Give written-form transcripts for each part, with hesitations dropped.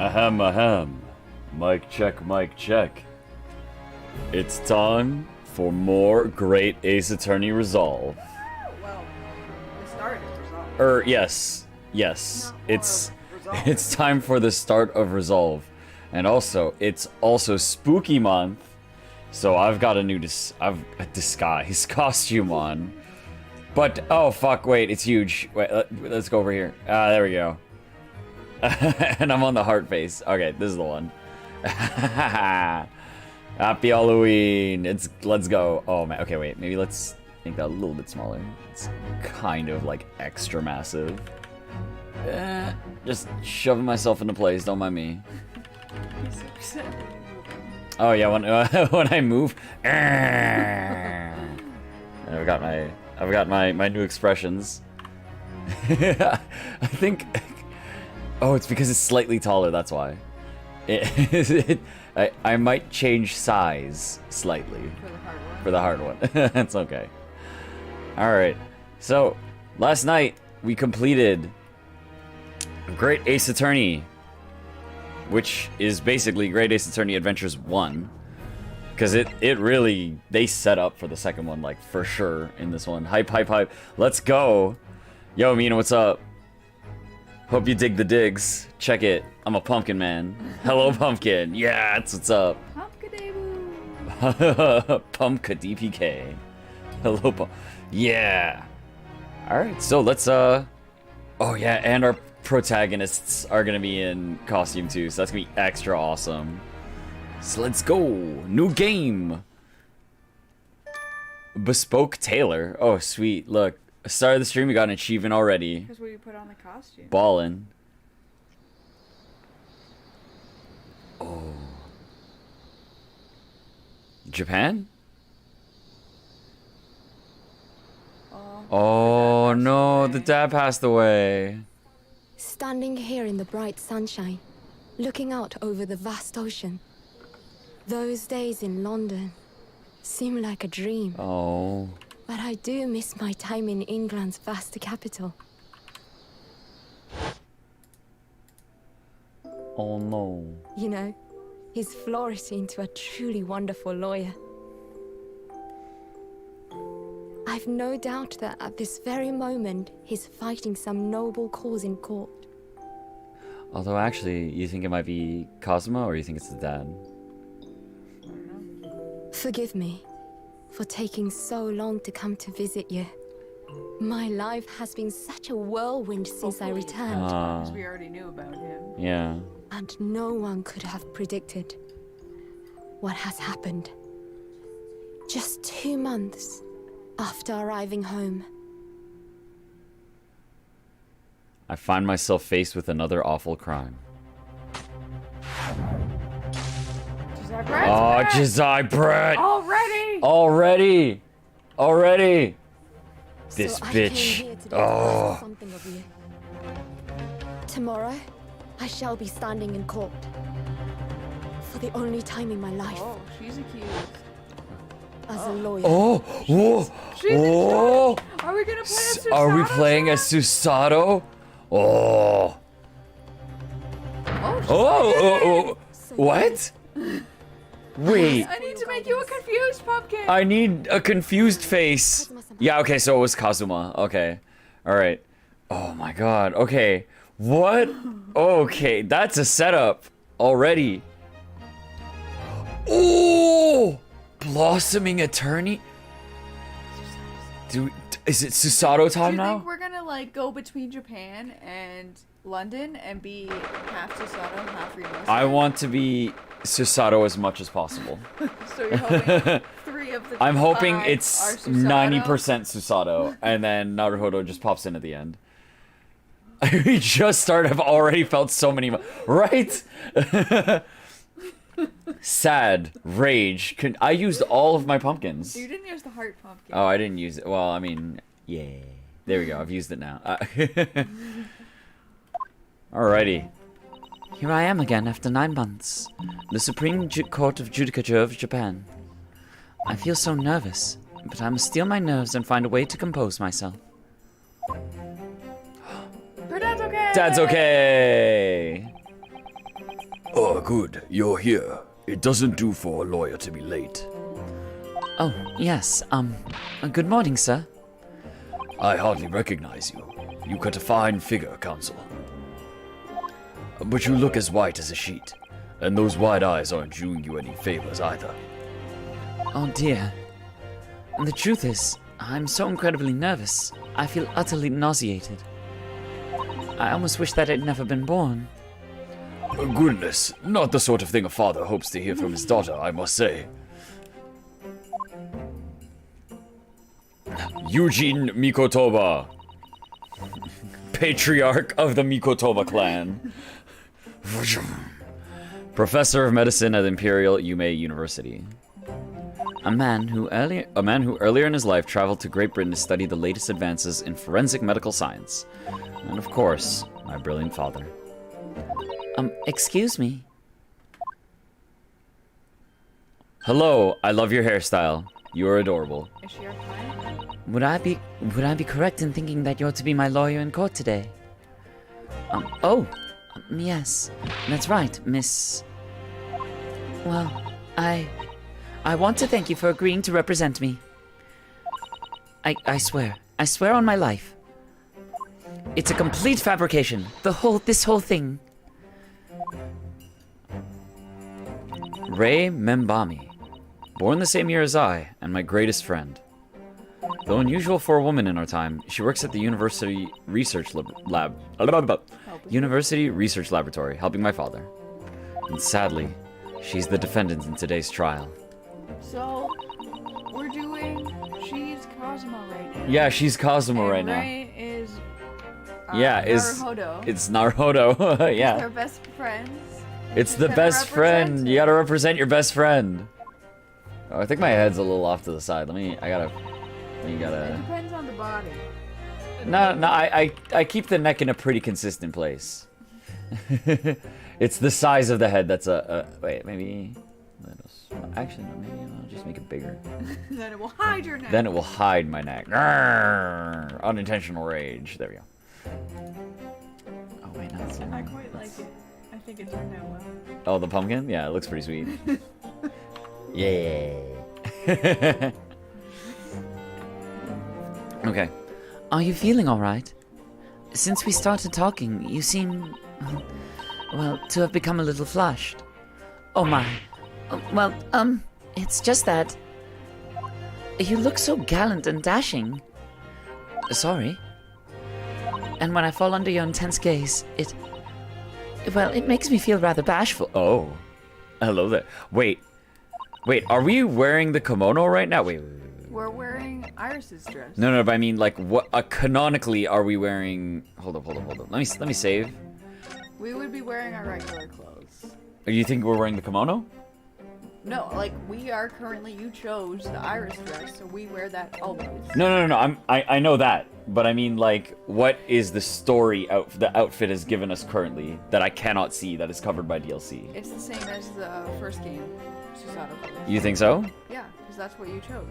Ahem, ahem. Mic check, mic check. It's time for more Great Ace Attorney Resolve. Well, the start is Resolve. Yes. It's time for the start of Resolve. And also, it's also spooky month. So I've got a new disguise costume on. But, oh fuck, wait, it's huge. Wait, let's go over here. There we go. And I'm on the heart face. Okay, this is the one. Happy Halloween. Let's go. Oh man, okay, wait, maybe let's make that a little bit smaller. It's kind of like extra massive. Just shoving myself into place, don't mind me. Oh yeah, when I move. I've got my new expressions. I think. Oh, it's because it's slightly taller. That's why. I might change size slightly for the hard one. That's okay. All right. So last night we completed Great Ace Attorney, which is basically Great Ace Attorney Adventures 1. Because it really, they set up for the second one, like, for sure, in this one. Hype, hype, hype. Let's go. Yo, Mina, what's up? Hope you dig the digs. Check it. I'm a pumpkin man. Hello, pumpkin. Yeah, that's what's up. Pumpkadaboo. Pumpka DPK. Hello, yeah. Alright, so let's, oh yeah, and our protagonists are gonna be in costume too, so that's gonna be extra awesome. So let's go. New game. Bespoke Tailor. Oh, sweet. Look, start of the stream, we got an achievement already. Because what you put on the costume. Ballin'. Oh. Japan? Oh no, the dad passed away. Standing here in the bright sunshine, looking out over the vast ocean. Those days in London seem like a dream. Oh. But I do miss my time in England's vast capital. Oh no. You know, he's flourished into a truly wonderful lawyer. I've no doubt that at this very moment, he's fighting some noble cause in court. Although actually, you think it might be Cosmo, or you think it's the dad? Forgive me for taking so long to come to visit you. My life has been such a whirlwind since I returned. Because we already knew about him. Yeah. And no one could have predicted what has happened. Just 2 months after arriving home. I find myself faced with another awful crime. Oh, Jazai Brett! Already! This So bitch. I came here today to Oh. ask something of you. Tomorrow, I shall be standing in court. For the only time in my life. Oh, she's accused. As a lawyer. Oh! Whoa! She's Oh! Are we gonna play as Susato? Are we playing as Susato? Oh! Oh! What? Wait. I need to make you a confused pumpkin. I need a confused face. Yeah, okay, so it was Kazuma. Okay. Alright. Oh my god. Okay. What? Okay, that's a setup already. Oh! Blossoming Attorney? Is it Susato time Do you now? think we're gonna like go between Japan and London and be half Susato, half Remo? I want to be Susato as much as possible. So you're hoping 3 of the I'm hoping 5 it's are Susato? 90% Susato, and then Naruhodo just pops in at the end. We just started, I've already felt so many, right? Sad, rage. I used all of my pumpkins. You didn't use the heart pumpkin. Oh, I didn't use it. Well, I mean, yeah. There we go, I've used it now. Alrighty. Here I am again after 9 months. The Supreme Court of Judicature of Japan. I feel so nervous, but I must steel my nerves and find a way to compose myself. Her dad's okay! Dad's okay! Oh, good. You're here. It doesn't do for a lawyer to be late. Oh, yes, good morning, sir. I hardly recognize you. You cut a fine figure, Counsel. But you look as white as a sheet, and those wide eyes aren't doing you any favors either. Oh, dear. The truth is, I'm so incredibly nervous. I feel utterly nauseated. I almost wish that I'd never been born. Goodness, not the sort of thing a father hopes to hear from his daughter, I must say. Eugene Mikotova, patriarch of the Mikotova clan. Professor of medicine at Imperial Yume University. A man who earlier in his life traveled to Great Britain to study the latest advances in forensic medical science. And of course, my brilliant father. Excuse me. Hello, I love your hairstyle. You're adorable. Is she our client? Would I be correct in thinking that you're to be my lawyer in court today? Yes, that's right, Miss. Well, I want to thank you for agreeing to represent me. I swear on my life. It's a complete fabrication. This whole thing. Ray Membami, born the same year as I, and my greatest friend. Though unusual for a woman in our time, she works at the University Research Laboratory, helping my father. And sadly, she's the defendant in today's trial. So, she's Cosmo right now. Yeah, she's Cosmo right now. Ray is, Naruhodo. Naruhodo. It's Naruhodo, yeah. They're best friends. It's the best friend. You gotta represent your best friend. Oh, I think my head's a little off to the side. It depends on the body. No, I keep the neck in a pretty consistent place. It's the size of the head that's wait, maybe... Actually, no, maybe I'll just make it bigger. Then it will hide your neck. Then it will hide my neck. Grrr, unintentional rage. There we go. Oh, wait, no, that's I quite like it. I think it turned out well. Oh, the pumpkin? Yeah, it looks pretty sweet. Yeah. Okay. Are you feeling all right? Since we started talking, you seem, well, to have become a little flushed. Oh my. It's just that you look so gallant and dashing. Sorry. And when I fall under your intense gaze, it makes me feel rather bashful. Oh. Hello there. Wait, are we wearing the kimono right now? Wait. We're wearing Iris's dress. No, but I mean, like, what, canonically are we wearing... Hold up. Let me save. We would be wearing our regular clothes. You think we're wearing the kimono? No, like, we are currently, you chose the Iris dress, so we wear that always. No, I know that. But I mean, like, what is the story the outfit has given us currently that I cannot see that is covered by DLC? It's the same as the first game, Susato. You think so? Yeah, because that's what you chose.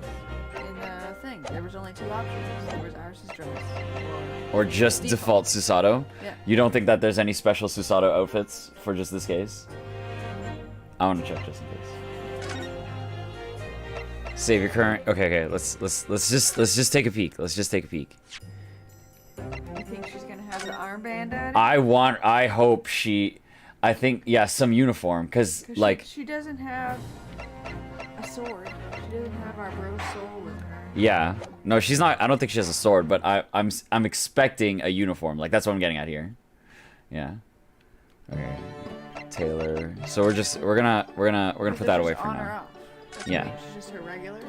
In the thing, there was only two options. There was Iris's dress, or just default Susato? Yeah. You don't think that there's any special Susato outfits for just this case? I want to check just in case. Save your current. Okay. Let's just take a peek. Let's just take a peek. You think she's gonna have the armband at it? I hope she. I think some uniform, cause like she doesn't have a sword. She doesn't have our bro soul with her. Yeah. No, she's not. I don't think she has a sword, but I'm expecting a uniform. Like, that's what I'm getting at here. Yeah. Okay. Taylor. So we're gonna put that away for on now. Or off. That's Yeah. what she's just her regular.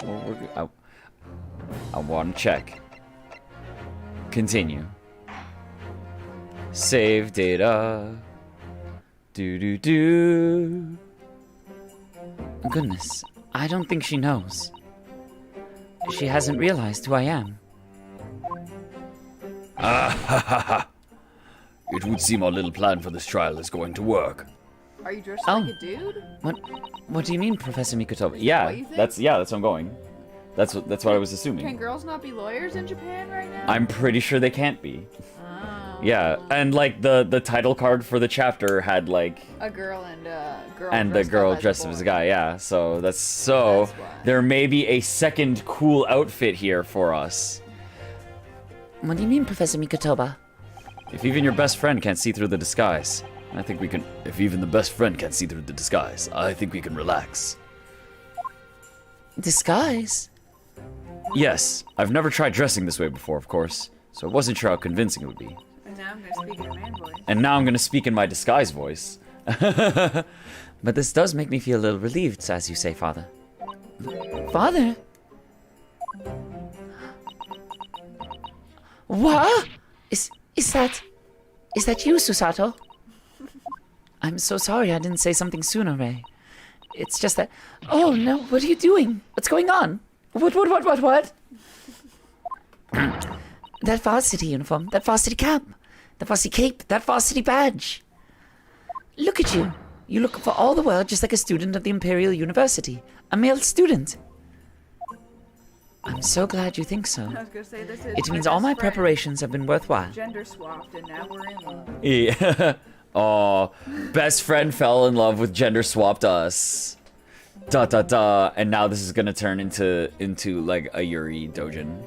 Well, I want to check. Continue. Save data. Do. Goodness, I don't think she knows. She hasn't realized who I am. It would seem our little plan for this trial is going to work. Are you dressed like a dude? What do you mean, Professor Mikotova? Yeah, what you think? that's what I'm going. That's what I was assuming. Can girls not be lawyers in Japan right now? I'm pretty sure they can't be. Oh. Yeah, and like the title card for the chapter had like A girl and a girl. the girl dressed up as a guy. Yeah, so that's why. There may be a second cool outfit here for us. What do you mean, Professor Mikotova? If even your best friend can't see through the disguise, I think we can. If even the best friend can't see through the disguise, I think we can relax. Disguise? Yes, I've never tried dressing this way before, of course, so I wasn't sure how convincing it would be. And now I'm gonna speak in a man voice. And now I'm gonna speak in my disguise voice. But this does make me feel a little relieved, as you say, Father. Father? What? Is that you, Susato? I'm so sorry I didn't say something sooner, Ray. It's just that... Oh, no, what are you doing? What's going on? What? That varsity uniform, that varsity cap, that varsity cape, that varsity badge. Look at you. You look for all the world just like a student of the Imperial University. A male student. I'm so glad you think so. I was gonna say this is. It means all my preparations have been worthwhile. Gender swapped, and now we're in love. Yeah. Oh, best friend fell in love with gender swapped us. Da da da. And now this is gonna turn into like a Yuri Dojin.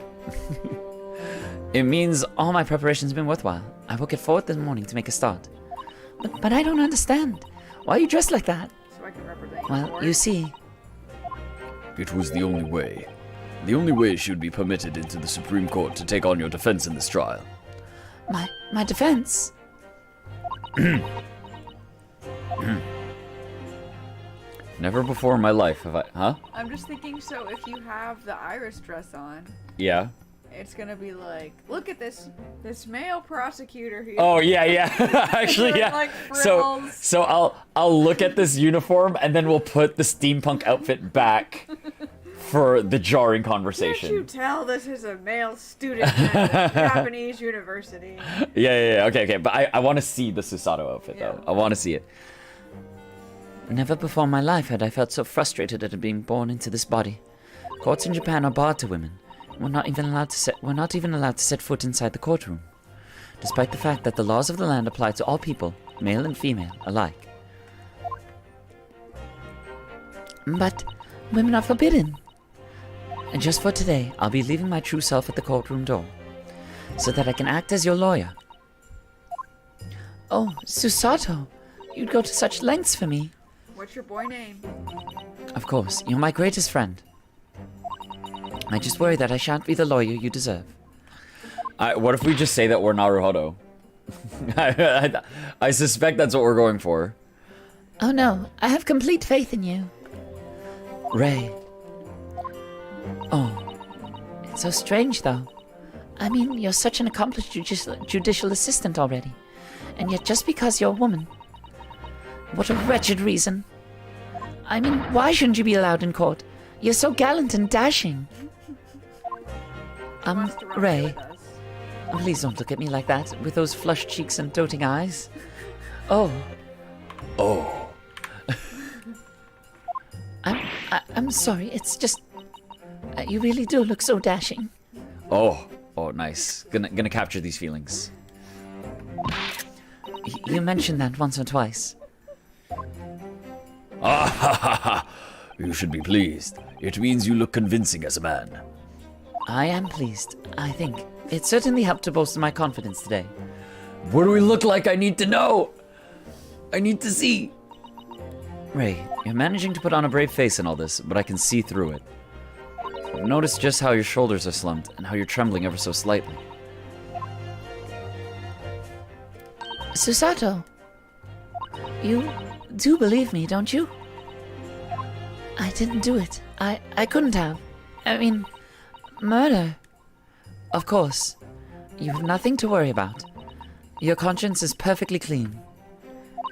It means all my preparations have been worthwhile. I woke at 4 this morning to make a start. But I don't understand. Why are you dressed like that? So I can represent you. Well, more. you see, It was the only way. The only way she would be permitted into the Supreme Court to take on your defense in this trial. my defense. Never before in my life have I... Huh? I'm just thinking. So if you have the Iris dress on, Yeah. it's gonna be like, look at this male prosecutor here. Oh yeah, yeah. Actually, yeah. Like So frills. I'll look at this uniform and then we'll put the steampunk outfit back for the jarring Can't you conversation. tell this is a male student at a Japanese university? Yeah. Okay. But I want to see the Susato outfit though. Yeah. I want to see it. Never before in my life had I felt so frustrated at being born into this body. Courts in Japan are barred to women. We're not even allowed to set foot inside the courtroom, despite the fact that the laws of the land apply to all people, male and female alike. But women are forbidden. And just for today, I'll be leaving my true self at the courtroom door, so that I can act as your lawyer. Oh, Susato, you'd go to such lengths for me. What's your boy name? Of course, you're my greatest friend. I just worry that I shan't be the lawyer you deserve. What if we just say that we're Naruhodo? I suspect that's what we're going for. Oh no, I have complete faith in you. Ray. Oh, it's so strange though. I mean, you're such an accomplished judicial assistant already. And yet just because you're a woman. What a wretched reason. I mean, why shouldn't you be allowed in court? You're so gallant and dashing. Wants to run away Ray, with us. please don't look at me like that, with those flushed cheeks and doting eyes. Oh, Oh. I'm sorry, it's just... you really do look so dashing. Oh, nice. Gonna capture these feelings. You mentioned that once or twice. Ah ha ha ha! You should be pleased. It means you look convincing as a man. I am pleased, I think. It certainly helped to bolster my confidence today. What do we look like? I need to know. I need to see. Ray, You're managing to put on a brave face in all this, but I can see through it. I've noticed just how your shoulders are slumped and how you're trembling ever so slightly. Susato, you do believe me, don't you? I didn't do it. I couldn't have. I mean, murder. Of course. You have nothing to worry about. Your conscience is perfectly clean.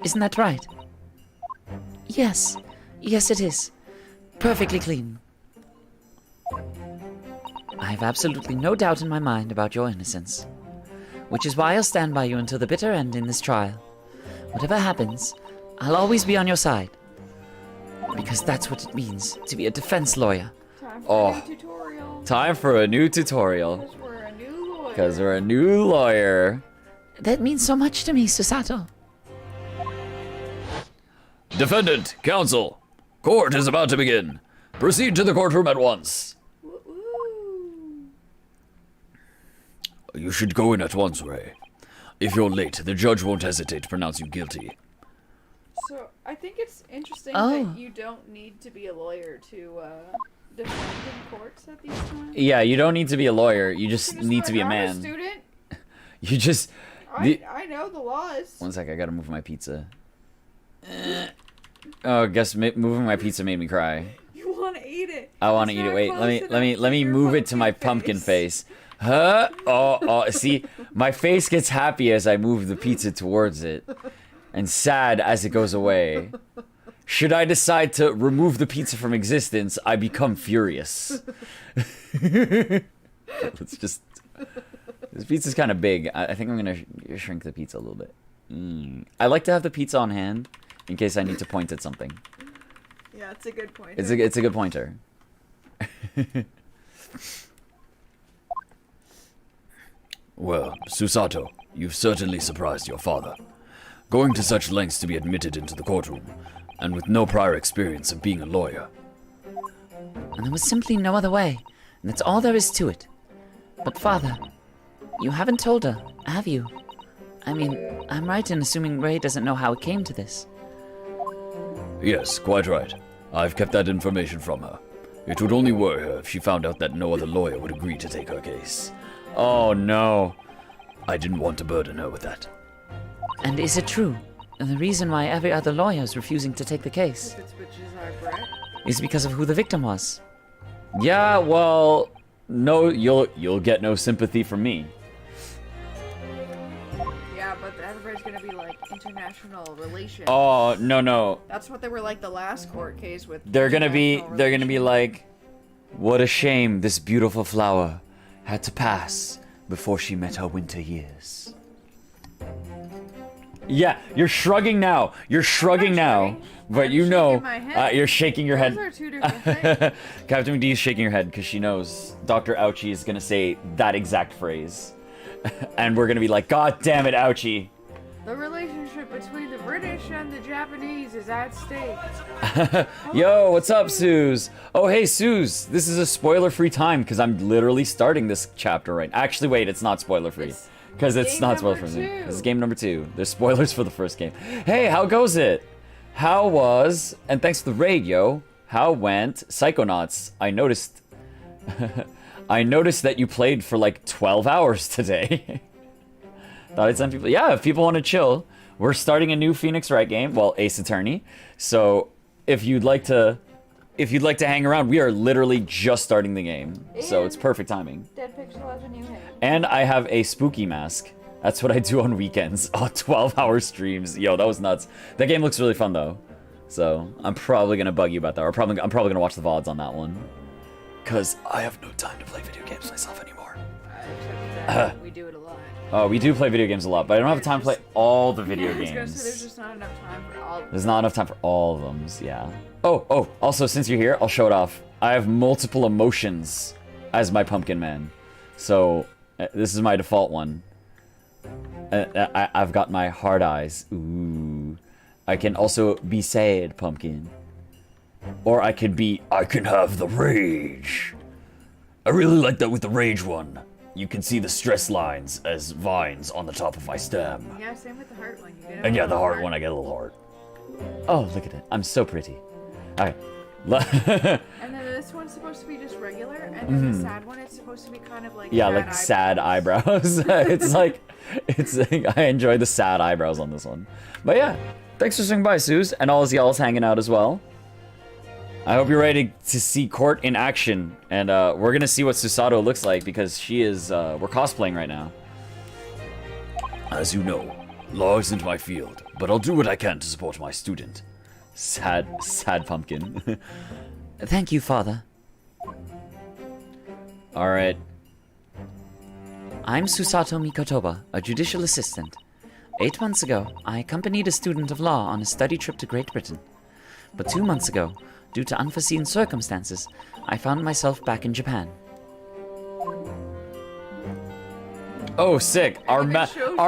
Isn't that right? Yes. Yes, it is. Perfectly clean. I have absolutely no doubt in my mind about your innocence. Which is why I'll stand by you until the bitter end in this trial. Whatever happens, I'll always be on your side. Because that's what it means to be a defense lawyer. Time for Oh. a new tutorial. Time for a new tutorial. Because we're a new lawyer. Because we're a new lawyer. That means so much to me, Susato. Defendant, counsel, court is about to begin. Proceed to the courtroom at once. Woo-woo. You should go in at once, Ray. If you're late, the judge won't hesitate to pronounce you guilty. So I think it's interesting Oh. that you don't need to be a lawyer to defend in courts at these times. Yeah, you don't need to be a lawyer. You just You're just need to be a like, I'm man. student. You just... I know the laws. One sec, I gotta move my pizza. Oh, I guess moving my pizza made me cry. You want to eat it. I want to It's eat it. not Wait, close let me enough to your move it to my pumpkin face. Huh? Oh, see, my face gets happy as I move the pizza towards it, and sad as it goes away. Should I decide to remove the pizza from existence, I become furious. Let's just... This pizza's kind of big. I think I'm gonna shrink the pizza a little bit. I like to have the pizza on hand in case I need to point at something. Yeah, it's a good point. It's a good pointer. Well, Susato, you've certainly surprised your father. Going to such lengths to be admitted into the courtroom, and with no prior experience of being a lawyer. And there was simply no other way, and that's all there is to it. But Father, you haven't told her, have you? I mean, I'm right in assuming Ray doesn't know how it came to this. Yes, quite right. I've kept that information from her. It would only worry her if she found out that no other lawyer would agree to take her case. Oh no. I didn't want to burden her with that. And is it true? The reason why every other lawyer is refusing to take the case If it's bitches are Brett. is because of who the victim was. Yeah, well, no, you'll get no sympathy from me. Yeah, but everybody's gonna be like international relations. Oh, no. That's what they were like the last court case with. They're gonna be international like, what a shame this beautiful flower had to pass before she met her winter years. Yeah, you're shrugging now. You're shrugging now. shrugging. But I'm you know, shaking my head. you're shaking your Those head. are two different things. CaptnmcD is shaking her head because she knows Dr. Ouchie is gonna say that exact phrase. And we're gonna be like, God damn it, Ouchie. The relationship between the British and the Japanese is at stake. Yo, what's up, Suze? Oh, hey, Suze. This is a spoiler-free time because I'm literally starting this chapter right. Actually, wait, it's not spoiler-free because it's game not number spoiler-free. 2. This is game number 2. There's spoilers for the first game. Hey, how goes it? How was? And thanks for the raid, yo. How went Psychonauts? I noticed. I noticed that you played for like 12 hours today. Thought I'd send people. Yeah, if people want to chill, we're starting a new Phoenix Wright game. Well, Ace Attorney. So if you'd like to hang around, we are literally just starting the game. So it's perfect timing. Dead Pixel has a new head. And I have a spooky mask. That's what I do on weekends. Oh, 12-hour streams. Yo, that was nuts. That game looks really fun though. So I'm probably gonna bug you about that. I'm probably gonna watch the VODs on that one. Cause I have no time to play video games myself anymore. Except that we do it a lot. Oh, we do play video games a lot, but I don't have time to play all the video I was gonna games. say there's just not enough time for all. There's not enough time for all of them, yeah. Oh, also, since you're here, I'll show it off. I have multiple emotions as my pumpkin man. So, this is my default one. I've got my hard eyes. Ooh. I can also be sad, pumpkin. Or I can have the rage. I really like that with the rage one. You can see the stress lines as vines on the top of my stem. Yeah, same with the heart one. You get And yeah, the heart one, I get a little heart. Oh, look at it. I'm so pretty. Alright. And then this one's supposed to be just regular, and then the sad one, it's supposed to be kind of like Yeah, like sad eyebrows. It's like, I enjoy the sad eyebrows on this one. But yeah, thanks for swinging by, Suze, and all of y'all's hanging out as well. I hope you're ready to see Court in action, and we're gonna see what Susato looks like because she is, we're cosplaying right now. As you know, law isn't my field, but I'll do what I can to support my student. Sad pumpkin. Thank you, Father. Alright. I'm Susato Mikotova, a judicial assistant. 8 months ago, I accompanied a student of law on a study trip to Great Britain. But 2 months ago, due to unforeseen circumstances, I found myself back in Japan. Oh, sick. And it shows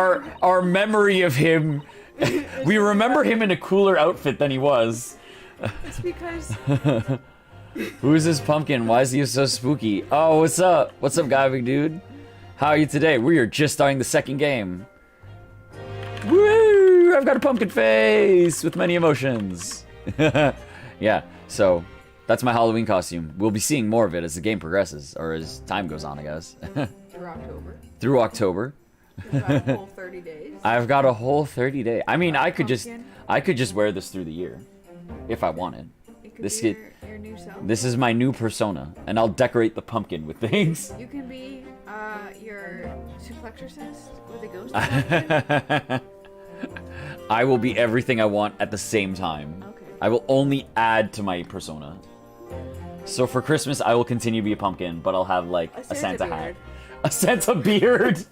Our memory of him. We remember him in a cooler outfit than he was. It's because Who's this pumpkin? Why is he so spooky? Oh, what's up? What's up, guy, big dude? How are you today? We are just starting the second game. Woo! I've got a pumpkin face with many emotions. Yeah, so that's my Halloween costume. We'll be seeing more of it as the game progresses, or as time goes on, I guess. through October. Through October. You've got a whole 30 days. I've got a whole 30 days. I mean, I could Pumpkin. just wear this through the year if I wanted. It could This be kid- your new self. This is my new persona, and I'll decorate the pumpkin with things. You can be your suplexorcist with a ghost pumpkin. I will be everything I want at the same time. Okay. I will only add to my persona. So for Christmas, I will continue to be a pumpkin, but I'll have like a Santa hat. beard. A Santa beard!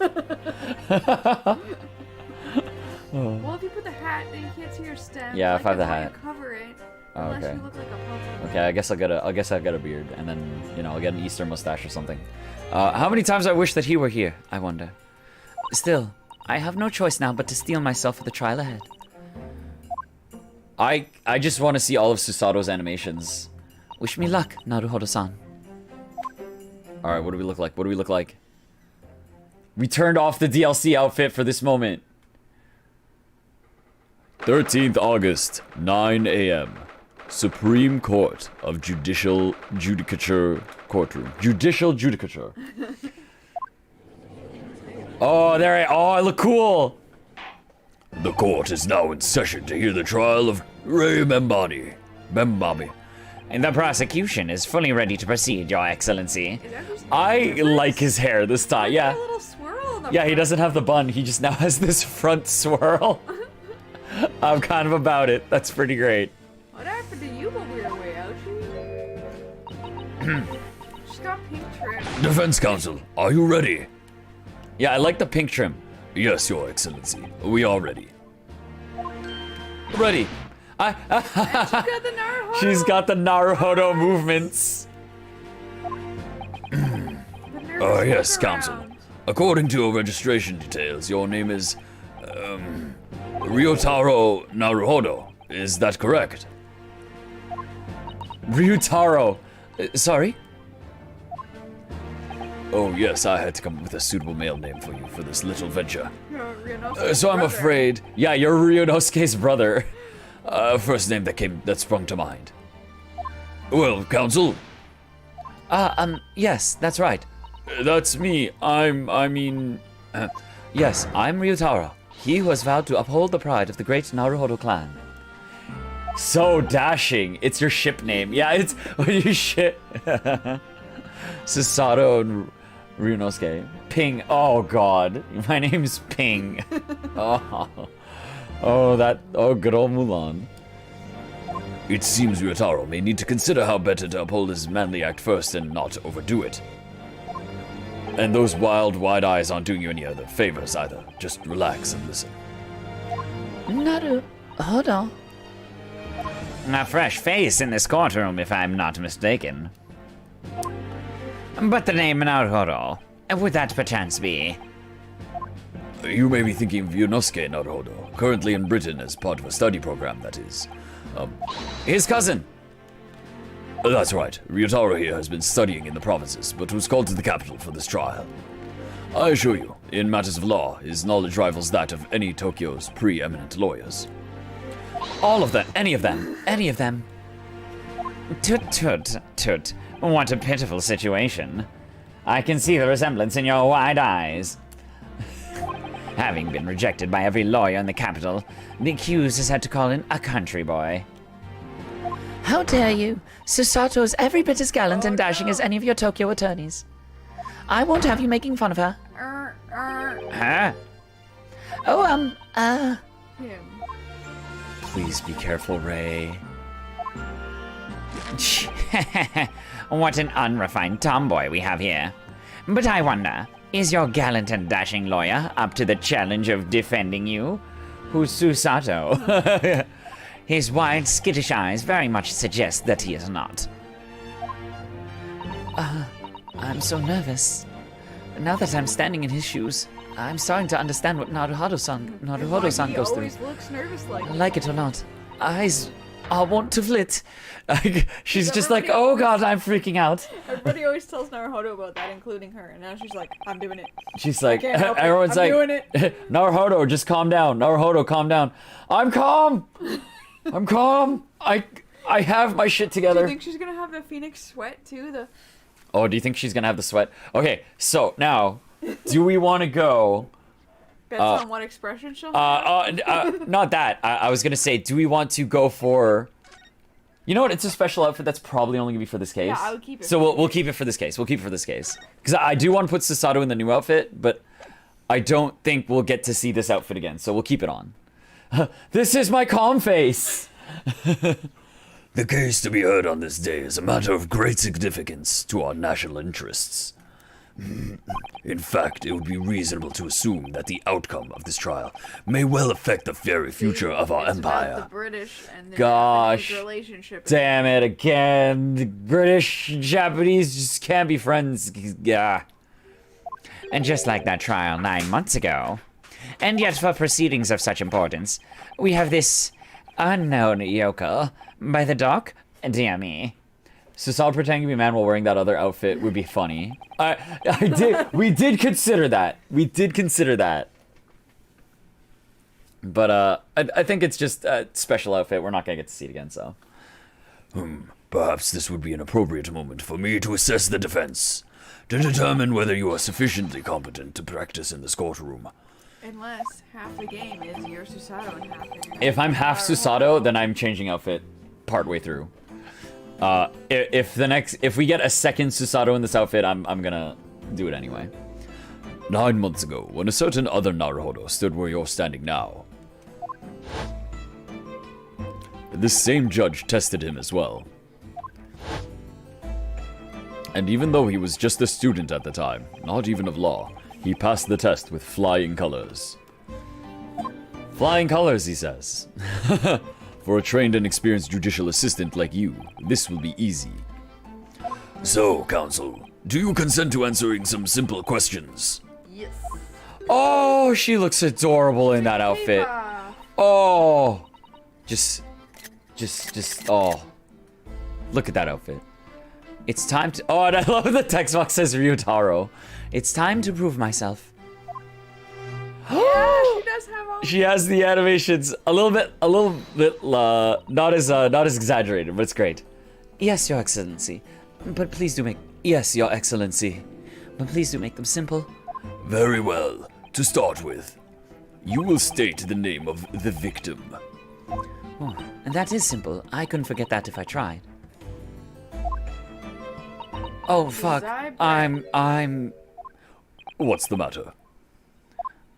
Well, if you put the hat, then you can't see your stem. Yeah, like, if I have the that's why hat. You cover it. Oh, Unless okay. you look like a pumpkin. Okay, I guess I'll get a beard, and then, you know, I'll get an Easter mustache or something. How many times I wish that he were here, I wonder. Still, I have no choice now but to steel myself for the trial ahead. I just want to see all of Susato's animations. Wish me luck, Naruhodo-san. Alright, what do we look like? What do we look like? We turned off the DLC outfit for this moment. 13th August, 9 a.m. Supreme Court of Judicial Judicature Courtroom. Judicial Judicature. Oh, I look cool! The court is now in session to hear the trial of Ray Membani. And the prosecution is fully ready to proceed, Your Excellency. Is that just I like his hair this time, Got yeah. a little swirl in the Yeah, he front. doesn't have the bun. He just now has this front swirl. I'm kind of about it. That's pretty great. What happened to you while we were away, Ouchie? She's got pink trim. Defense counsel, are you ready? Yeah, I like the pink trim. Yes, Your Excellency. We are ready. Ready. She's got the Naruhodo. She's got the Naruhodo movements. the nervous Yes, look counsel. around. According to your registration details, your name is, Ryotaro Naruhodo. Is that correct? Ryutaro. Sorry? Oh, yes, I had to come up with a suitable male name for you for this little venture. You're Ryunosuke's So I'm brother. afraid, Yeah, you're Ryunosuke's brother. first name that sprung to mind. Well, counsel, Yes, that's right. That's me. Yes, I'm Ryutaro, he who has vowed to uphold the pride of the great Naruhodo clan. So dashing. It's your ship name. Yeah, it's when you ship. Susato and Ryunosuke. Ping. Oh god. My name's Ping. Oh, good old Mulan. it seems Ryotaro may need to consider how better to uphold his manly act first and not overdo it. And those wild, wide eyes aren't doing you any other favors either. Just relax and listen. Naruhodo. A fresh face in this courtroom, if I'm not mistaken. But the name Naruhodo, would that perchance be? You may be thinking of Yunosuke Naruhodo, currently in Britain as part of a study program, that is. His cousin. That's right. Ryotaro here has been studying in the provinces, but was called to the capital for this trial. I assure you, in matters of law, his knowledge rivals that of any Tokyo's preeminent lawyers. All of them. Any of them. Any of them. Tut. What a pitiful situation. I can see the resemblance in your wide eyes. Having been rejected by every lawyer in the capital, the accused has had to call in a country boy. How dare you? Susato is every bit as gallant and dashing as any of your Tokyo attorneys. I won't have you making fun of her. Huh? Oh, Him. Please be careful, Ray. What an unrefined tomboy we have here. But I wonder, is your gallant and dashing lawyer up to the challenge of defending you? Who's Susato? His wide, skittish eyes very much suggest that he is not. I'm so nervous. Now that I'm standing in his shoes, I'm starting to understand what Naruhodo-san He goes through. always looks nervous like Like it or not, eyes are want to flit. She's just like, everybody oh god, I'm freaking out. Everybody always tells Naruhodo about that, including her, and now she's like, I'm doing it. She's like, can't help it. everyone's I'm like, doing it. Naruhodo, just calm down. Naruhodo, calm down. I'm calm. I'm calm. I have my shit Do together. you think she's gonna have the phoenix sweat too? Oh, do you think she's gonna have the sweat? Okay, so now, do we want to go? Depends on what expression she'll have. Not that. I was gonna say, do we want to go for? You know what? It's a special outfit that's probably only gonna be for this case. Yeah, I would keep it So for we'll this keep it for this case. We'll keep it for this case because I do want to put Susato in the new outfit, but I don't think we'll get to see this outfit again. So we'll keep it on. This is my calm face. The case to be heard on this day is a matter of great significance to our national interests. In fact, it would be reasonable to assume that the outcome of this trial may well affect the very future of our It's about empire. the British and the Gosh. Japanese relationship. Damn it again. The British and Japanese just can't be friends. Yeah. And just like that trial 9 months ago. And yet for proceedings of such importance, we have this unknown yokel by the dock. Dear me. Susato pretending to be a man while wearing that other outfit would be funny. We did consider that. We did consider that. But I think it's just a special outfit. We're not gonna get to see it again, so. Perhaps this would be an appropriate moment for me to assess the defense, to determine whether you are sufficiently competent to practice in this courtroom. Unless half the game is your Susato and half is your If I'm half Susato, then I'm changing outfit partway through. If we get a second Susato in this outfit, I'm gonna do it anyway. 9 months ago, when a certain other Naruhodo stood where you're standing now, this same judge tested him as well. And even though he was just a student at the time, not even of law, he passed the test with flying colors. Flying colors, he says. For a trained and experienced judicial assistant like you, this will be easy. So, counsel, do you consent to answering some simple questions? Yes. Oh, she looks adorable in that outfit. Oh, just, oh. Look at that outfit. It's time to, oh, and I love the text box says Ryutaro. It's time to prove myself. Yeah, she does have all. She has the animations a little bit, not as exaggerated, but it's great. Yes, Your Excellency. But please do make... Yes, Your Excellency. But please do make them simple. Very well. To start with, you will state the name of the victim. Oh, and that is simple. I couldn't forget that if I tried. Oh, fuck. I'm... What's the matter?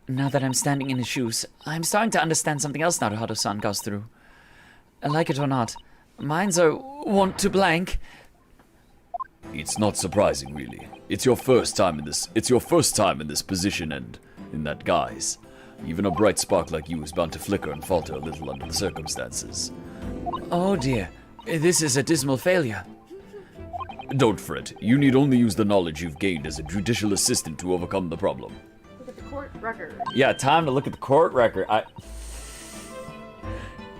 Now that I'm standing in his shoes, I'm starting to understand something else Naruhodo-san goes through. Like it or not, minds are want to blank. It's not surprising, really. It's your first time in this position and in that guise. Even a bright spark like you is bound to flicker and falter a little under the circumstances. Oh dear, this is a dismal failure. Don't fret. You need only use the knowledge you've gained as a judicial assistant to overcome the problem. Look at the court record. Yeah, time to look at the court record.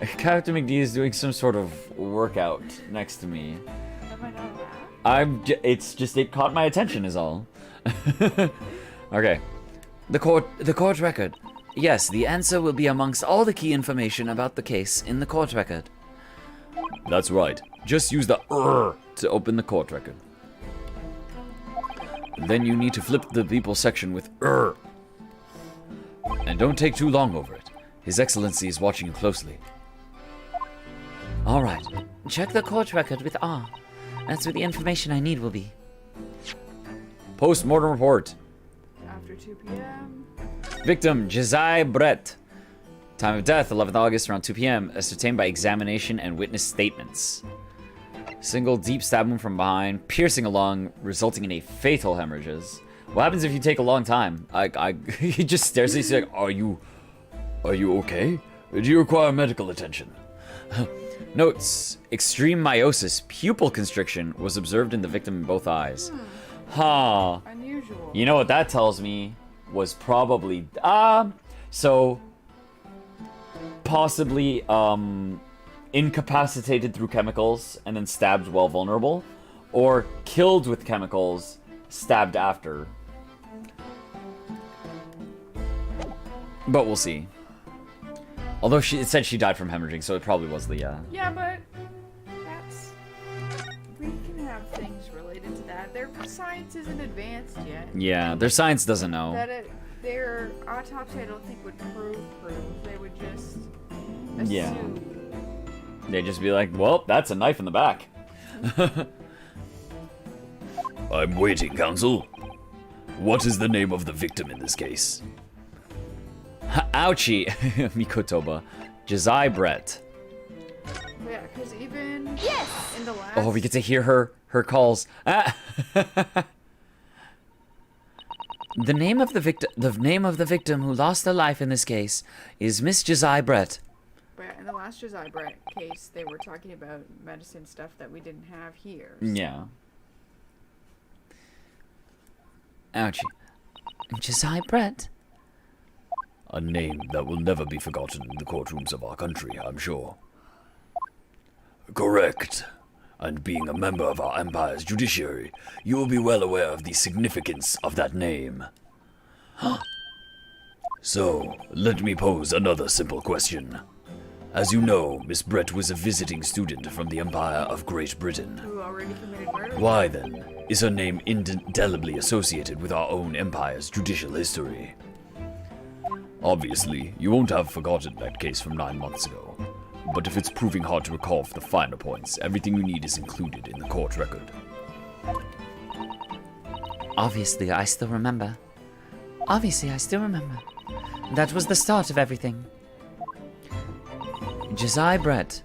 CaptnmcD is doing some sort of workout next to me. Have I known that? It caught my attention is all. Okay. The court record. Yes, the answer will be amongst all the key information about the case in the court record. That's right. Just use the to open the court record. Then you need to flip the people section with And don't take too long over it. His Excellency is watching you closely. All right. Check the court record with R. That's where the information I need will be. Post-mortem report. After 2 p.m. Victim, Josiah Brett. Time of death, 11th August, around 2 p.m. Ascertained by examination and witness statements. Single deep stab wound from behind, piercing a lung, resulting in a fatal hemorrhages. What happens if you take a long time? He just stares at you, he's like, Are you okay? Do you require medical attention? Notes, extreme meiosis, pupil constriction was observed in the victim in both eyes. Huh. Unusual. You know what that tells me? was probably so possibly incapacitated through chemicals and then stabbed while vulnerable, or killed with chemicals, stabbed after. But we'll see. Although it said she died from hemorrhaging, so it probably was the Yeah, but that's... We can have things related to that. Their science isn't advanced yet. Yeah, their science doesn't know. Their autopsy, I don't think, would prove. They would just assume. Yeah. They'd just be like, well, that's a knife in the back. I'm waiting, Counsel. What is the name of the victim in this case? Ouchie, Mikotova. Jazai Brett. Yeah, because even in the last... Oh, we get to hear her calls. Ah. The name of the victim who lost their life in this case is Miss Jazai Brett. But in the last Josiah Brett case, they were talking about medicine stuff that we didn't have here. So. Yeah. Ouchie. Jazai Brett? A name that will never be forgotten in the courtrooms of our country, I'm sure. Correct. And being a member of our empire's judiciary, you will be well aware of the significance of that name. So, let me pose another simple question. As you know, Miss Brett was a visiting student from the Empire of Great Britain. Who already committed murder? Why, then, is her name indelibly associated with our own empire's judicial history? Obviously, you won't have forgotten that case from 9 months ago. But if it's proving hard to recall for the finer points, everything you need is included in the court record. Obviously, I still remember. That was the start of everything. Jazai Brett.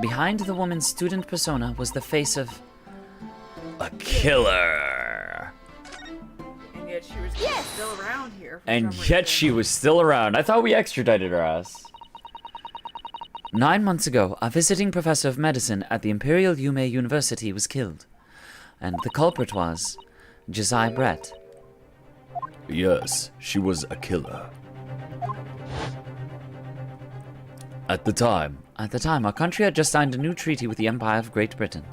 Behind the woman's student persona was the face of... A killer! And yet she was still around here. For And some yet reason. she was still around. I thought we extradited her ass. 9 months ago, a visiting professor of medicine at the Imperial Yume University was killed. And the culprit was... Jazai Brett. Yes, she was a killer. At the time, Our country had just signed a new treaty with the Empire of Great Britain.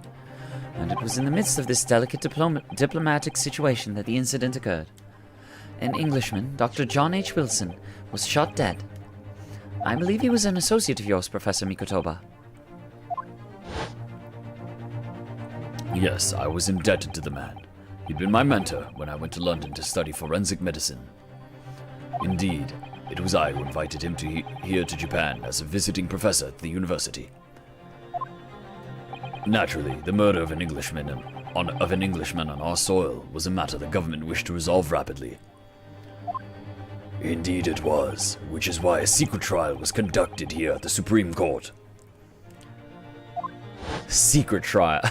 And it was in the midst of this delicate diplomatic situation that the incident occurred. An Englishman, Dr. John H. Wilson, was shot dead. I believe he was an associate of yours, Professor Mikotova. yes, I was indebted to the man. He'd been my mentor when I went to London to study forensic medicine. Indeed, it was I who invited him here to Japan as a visiting professor at the university. Naturally, the murder of an Englishman on our soil was a matter the government wished to resolve rapidly. Indeed it was, which is why a secret trial was conducted here at the Supreme Court. Secret trial.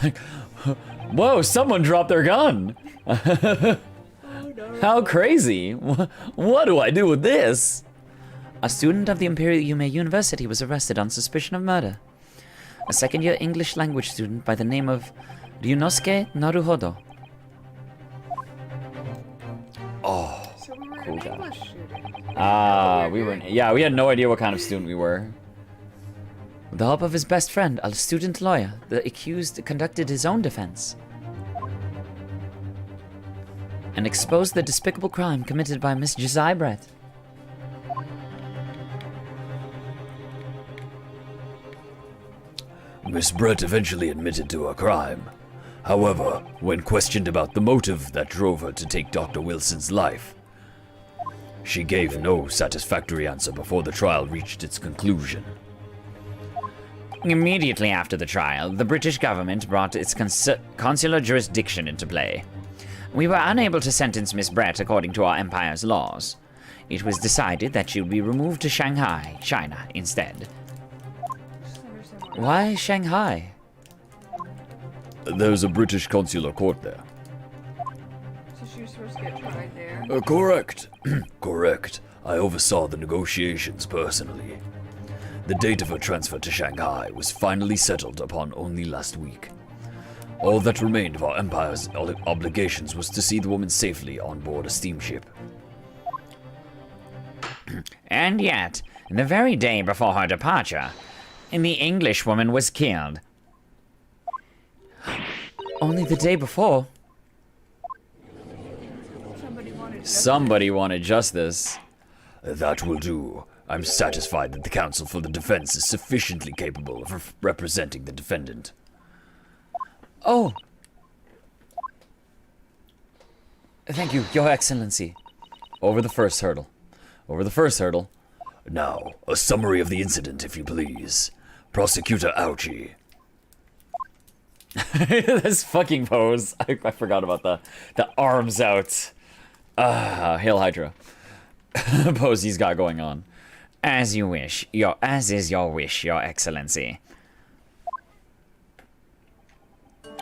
Whoa, someone dropped their gun. How crazy. What do I do with this? A student of the Imperial Yume University was arrested on suspicion of murder. A second-year English language student by the name of Ryunosuke Naruhodo. So we were an English shooting. We had no idea what kind of student we were. With the help of his best friend, a student lawyer, the accused conducted his own defense and exposed the despicable crime committed by Miss Jazai Brett. Miss Brett eventually admitted to her crime. However, when questioned about the motive that drove her to take Dr. Wilson's life, she gave no satisfactory answer before the trial reached its conclusion. Immediately after the trial, the British government brought its consular jurisdiction into play. We were unable to sentence Miss Brett according to our empire's laws. It was decided that she would be removed to Shanghai, China, instead. Just understand why. Why Shanghai? There's a British consular court there. So she was supposed to get tried there. Correct. Correct. I oversaw the negotiations personally. The date of her transfer to Shanghai was finally settled upon only last week. All that remained of our empire's obligations was to see the woman safely on board a steamship. And yet, the very day before her departure, the Englishwoman was killed. Only the day before? Somebody wanted justice. That will do. I'm satisfied that the counsel for the defense is sufficiently capable of representing the defendant. Oh. Thank you, Your Excellency. Over the first hurdle. Over the first hurdle. Now, a summary of the incident, if you please. Prosecutor Ouchie. This fucking pose. I forgot about the arms out. Hail Hydra. Pose he's got going on. As you wish, as is your wish, Your Excellency.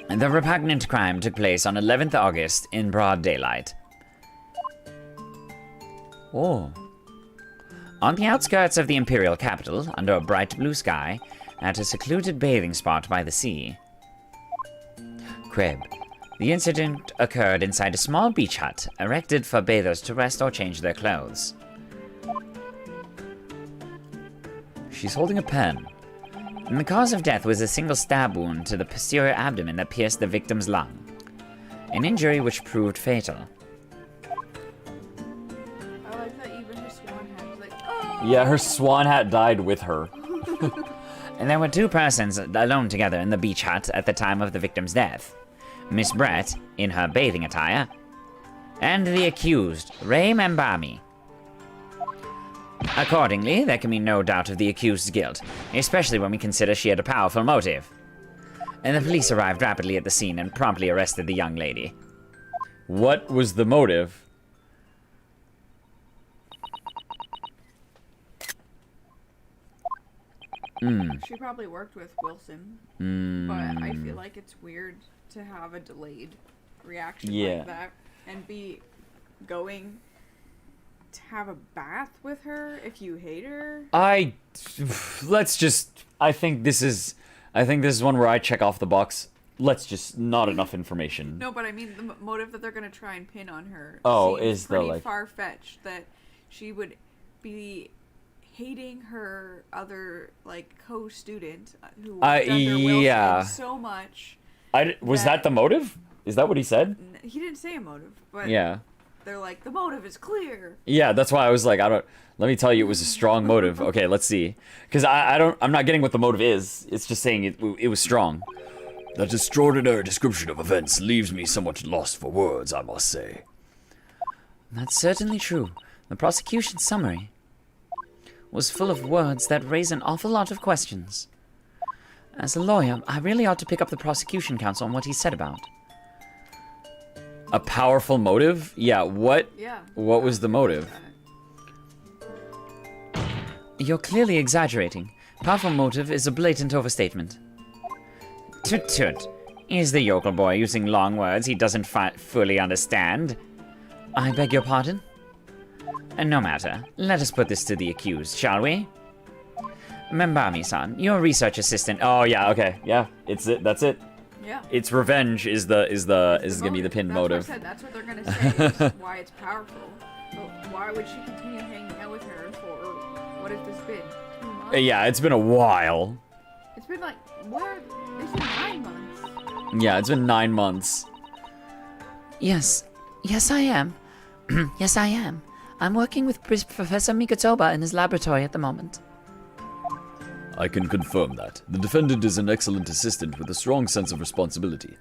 The repugnant crime took place on 11th August in broad daylight. Oh. On the outskirts of the imperial capital, under a bright blue sky, at a secluded bathing spot by the sea. Crib. The incident occurred inside a small beach hut, erected for bathers to rest or change their clothes. She's holding a pen. And the cause of death was a single stab wound to the posterior abdomen that pierced the victim's lung. An injury which proved fatal. I like that even her swan hat was like, oh! Yeah, her swan hat died with her. And there were two persons alone together in the beach hut at the time of the victim's death. Miss Brett, in her bathing attire, and the accused, Ray Membami. Accordingly, there can be no doubt of the accused's guilt, especially when we consider she had a powerful motive. And the police arrived rapidly at the scene and promptly arrested the young lady. What was the motive? She probably worked with Wilson, but I feel like it's weird to have a delayed reaction like that and be going to have a bath with her if you hate her. I think this is one where I check off the box. Let's just not enough information. No, but I mean the motive that they're gonna try and pin on her. Oh, seems is the pretty like far-fetched that she would be hating her other like co-student who worked under Wilson so much. Was that the motive? Is that what he said? He didn't say a motive, but Yeah. they're like, the motive is clear. Yeah, that's why I was like, let me tell you it was a strong motive. Okay, let's see. Because I'm not getting what the motive is. It's just saying it was strong. That extraordinary description of events leaves me somewhat lost for words, I must say. That's certainly true. The prosecution's summary was full of words that raise an awful lot of questions. As a lawyer, I really ought to pick up the prosecution counsel on what he said about. A powerful motive? Yeah, what was the motive? You're clearly exaggerating. Powerful motive is a blatant overstatement. Tut tut. Is the yokel boy using long words he doesn't fully understand? I beg your pardon? No matter. Let us put this to the accused, shall we? Membami-san, your research assistant. Oh yeah, okay, yeah, it's it. That's it. Yeah. It's revenge is gonna be the pinned motive. That's what they're gonna say. Is why it's powerful. But why would she continue hanging out with her for what has this been? 2 months? Yeah, it's been a while. It's been like It's been 9 months. Yeah, it's been 9 months. Yes I am. Yes I am. I'm working with Professor Mikotova in his laboratory at the moment. I can confirm that. The defendant is an excellent assistant with a strong sense of responsibility.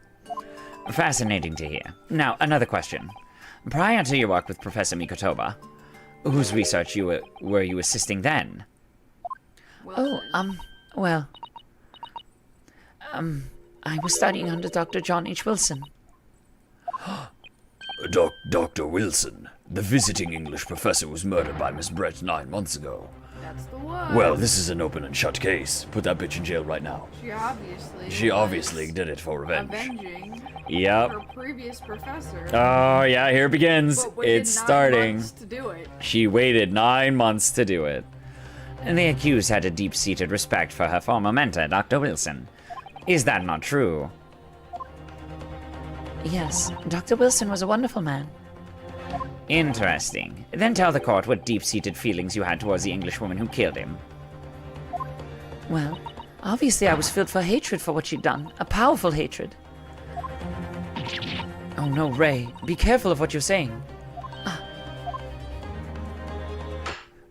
Fascinating to hear. Now, another question. Prior to your work with Professor Mikotova, whose research were you assisting then? Wilson. I was studying under Dr. John H. Wilson. Dr. Wilson, the visiting English professor, was murdered by Miss Brett 9 months ago. That's the one. Well, this is an open and shut case. Put that bitch in jail right now. She obviously did it for revenge. Avenging Yep. her previous professor. Oh yeah, here it begins. but waited It's 9 starting. months to do it. She waited 9 months to do it. And the accused had a deep-seated respect for her former mentor, Dr. Wilson. Is that not true? Yes, Dr. Wilson was a wonderful man. Interesting. Then tell the court what deep-seated feelings you had towards the Englishwoman who killed him. Well, obviously I was filled with hatred for what she'd done. A powerful hatred. Oh no, Ray. Be careful of what you're saying.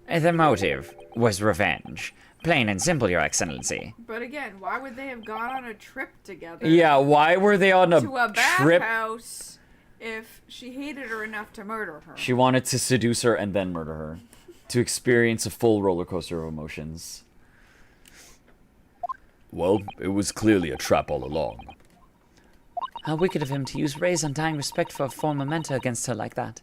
The motive was revenge. Plain and simple, Your Excellency. But again, why would they have gone on a trip together? Yeah, why were they on to a trip? bathhouse if she hated her enough to murder her? She wanted to seduce her and then murder her. To experience a full roller coaster of emotions. Well, it was clearly a trap all along. How wicked of him to use Ray's undying respect for a former mentor against her like that.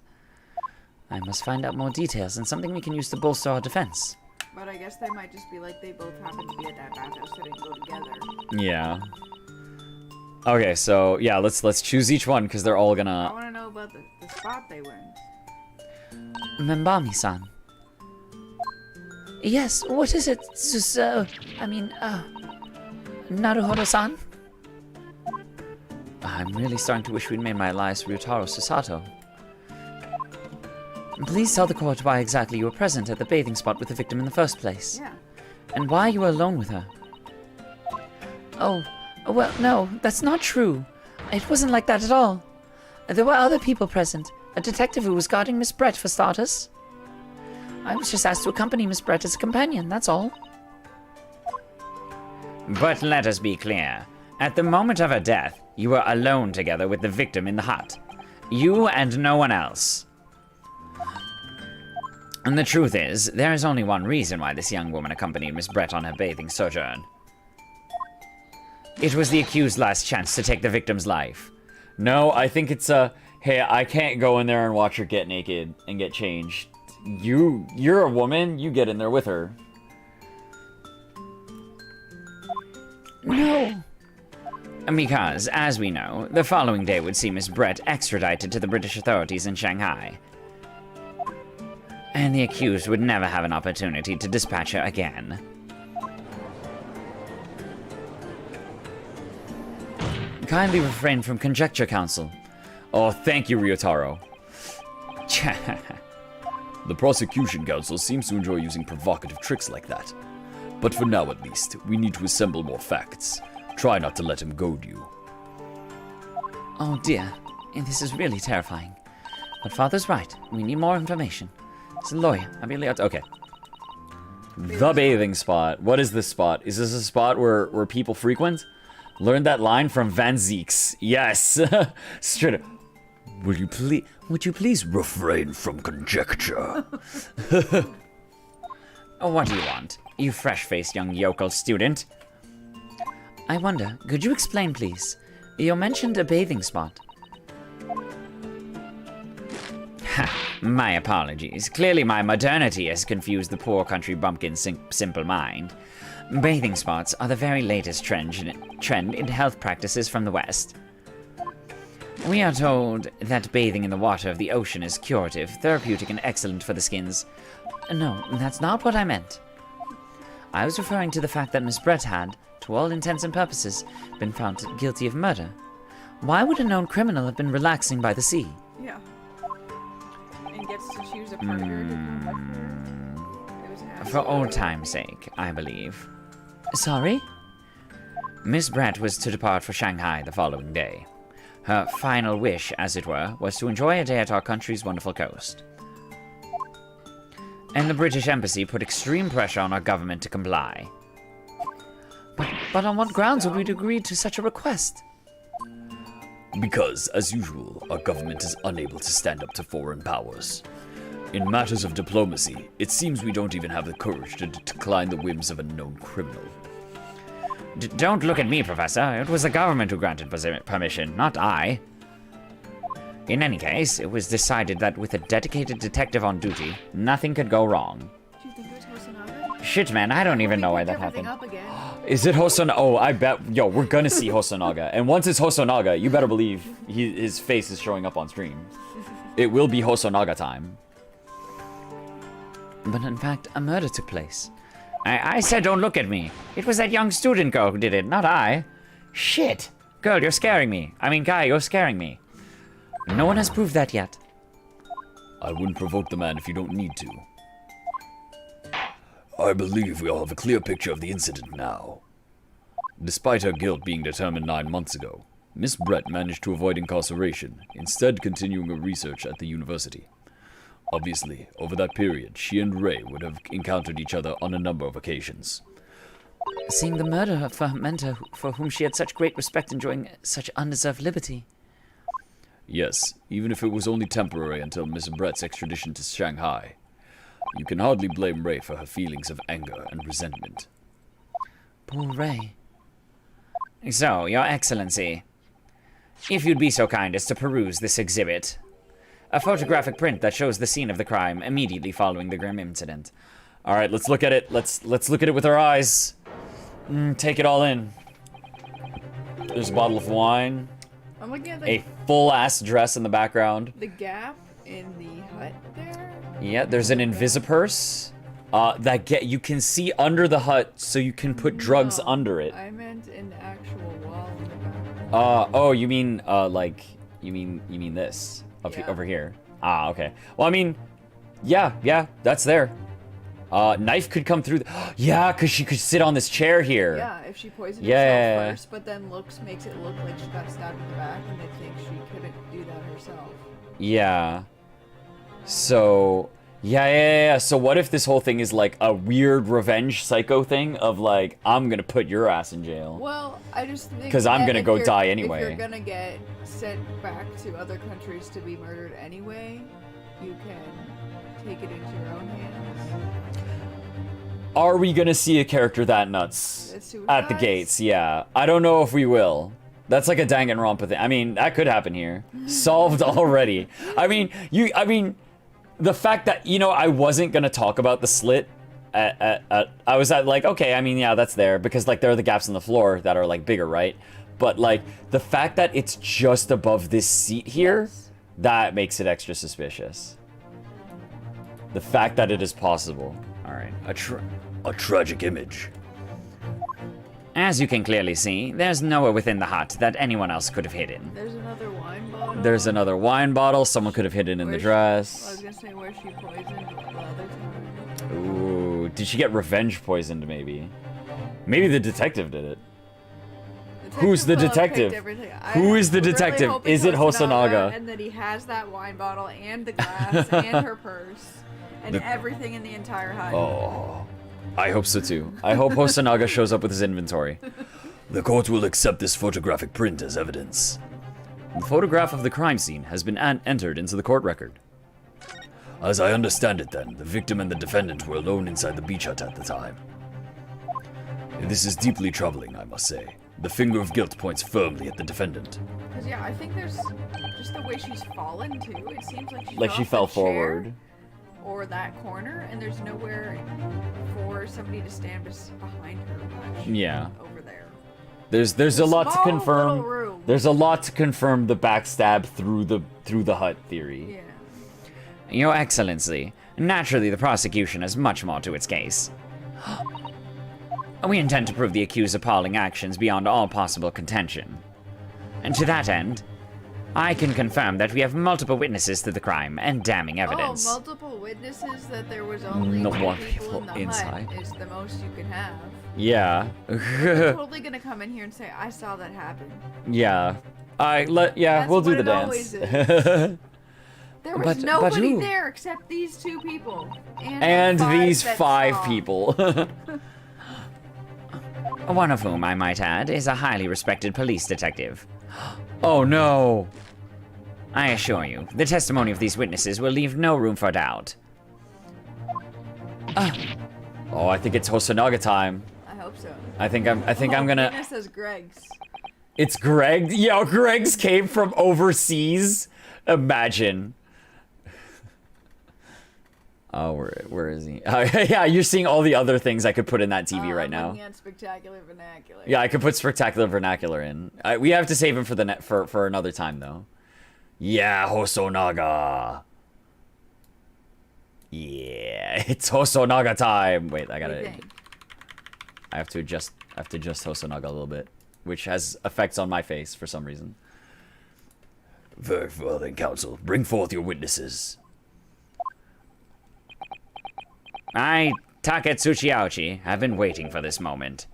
I must find out more details and something we can use to bolster our defense. But I guess they might just be like they both happened to be at that bathhouse, so they didn't go together. Yeah. Okay, so yeah, let's choose each one because they're all I gonna. want to know about the spot they went. Membami-san. Yes, what is it, Naruhodo-san? I'm really starting to wish we'd made my alliance Ryutaro Susato. Please tell the court why exactly you were present at the bathing spot with the victim in the first place. Yeah. And why you were alone with her. Oh, well, no, that's not true. It wasn't like that at all. There were other people present. A detective who was guarding Miss Brett, for starters. I was just asked to accompany Miss Brett as a companion, that's all. But let us be clear. At the moment of her death, you were alone together with the victim in the hut. You and no one else. And the truth is, there is only one reason why this young woman accompanied Miss Brett on her bathing sojourn. It was the accused's last chance to take the victim's life. No, I think it's hey, I can't go in there and watch her get naked and get changed. You're a woman, you get in there with her. No. Because, as we know, the following day would see Miss Brett extradited to the British authorities in Shanghai. And the accused would never have an opportunity to dispatch her again. Kindly refrain from conjecture, Counsel. Oh, thank you, Ryotaro. The prosecution counsel seems to enjoy using provocative tricks like that. But for now at least, we need to assemble more facts. Try not to let him goad you. Oh dear, this is really terrifying. But Father's right, we need more information. As a lawyer, I'll be able to... Okay. The bathing spot. What is this spot? Is this a spot where people frequent? Learned that line from Van Zeeks. Yes. Straight up. Would you please refrain from conjecture? What do you want, you fresh-faced young yokel student? I wonder, could you explain, please? You mentioned a bathing spot. Ha, my apologies. Clearly my modernity has confused the poor country bumpkin's simple mind. Bathing spots are the very latest trend in health practices from the West. We are told that bathing in the water of the ocean is curative, therapeutic, and excellent for the skins. No, that's not what I meant. I was referring to the fact that Miss Brett had, to all intents and purposes, been found guilty of murder. Why would a known criminal have been relaxing by the sea? Yeah. And gets to choose a partner to For old time's sake, I believe. Sorry? Miss Brett was to depart for Shanghai the following day. Her final wish, as it were, was to enjoy a day at our country's wonderful coast. And the British Embassy put extreme pressure on our government to comply. But on what grounds would we agree to such a request? Because, as usual, our government is unable to stand up to foreign powers. In matters of diplomacy, it seems we don't even have the courage to decline the whims of a known criminal. Don't look at me, Professor. It was the government who granted permission, not I. In any case, it was decided that with a dedicated detective on duty, nothing could go wrong. Do you think it was Hosonaga? Shit, man, I don't even know why that happened. Up again. Is it Hosonaga? Oh, I bet. Yo, we're gonna see Hosonaga. And once it's Hosonaga, you better believe his face is showing up on stream. It will be Hosonaga time. But in fact, a murder took place. I said don't look at me. It was that young student girl who did it, not I. Shit. Girl, you're scaring me. I mean, guy, you're scaring me. No one has proved that yet. I wouldn't provoke the man if you don't need to. I believe we all have a clear picture of the incident now. Despite her guilt being determined 9 months ago, Miss Brett managed to avoid incarceration, instead continuing her research at the university. Obviously, over that period, she and Ray would have encountered each other on a number of occasions. Seeing the murder of her mentor, for whom she had such great respect, enjoying such undeserved liberty. Yes, even if it was only temporary until Miss Brett's extradition to Shanghai. You can hardly blame Ray for her feelings of anger and resentment. Poor Ray. So, Your Excellency, if you'd be so kind as to peruse this exhibit. A photographic print that shows the scene of the crime immediately following the grim incident. All right, let's look at it. Let's look at it with our eyes. Take it all in. There's a bottle of wine. I'm looking at A full-ass dress in the background. the gap in the hut there. Yeah, there's an Invisipurse. You can see under the hut, so you can put drugs No, under it. I meant an actual wall in the background. Oh, you mean you mean this Yeah. over here? Ah, okay. Well, I mean, yeah, that's there. Knife could come through. Yeah, because she could sit on this chair here. Yeah, if she poisoned Yeah. herself first, but then makes it look like she got stabbed in the back, and they think she couldn't do that herself. Yeah. So, yeah. So what if this whole thing is like a weird revenge psycho thing of like, I'm gonna put your ass in jail. Well, I just think 'Cause I'm that gonna if go you're- die anyway. If you're gonna get sent back to other countries to be murdered anyway, you can take it into your own hands. Are we gonna see a character that nuts Let's see what at the happens. gates? Yeah. I don't know if we will. That's like a Danganronpa thing. I mean, that could happen here. Solved already. I mean, the fact that, I wasn't gonna talk about the slit I was at like, okay, I mean, yeah, that's there because like there are the gaps in the floor that are like bigger, right? But like the fact that it's just above this seat here, Yes. that makes it extra suspicious. The fact that it is possible. All right. A tragic image. As you can clearly see, there's nowhere within the hut that anyone else could have hidden. There's another wine bottle. There's another wine bottle. Someone could have hidden in the Where I was dress. gonna say where she poisoned the other time. Ooh, did she get revenge poisoned? Maybe. Maybe the detective did it. Who's the detective? Who is the detective? Is it Hosonaga? And that he has that wine bottle and the glass and her purse and everything in the entire hut. Oh, I hope so too. I hope Hosonaga shows up with his inventory. The court will accept this photographic print as evidence. The photograph of the crime scene has been entered into the court record. As I understand it then, the victim and the defendant were alone inside the beach hut at the time. This is deeply troubling, I must say. The finger of guilt points firmly at the defendant. Because yeah, I think there's just the way she's fallen too. It seems like She off fell the chair forward. or that corner, and there's nowhere for somebody to stand behind her. While she's Yeah. over there. There's a lot to Small confirm. little room. There's a lot to confirm the backstab through the hut theory. Yeah. Your Excellency, naturally the prosecution has much more to its case. We intend to prove the accused's appalling actions beyond all possible contention. And to that end, I can confirm that we have multiple witnesses to the crime and damning evidence. Oh, multiple witnesses that there was only No two more people people in the inside. hut is the most you can have. Yeah. They're totally gonna come in here and say, "I saw that happen." Yeah. That's We'll do what the it dance. always is. There was But nobody who? there except these two people And these that 5 saw. people. One of whom, I might add, is a highly respected police detective. Oh no. I assure you, the testimony of these witnesses will leave no room for doubt. Oh, I think it's Hosonaga time. I hope so. I think I'm gonna. This says Greg's. It's Greg. Yo, Greg's came from overseas. Imagine. Oh, where is he? Yeah, you're seeing all the other things I could put in that TV right I'm now. looking at spectacular vernacular. Yeah, I could put spectacular vernacular in. We have to save him for the for another time though. Yeah, Hosonaga. Yeah, it's Hosonaga time. Wait, I gotta. Big thing. I have to adjust Hosonaga a little bit, which has effects on my face for some reason. Very well then, counsel. Bring forth your witnesses. I, Taketsuchi Aochi, have been waiting for this moment.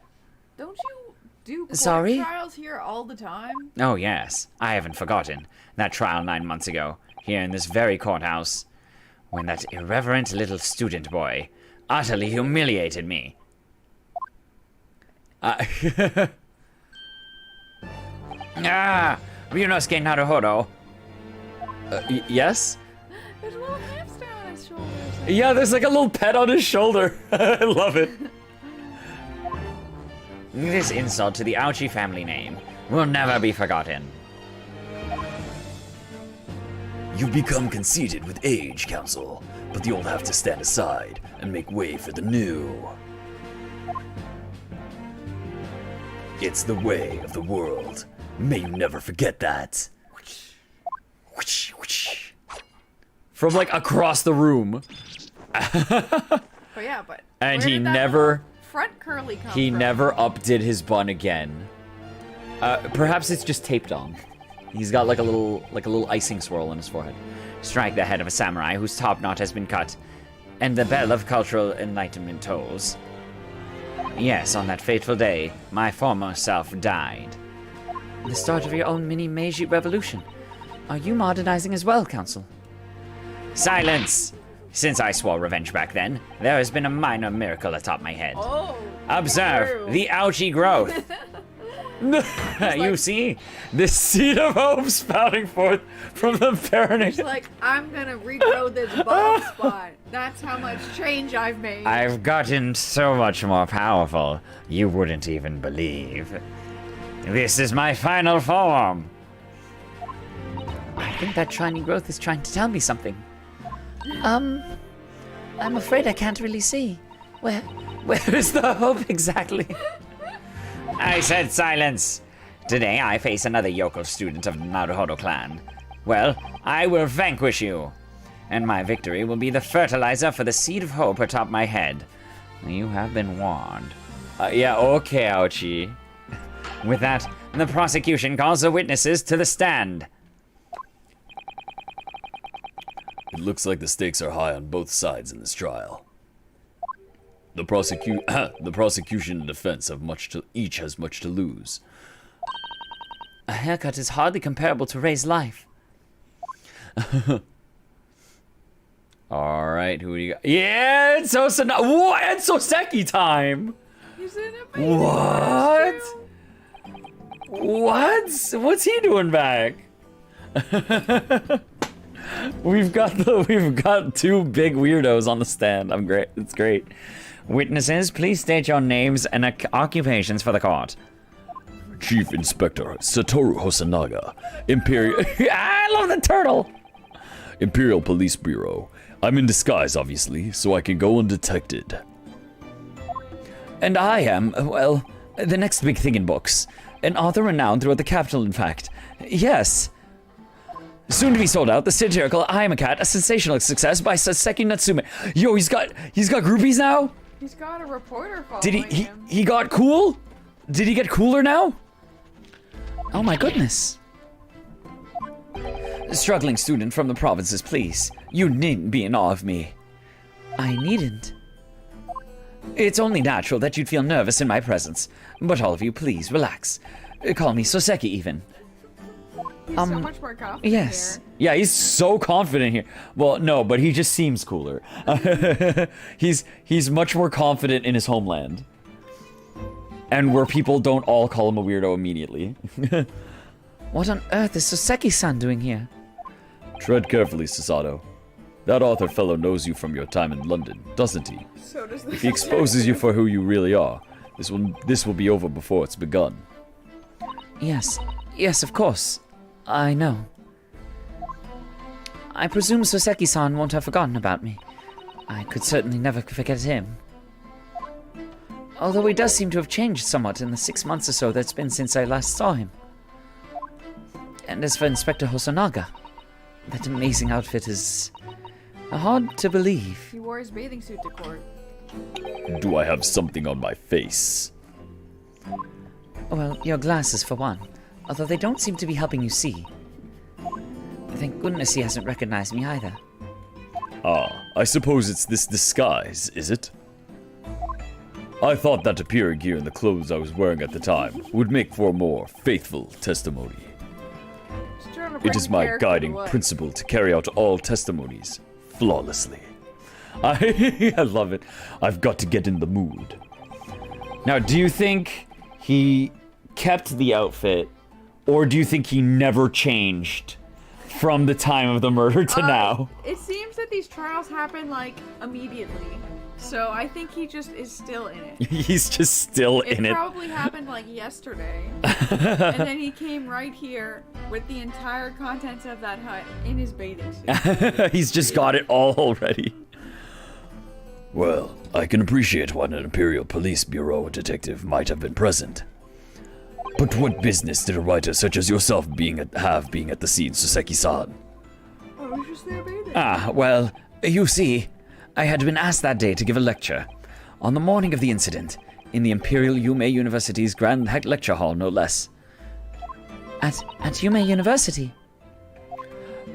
Don't you do court Sorry? trials here all the time? Oh, yes. I haven't forgotten. That trial 9 months ago, here in this very courthouse, when that irreverent little student boy utterly humiliated me. Ryunosuke Naruhodo. Yes? There's a little hamster on his shoulders. Yeah, there's like a little pet on his shoulder. I love it. This insult to the Aochi family name will never be forgotten. You've become conceited with age, Council, but you'll have to stand aside and make way for the new. It's the way of the world. May you never forget that. From like across the room. But yeah, but And where he did that never- little front curly come He from? never updid his bun again. Perhaps it's just taped on. He's got like a little icing swirl on his forehead. Strike the head of a samurai whose top knot has been cut, and the bell of cultural enlightenment tolls. Yes, on that fateful day, my former self died. The start of your own mini Meiji revolution. Are you modernizing as well, Council? Silence! Since I swore revenge back then, there has been a minor miracle atop my head. Oh. Observe true. the ouchie growth. You see? The seed of hope spouting forth from the It's parentage. like, I'm gonna regrow this bald spot. That's how much change I've made. I've gotten so much more powerful, you wouldn't even believe. This is my final form. I think that shiny growth is trying to tell me something. I'm afraid I can't really see. Where is the hope exactly? I said silence. Today I face another yokel student of the Naruhodo clan. Well, I will vanquish you. And my victory will be the fertilizer for the seed of hope atop my head. You have been warned. Yeah, okay, Aochi. With that, the prosecution calls the witnesses to the stand. It looks like the stakes are high on both sides in this trial. The prosecution and defense have each has much to lose. A haircut is hardly comparable to Ray's life. All right, who do you got? Yeah, it's what? It's Soseki time. He's in a baby What? What? What's he doing back? We've got two big weirdos on the stand. I'm great. It's great. Witnesses, please state your names and occupations for the court. Chief Inspector Satoru Hosonaga, Imperial I love the turtle. Imperial Police Bureau. I'm in disguise, obviously, so I can go undetected. And I am, well, the next big thing in books. An author renowned throughout the capital, in fact. Yes. Soon to be sold out, the satirical I Am a Cat, a sensational success by Saseki Natsume. Yo, he's got groupies now? He's got a reporter following Did him. he got cool? Did he get cooler now? Oh my goodness. Struggling student from the provinces, please. You needn't be in awe of me. I needn't. It's only natural that you'd feel nervous in my presence. But all of you, please, relax. Call me Soseki, even. He's so much more confident Yes. here. Yeah, he's so confident here. Well, no, but he just seems cooler. He's much more confident in his homeland. And where people don't all call him a weirdo immediately. What on earth is Soseki-san doing here? Tread carefully, Susato. That author fellow knows you from your time in London, doesn't he? So does the If he exposes you for who you really are, this will be over before it's begun. Yes, of course. I know. I presume Soseki-san won't have forgotten about me. I could certainly never forget him. Although he does seem to have changed somewhat in the 6 months or so that's been since I last saw him. And as for Inspector Hosonaga, that amazing outfit is hard to believe. He wore his bathing suit to court. Do I have something on my face? Well, your glasses for one, although they don't seem to be helping you see. Thank goodness he hasn't recognized me either. Ah, I suppose it's this disguise, is it? I thought that appearing here in the clothes I was wearing at the time would make for a more faithful testimony. Just trying to It bring is the my character guiding to life. principle to carry out all testimonies flawlessly. I love it. I've got to get in the mood. Now, do you think he kept the outfit, or do you think he never changed from the time of the murder to now? It seems that these trials happen like immediately. So I think he just is still in it. He's just still It in it. probably happened like yesterday. And then he came right here with the entire contents of that hut in his bathing suit. He's just got it all already. Well, I can appreciate why an Imperial Police Bureau detective might have been present. But what business did a writer such as yourself have being at the scene, Soseki-san? I was just there bathing. Ah, well, you see, I had been asked that day to give a lecture on the morning of the incident in the Imperial Yume University's Grand Lecture Hall, no less. At Yume University?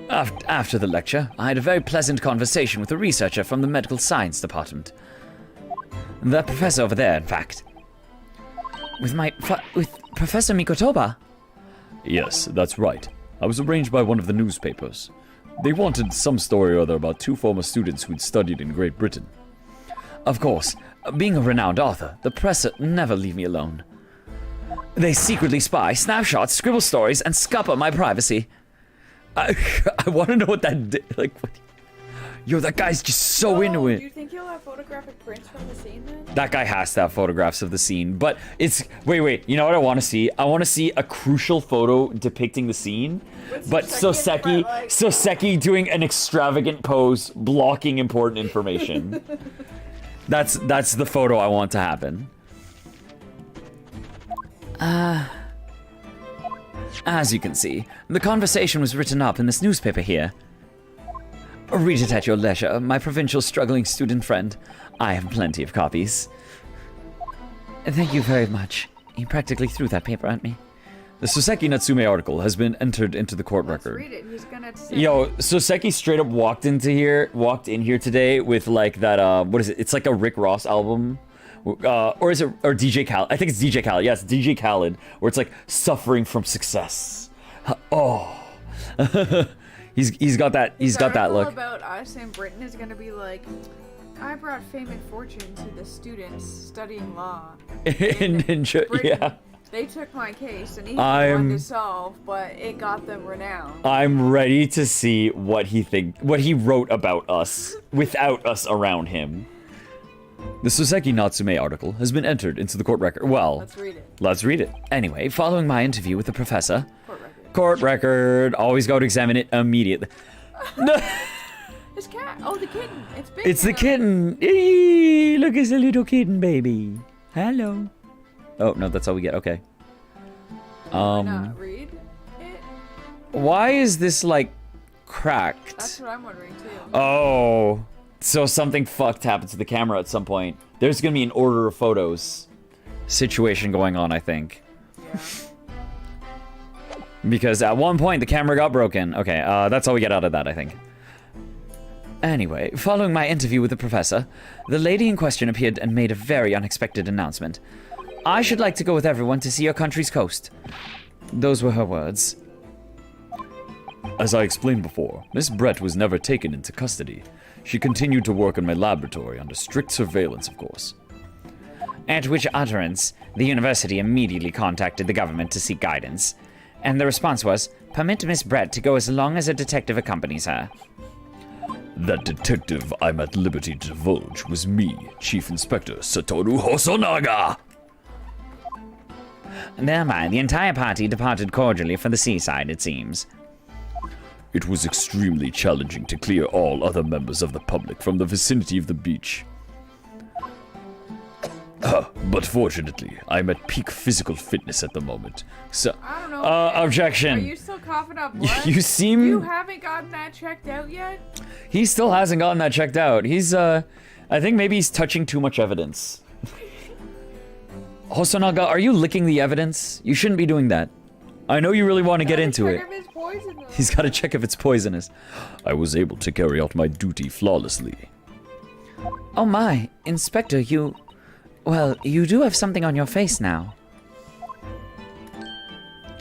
After the lecture, I had a very pleasant conversation with a researcher from the Medical Science Department. The professor over there, in fact. With Professor Mikotova? Yes, that's right. I was arranged by one of the newspapers. They wanted some story or other about 2 former students who'd studied in Great Britain. Of course, being a renowned author, the press never leave me alone. They secretly spy, snapshots, scribble stories, and scupper my privacy. I want to know what that did. Like, what, yo, that guy's just so into it. Do you think he'll have photographic prints from the scene then? That guy has to have photographs of the scene, but it's wait. You know what I want to see? I want to see a crucial photo depicting the scene, but Soseki doing an extravagant pose, blocking important information. That's the photo I want to happen. As you can see, the conversation was written up in this newspaper here. Read it at your leisure, my provincial struggling student friend. I have plenty of copies. Thank you very much. You practically threw that paper at me. The Soseki Natsume article has been entered into the court record. Read it. He's gonna say. Yo, Soseki straight up walked in here today with like that what is it? It's like a Rick Ross album. Or is it DJ Khaled? I think it's DJ Khaled. Yes, DJ Khaled, where it's like suffering from success. Oh. he's got that look. About us in Britain is gonna be like, I brought fame and fortune to the students studying law. in Britain. yeah. They took my case and he had one to solve, but it got them renowned. I'm ready to see what he wrote about us without us around him. The Soseki Natsume article has been entered into the court record. Well, let's read it. Anyway, following my interview with the professor... Court record. Always go to examine it immediately. His cat. Oh, the kitten. It's big. It's the kitten. Eee, look, it's a little kitten baby. Hello. Oh, no, that's all we get. Okay. Why not read it? Why is this, like, cracked? That's what I'm wondering, too. Oh. So something fucked happened to the camera at some point. There's gonna be an order of photos situation going on, I think. Yeah. Because at one point the camera got broken. Okay, that's all we get out of that, I think. Anyway, following my interview with the professor, the lady in question appeared and made a very unexpected announcement. I should like to go with everyone to see your country's coast. Those were her words. As I explained before, Miss Brett was never taken into custody. She continued to work in my laboratory under strict surveillance, of course. At which utterance, the university immediately contacted the government to seek guidance. And the response was, permit Miss Brett to go as long as a detective accompanies her. That detective I'm at liberty to divulge was me, Chief Inspector Satoru Hosonaga! Thereby, the entire party departed cordially for the seaside, it seems. It was extremely challenging to clear all other members of the public from the vicinity of the beach. But fortunately, I'm at peak physical fitness at the moment, so... I don't know. Objection. Are you still coughing up blood? You seem... You haven't gotten that checked out yet? He still hasn't gotten that checked out. He's, I think maybe he's touching too much evidence. Hosonaga, are you licking the evidence? You shouldn't be doing that. I know you really want to get into Check it. if it's poisonous. He's got to check if it's poisonous. I was able to carry out my duty flawlessly. Oh my, Inspector, you... Well, you do have something on your face now.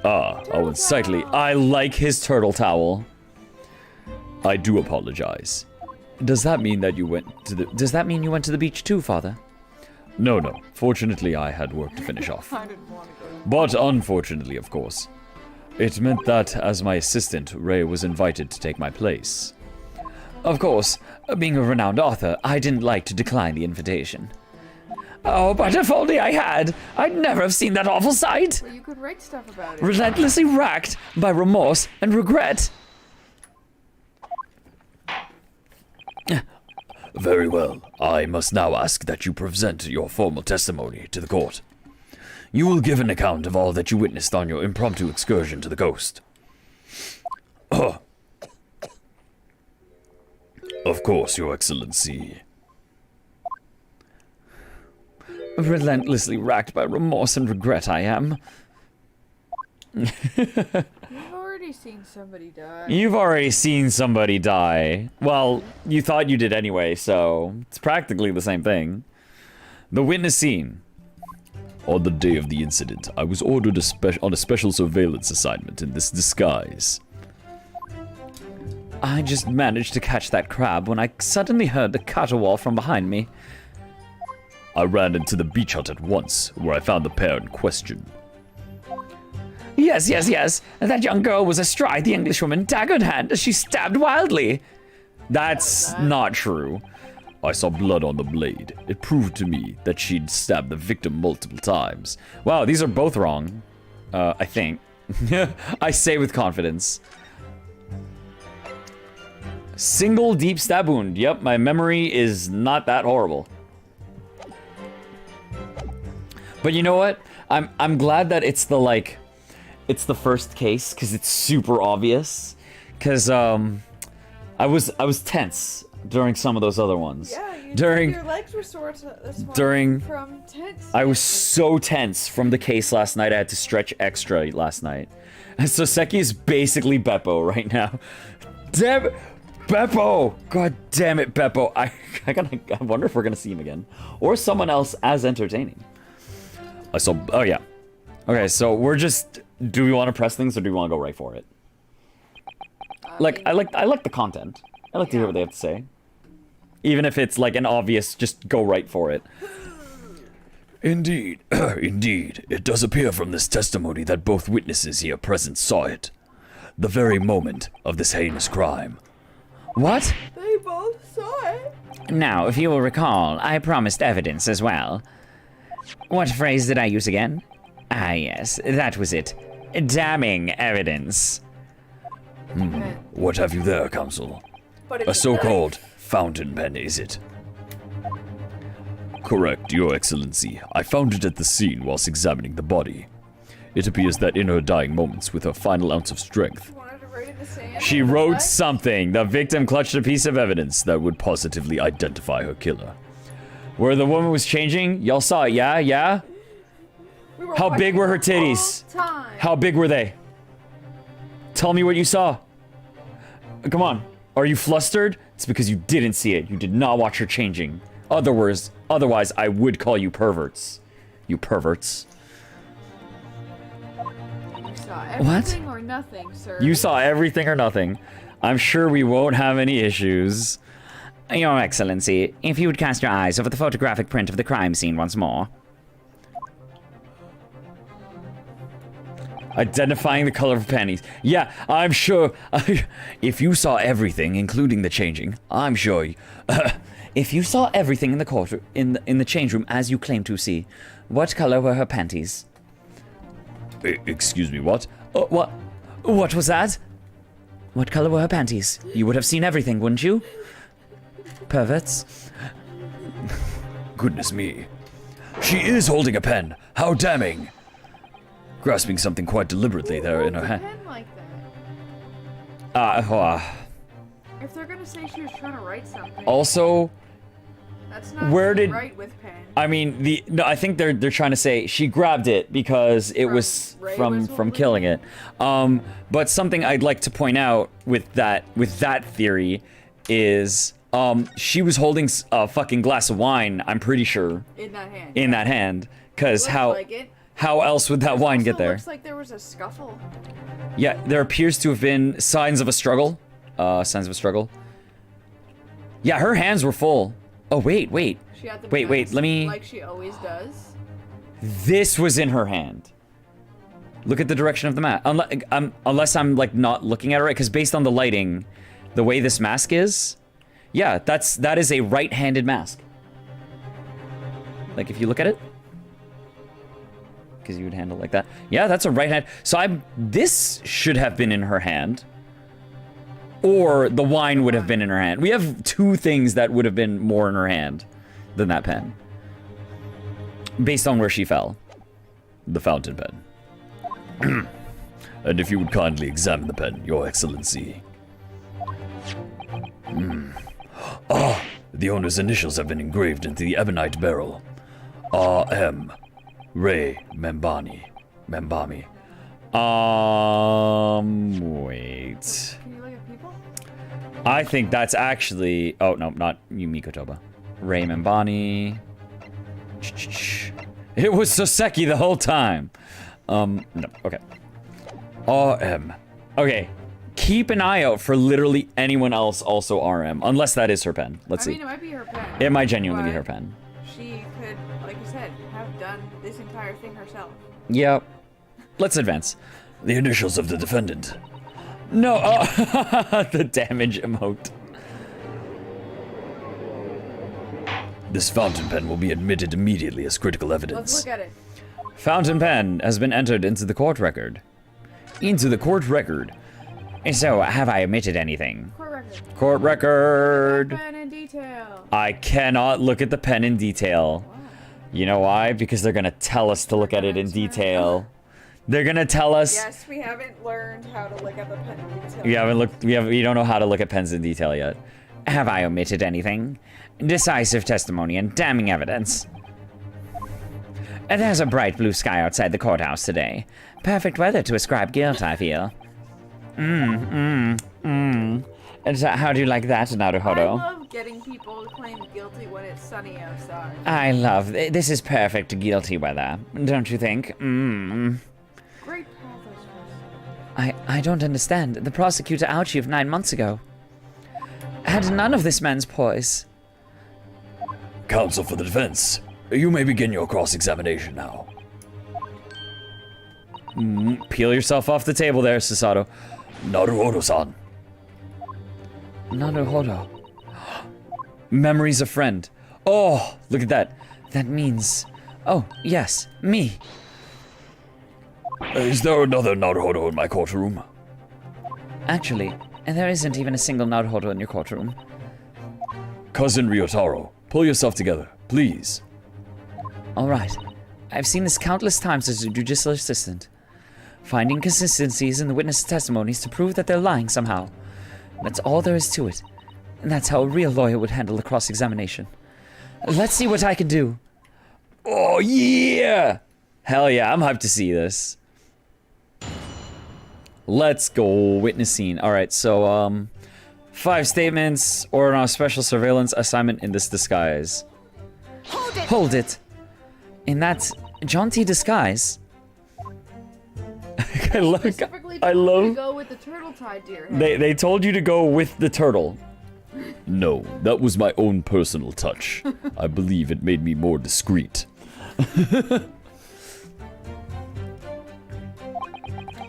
Ah, how unsightly. I like his turtle towel. I do apologize. Does that mean that you went to the... Does that mean you went to the beach too, Father? No. Fortunately, I had work to finish off. I didn't want to go. But unfortunately, of course, it meant that, as my assistant, Ray was invited to take my place. Of course, being a renowned author, I didn't like to decline the invitation. Oh, but if only I had! I'd never have seen that awful sight! Well, you could write stuff about it. Relentlessly racked by remorse and regret. Very well. I must now ask that you present your formal testimony to the court. You will give an account of all that you witnessed on your impromptu excursion to the coast. Of course, Your Excellency. Relentlessly racked by remorse and regret I am. You've already seen somebody die. You've already seen somebody die. Well, you thought you did anyway, so it's practically the same thing. The witness scene. On the day of the incident, I was ordered on a special surveillance assignment in this disguise. I just managed to catch that crab when I suddenly heard the caterwaul from behind me. I ran into the beach hut at once, where I found the pair in question. Yes. That young girl was astride the Englishwoman, dagger in hand, as she stabbed wildly. That's not true. I saw blood on the blade. It proved to me that she'd stabbed the victim multiple times. Wow, these are both wrong. I think. I say with confidence. Single deep stab wound. Yep, my memory is not that horrible. But you know what? I'm glad that it's the first case, because it's super obvious. Because I was tense during some of those other ones. Yeah, your legs were sore to this one from tense. I was so tense from the case last night. I had to stretch extra last night. And so Seki is basically Beppo right now. Damn it, Beppo! God damn it, Beppo! I wonder if we're gonna see him again, or someone else as entertaining. Oh yeah. Okay, so we're just. Do we want to press things or do we want to go right for it? I like the content. I like to hear what they have to say. Even if it's like an obvious, just go right for it. Indeed, indeed. It does appear from this testimony that both witnesses here present saw it. The very moment of this heinous crime. What? They both saw it. Now, if you will recall, I promised evidence as well. What phrase did I use again? Ah, yes, that was it. Damning evidence. What have you there, counsel? A so-called fountain pen, is it? Correct, Your Excellency. I found it at the scene whilst examining the body. It appears that in her dying moments, with her final ounce of strength, She wrote something. The victim clutched a piece of evidence that would positively identify her killer. where the woman was changing. Y'all saw it, yeah? How big were her titties? How big were they? Tell me what you saw. Come on. Are you flustered? It's because you didn't see it. You did not watch her changing. Otherwise, I would call you perverts. You perverts. You saw everything or nothing, sir. You saw everything or nothing. I'm sure we won't have any issues. Your Excellency, if you would cast your eyes over the photographic print of the crime scene once more. Identifying the color of panties. Yeah, I'm sure. If you saw everything, including the changing, I'm sure. If you saw everything in the court in the change room as you claim to see, what color were her panties? Excuse me, what? What was that? What color were her panties? You would have seen everything, wouldn't you? Perverts. Goodness me. She is holding a pen. How damning. Grasping something quite deliberately there in her hand. Pen like that? uh, If they're gonna say she was trying to write something. Also, That's not Where did right with pen. I mean no, I think they're trying to say she grabbed it because it was Ray from was killing it. But something I'd like to point out with that theory is she was holding a fucking glass of wine, I'm pretty sure. In that hand. Cuz how else would that wine get there? Looks like there was a scuffle. Yeah, there appears to have been signs of a struggle. Yeah, her hands were full. Oh, wait. She had the Wait, mask let me... like she always does. This was in her hand. Look at the direction of the mask. Unless I'm, like, not looking at it right, because based on the lighting, the way this mask is... Yeah, that is a right-handed mask. Like, if you look at it... Because you would handle it like that. Yeah, that's a right hand. So this should have been in her hand. Or the wine would have been in her hand. We have two things that would have been more in her hand than that pen. Based on where she fell. The fountain pen. And if you would kindly examine the pen, Your Excellency. The owner's initials have been engraved into the ebonite barrel. R.M. Ray Membami. Wait. Can you look at people? I think that's actually... Oh, no, not Eugene Mikotova. Ray Membani. It was Soseki the whole time. No, okay. RM. Okay. Keep an eye out for literally anyone else also RM. Unless that is her pen. Let's see. I mean, it might be her pen. It might genuinely be her but pen. She could, like you said, have done this entire thing herself. Yep. Let's advance. The initials of the defendant. No, the damage emote. This fountain pen will be admitted immediately as critical evidence. Let's look at it. Fountain pen has been entered into the court record. Into the court record. So, have I omitted anything? Court record. Court record. Pen in detail. I cannot look at the pen in detail. Wow. You know why? Because they're gonna tell us to look at it in detail. They're gonna tell us. Yes, we haven't learned how to look at the pen in detail. We haven't looked. We don't know how to look at pens in detail yet. Have I omitted anything? Decisive testimony and damning evidence. There's a bright blue sky outside the courthouse today. Perfect weather to ascribe guilt, I feel. And so how do you like that, Naruhodo? I love getting people to claim guilty when it's sunny outside. I love this. Is perfect guilty weather, don't you think? Great pathos. I don't understand. The prosecutor outed you 9 months ago. Had none of this man's poise. Counsel for the defense, you may begin your cross-examination now. Peel yourself off the table there, Sasato. Naruhodo-san. Naruhodo. Memory's a friend. Oh, look at that. That means... Oh, yes, me. Is there another Naruhodo in my courtroom? Actually, there isn't even a single Naruhodo in your courtroom. Cousin Ryotaro, pull yourself together, please. All right. I've seen this countless times as a judicial assistant. Finding consistencies in the witness testimonies to prove that they're lying somehow. That's all there is to it. And that's how a real lawyer would handle a cross-examination. Let's see what I can do. Oh, yeah! Hell yeah, I'm hyped to see this. Let's go. Witness scene. Alright, so, 5 statements or on a special surveillance assignment in this disguise. Hold it! Hold it. In that jaunty disguise. I love. Specifically I told you love. to go with the turtle tied to your head. They told you to go with the turtle. No, that was my own personal touch. I believe it made me more discreet.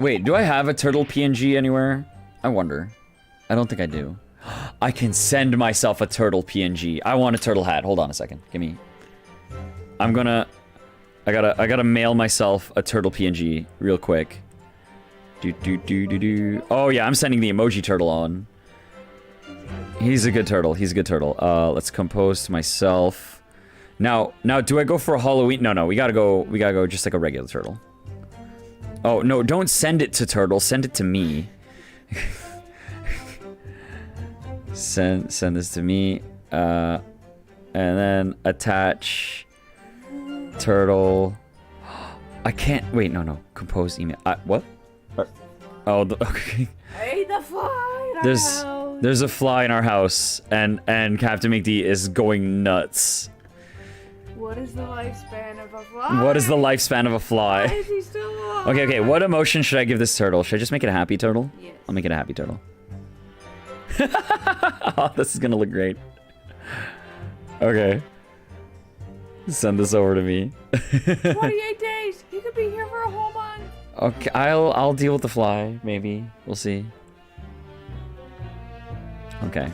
Wait, do I have a turtle PNG anywhere? I wonder. I don't think I do. I can send myself a turtle PNG. I want a turtle hat. Hold on a second. Give me. I'm gonna. I gotta mail myself a turtle PNG real quick. Oh yeah, I'm sending the emoji turtle on. He's a good turtle. He's a good turtle. Let's compose to myself. Now, do I go for a Halloween? No, we gotta go just like a regular turtle. Oh, no, don't send it to Turtle. Send it to me. Send this to me. And then attach turtle. I can't. Wait, no. Compose email. What? Oh, okay. Hey, the fly in our house. There's a fly in our house, and Captain McD is going nuts. What is the lifespan of a fly? What is the lifespan of a Why fly? is he still alive? Okay. What emotion should I give this turtle? Should I just make it a happy turtle? Yes. I'll make it a happy turtle. Oh, this is gonna look great. Okay. Send this over to me. 28 days. He could be here for a whole month. Okay, I'll deal with the fly, maybe. We'll see. Okay.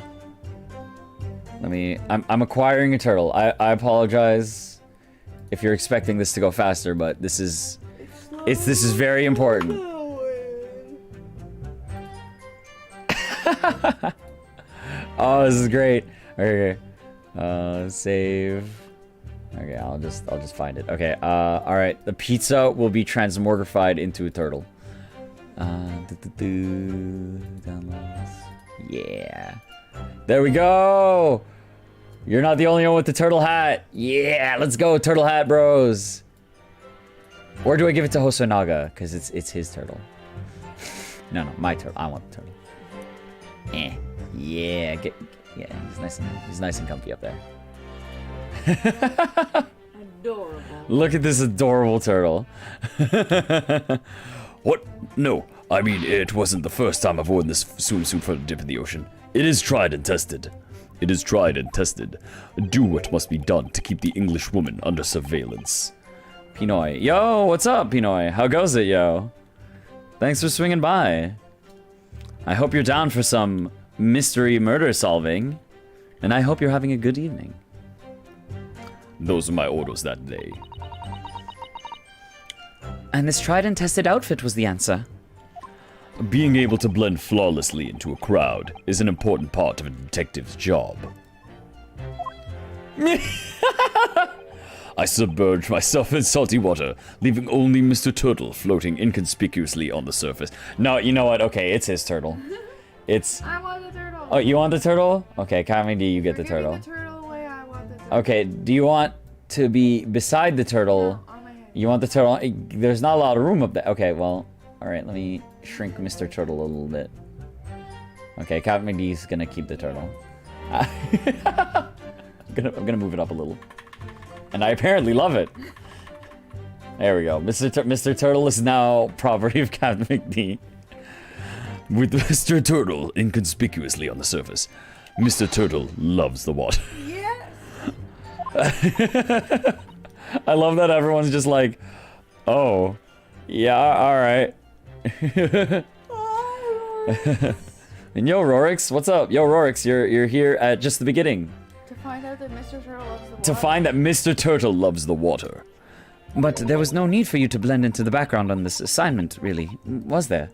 I'm acquiring a turtle. I apologize if you're expecting this to go faster, but this is this is very important. Oh, this is great. Okay. Save. Okay, I'll just find it. Okay, all right. The pizza will be transmogrified into a turtle. Downloads. Yeah. There we go. You're not the only one with the turtle hat. Yeah, let's go, turtle hat bros. Or do I give it to Hosonaga? Because it's his turtle. No, my turtle. I want the turtle. Yeah, yeah. He's nice and comfy up there. Adorable. Look at this adorable turtle. What? No, I mean, it wasn't the first time I've worn this swimsuit for a dip in the ocean. It is tried and tested. It is tried and tested. Do what must be done to keep the English woman under surveillance. Pinoy. Yo, what's up, Pinoy? How goes it, yo? Thanks for swinging by. I hope you're down for some mystery murder solving. And I hope you're having a good evening. Those are my orders that day. And this tried and tested outfit was the answer. Being able to blend flawlessly into a crowd is an important part of a detective's job. I submerged myself in salty water, leaving only Mr. Turtle floating inconspicuously on the surface. No, you know what? Okay, it's his turtle. It's... I want the turtle. Oh, you want the turtle? Okay, CaptnmcD, you get the turtle. Give me the turtle away. I want the turtle. Okay, do you want to be beside the turtle? No, on my head. You want the turtle? There's not a lot of room up there. Okay, well, alright, let me shrink Mr. Turtle a little bit. Okay, CaptnmcD's gonna keep the turtle. I'm gonna move it up a little. And I apparently love it. There we go. Mr. Turtle is now property of CaptnmcD. With Mr. Turtle inconspicuously on the surface, Mr. Turtle loves the water. Yes. I love that everyone's just like, oh, yeah, alright. And yo, Rorix, what's up? Yo, Rorix, you're here at just the beginning. To find out that Mr. Turtle loves the water. To find that Mr. Turtle loves the water. But there was no need for you to blend into the background on this assignment, really, was there?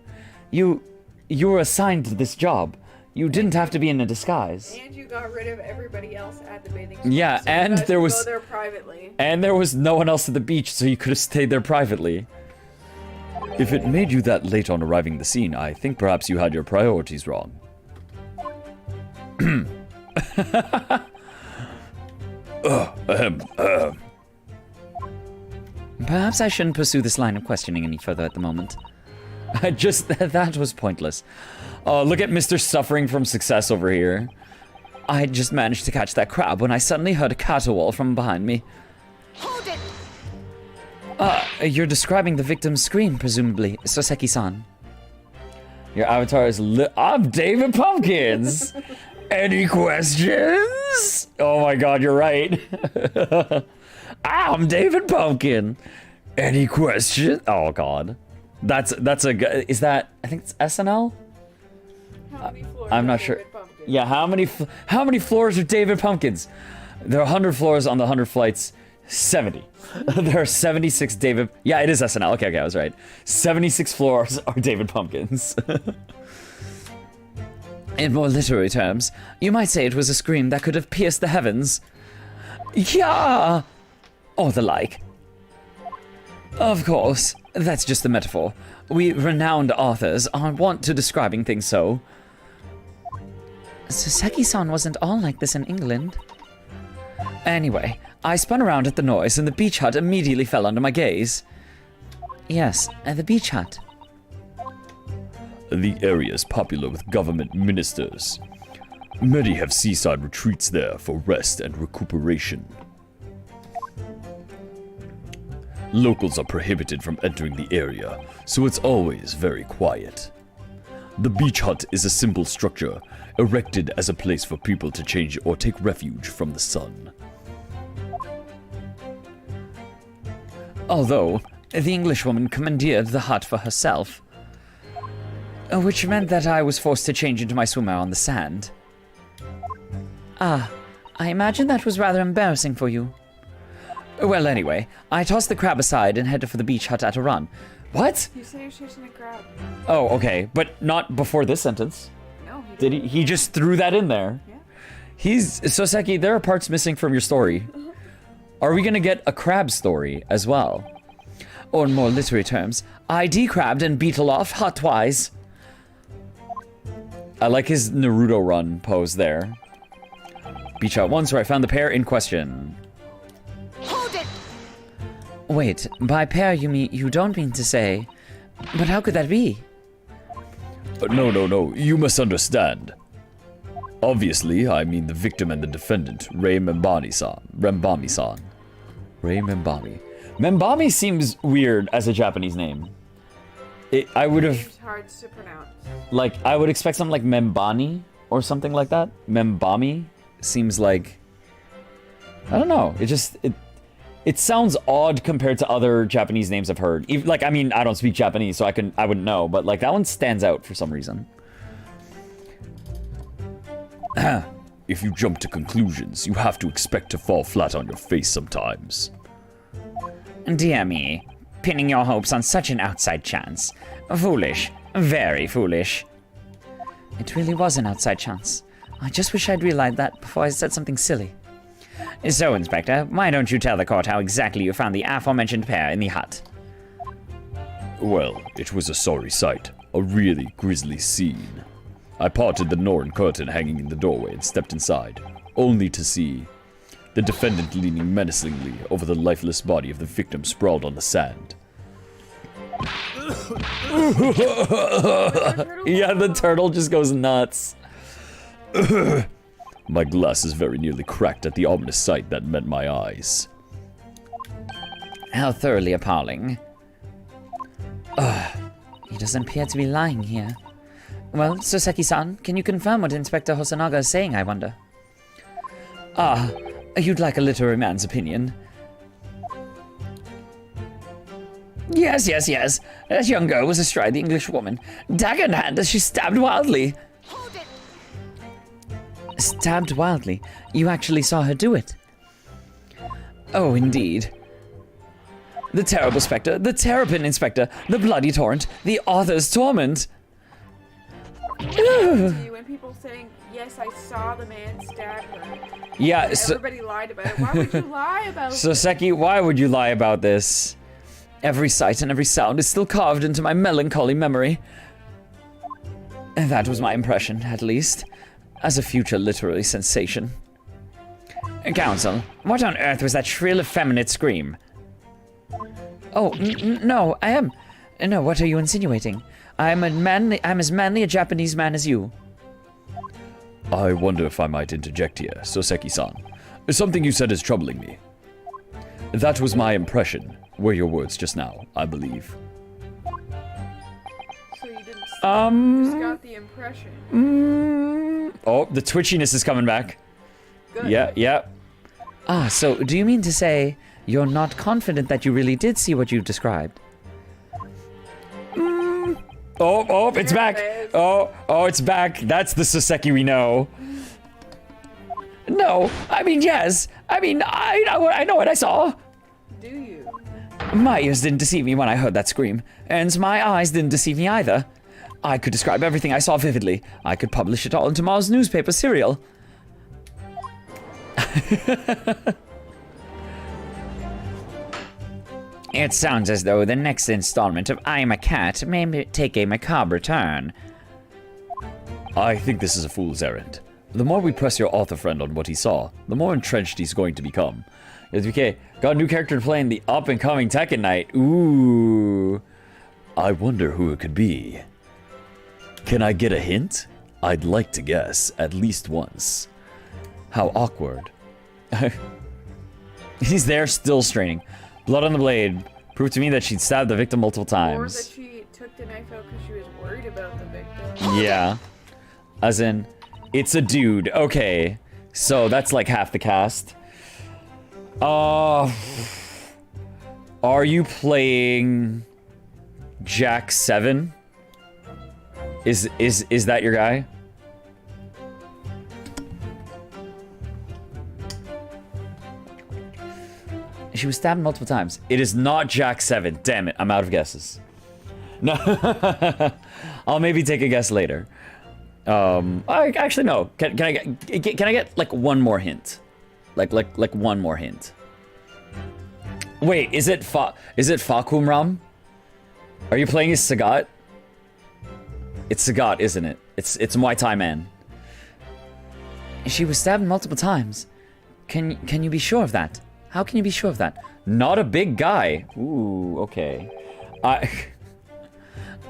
You were assigned to this job. You didn't have to be in a disguise. And you got rid of everybody else at the bathing spot. Yeah, so you and guys there could was... go there privately. And there was no one else at the beach, so you could have stayed there privately. If it made you that late on arriving at the scene, I think perhaps you had your priorities wrong. Perhaps I shouldn't pursue this line of questioning any further at the moment. That was pointless. Oh, look at Mr. Suffering from Success over here. I just managed to catch that crab when I suddenly heard a caterwaul from behind me. Hold it! You're describing the victim's scream, presumably, Soseki-san. Your avatar is I'm David Pumpkins! Any questions? Oh my god, you're right. I'm David Pumpkin. Any questions? Oh god. That's a... Is that... I think it's SNL? How many floors I'm are not sure. David Pumpkin? Yeah, how many floors are David Pumpkins? There are 100 floors on the 100 flights. 70. There are 76 David... Yeah, it is SNL. Okay, I was right. 76 floors are David Pumpkins. In more literary terms, you might say it was a scream that could have pierced the heavens. Yeah! Or the like. Of course, that's just a metaphor. We renowned authors aren't wont to describing things so. Soseki-san wasn't all like this in England. Anyway, I spun around at the noise and the beach hut immediately fell under my gaze. Yes, the beach hut. The area is popular with government ministers. Many have seaside retreats there for rest and recuperation. Locals are prohibited from entering the area, so it's always very quiet. The beach hut is a simple structure, erected as a place for people to change or take refuge from the sun. Although, the Englishwoman commandeered the hut for herself, which meant that I was forced to change into my swimmer on the sand. Ah, I imagine that was rather embarrassing for you. Well, anyway, I tossed the crab aside and headed for the beach hut at a run. What? You say you're chasing a crab. Oh, okay, but not before this sentence. No, he Did he? He just threw that in there. Yeah. Soseki, there are parts missing from your story. Are we gonna get a crab story as well? Or in more literary terms, I decrabbed and beetle off hut-wise. I like his Naruto run pose there. Beach hut 1, where I found the pair in question. Hold it! Wait, by pair you don't mean to say... But how could that be? No, you must understand. Obviously, I mean the victim and the defendant, Rei Membami-san. Rembami-san. Rei Membami. Membami seems weird as a Japanese name. I would have... It's hard to pronounce. Like, I would expect something like Membani or something like that. Membami seems like... I don't know. It sounds odd compared to other Japanese names I've heard. Like, I mean, I don't speak Japanese, so I wouldn't know. But, like, that one stands out for some reason. If you jump to conclusions, you have to expect to fall flat on your face sometimes. Dear me, pinning your hopes on such an outside chance. Foolish. Very foolish. It really was an outside chance. I just wish I'd realized that before I said something silly. So, Inspector, why don't you tell the court how exactly you found the aforementioned pair in the hut? Well, it was a sorry sight. A really grisly scene. I parted the Norn curtain hanging in the doorway and stepped inside, only to see the defendant leaning menacingly over the lifeless body of the victim sprawled on the sand. Yeah, the turtle just goes nuts. My glasses very nearly cracked at the ominous sight that met my eyes. How thoroughly appalling. He doesn't appear to be lying here. Well, Soseki-san, can you confirm what Inspector Hosonaga is saying, I wonder? Ah, you'd like a literary man's opinion. Yes. That young girl was astride the English woman, dagger in hand as she stabbed wildly. Hold it! Stabbed wildly? You actually saw her do it? Oh, indeed. The terrible spectre, the terrapin inspector, the bloody torrent, the author's torment. To you when people saying, yes, I saw the man stab her. Yeah, Everybody lied about it. Why would you lie about it? Soseki, why would you lie about this? Every sight and every sound is still carved into my melancholy memory. That was my impression, at least, as a future literary sensation. Counsel, what on earth was that shrill, effeminate scream? Oh, no, I am... No, what are you insinuating? I'm as manly a Japanese man as you. I wonder if I might interject here, Soseki-san. Something you said is troubling me. That was my impression, were your words just now, I believe. So you didn't just got the impression. Oh, the twitchiness is coming back. Good. Yeah. Ah, so do you mean to say you're not confident that you really did see what you described? Oh, it's There back. it is. Oh, it's back. That's the Soseki we know. No, I mean, yes. I mean, I know what I saw. Do you? My ears didn't deceive me when I heard that scream, and my eyes didn't deceive me either. I could describe everything I saw vividly. I could publish it all in tomorrow's newspaper serial. It sounds as though the next installment of I'm a Cat may take a macabre turn. I think this is a fool's errand. The more we press your author friend on what he saw, the more entrenched he's going to become. Okay, got a new character to play in the up-and-coming Tekken Night. Ooh. I wonder who it could be. Can I get a hint? I'd like to guess, at least once. How awkward. He's there, still straining. Blood on the blade. Proved to me that she'd stabbed the victim multiple Or that times. she took the knife out because she was worried about the victim. Yeah. As in, it's a dude. Okay. So that's like half the cast. Are you playing Jack 7? Is that your guy? She was stabbed multiple times. It is not Jack 7. Damn it, I'm out of guesses. No. I'll maybe take a guess later. Actually no. Can I get like one more hint? Like one more hint. Wait, is it Fakumram? Are you playing as Sagat? It's Sagat, isn't it? It's Muay Thai man. She was stabbed multiple times. Can you be sure of that? How can you be sure of that? Not a big guy. Ooh, okay.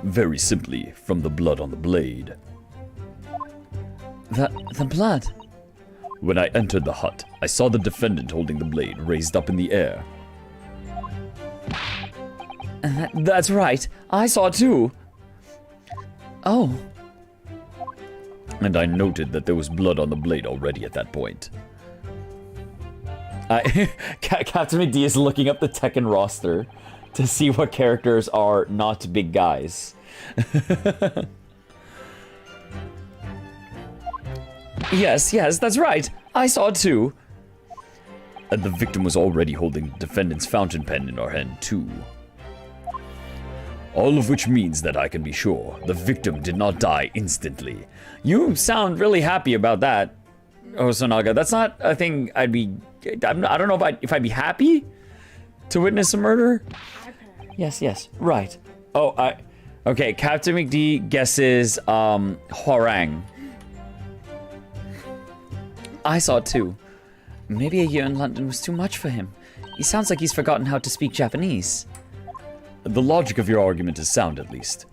Very simply, from the blood on the blade. The blood. When I entered the hut, I saw the defendant holding the blade raised up in the air. That's right. I saw it too. Oh. And I noted that there was blood on the blade already at that point. CaptnmcD is looking up the Tekken roster to see what characters are not big guys. Yes, that's right. I saw it too. And the victim was already holding the defendant's fountain pen in her hand too. All of which means that I can be sure the victim did not die instantly. You sound really happy about that, Hosonaga. That's not a thing I don't know if I'd be happy to witness a murder. Yes, right. Okay, CaptnmcD guesses, Hwarang. I saw it too. Maybe a year in London was too much for him. He sounds like he's forgotten how to speak Japanese. The logic of your argument is sound, at least.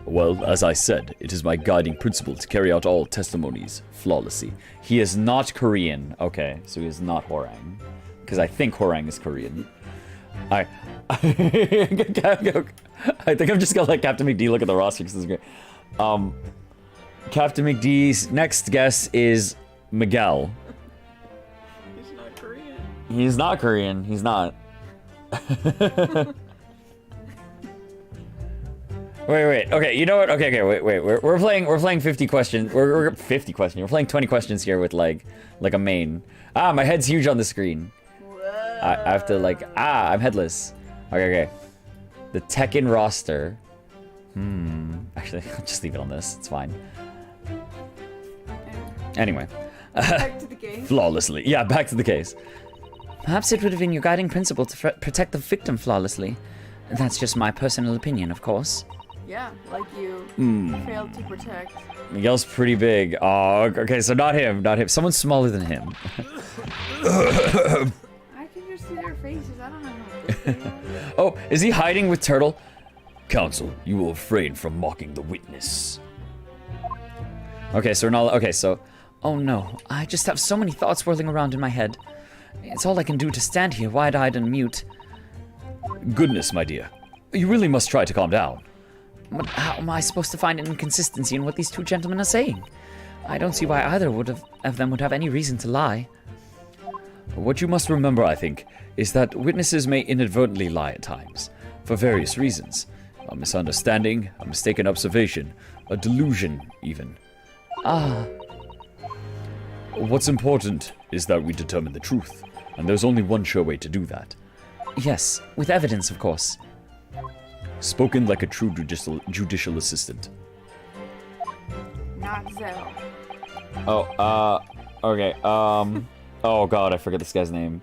Well, as I said, it is my guiding principle to carry out all testimonies flawlessly. He is not Korean. Okay, so he is not Hwarang. Because I think Hwarang is Korean. I think I'm just gonna let CaptnmcD look at the roster because this is great. CaptnmcD's next guess is Miguel. He's not Korean. He's not Korean. He's not. Wait. Okay, you know what? Okay. Wait. We're playing 50 questions. We're 50 questions. We're playing 20 questions here with like a main. My head's huge on the screen. Whoa. I have to I'm headless. Okay. The Tekken roster. Actually, I'll just leave it on this. It's fine. Anyway. Back to the game. Flawlessly. Yeah, back to the case. Perhaps it would have been your guiding principle to protect the victim flawlessly. That's just my personal opinion, of course. Yeah, like you failed to protect. Miguel's pretty big. Oh, okay, so not him. Someone smaller than him. I can just see their faces. I don't know how big they are. Oh, is he hiding with Turtle? Counsel, you will refrain from mocking the witness. Okay, so we're not. Okay, so. Oh no, I just have so many thoughts whirling around in my head. It's all I can do to stand here wide-eyed and mute. Goodness, my dear. You really must try to calm down. But how am I supposed to find an inconsistency in what these two gentlemen are saying? I don't see why either of them would have any reason to lie. What you must remember, I think, is that witnesses may inadvertently lie at times, for various reasons. A misunderstanding, a mistaken observation, a delusion, even. What's important is that we determine the truth, and there's only one sure way to do that. Yes, with evidence, of course. Spoken like a true judicial assistant. Not Zell. Okay, oh god, I forget this guy's name.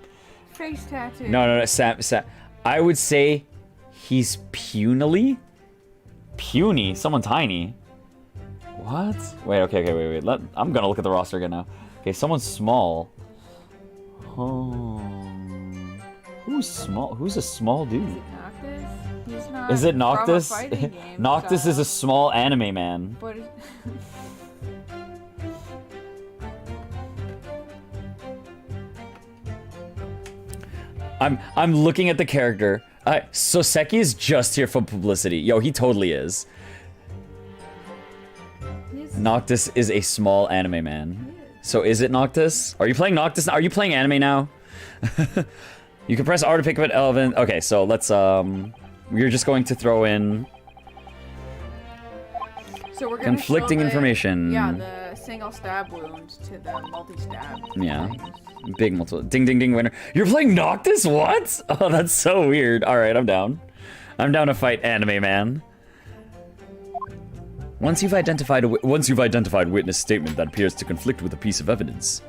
Face tattoo. No, Sam. I would say he's punily? Puny? Someone tiny. What? Wait, okay, wait. I'm gonna look at the roster again now. Okay, someone's small. Oh. Who's small? Who's a small dude? Is it Noctis? He's not Is it from a Noctis? fighting game Noctis style, is a small anime man. But I'm looking at the character. Soseki is just here for publicity. Yo, he totally is. Noctis is a small anime man. So is it Noctis? Are you playing Noctis? Are you playing anime now? You can press R to pick up an element. Okay, so let's we're just going to throw in so we're gonna conflicting show the, information. Yeah, the single stab wound to the multi-stab. Yeah. things. Big multiple. Ding, ding, ding, winner. You're playing Noctis? What? Oh, that's so weird. All right, I'm down. I'm down to fight anime man. Once you've identified witness statement that appears to conflict with a piece of evidence,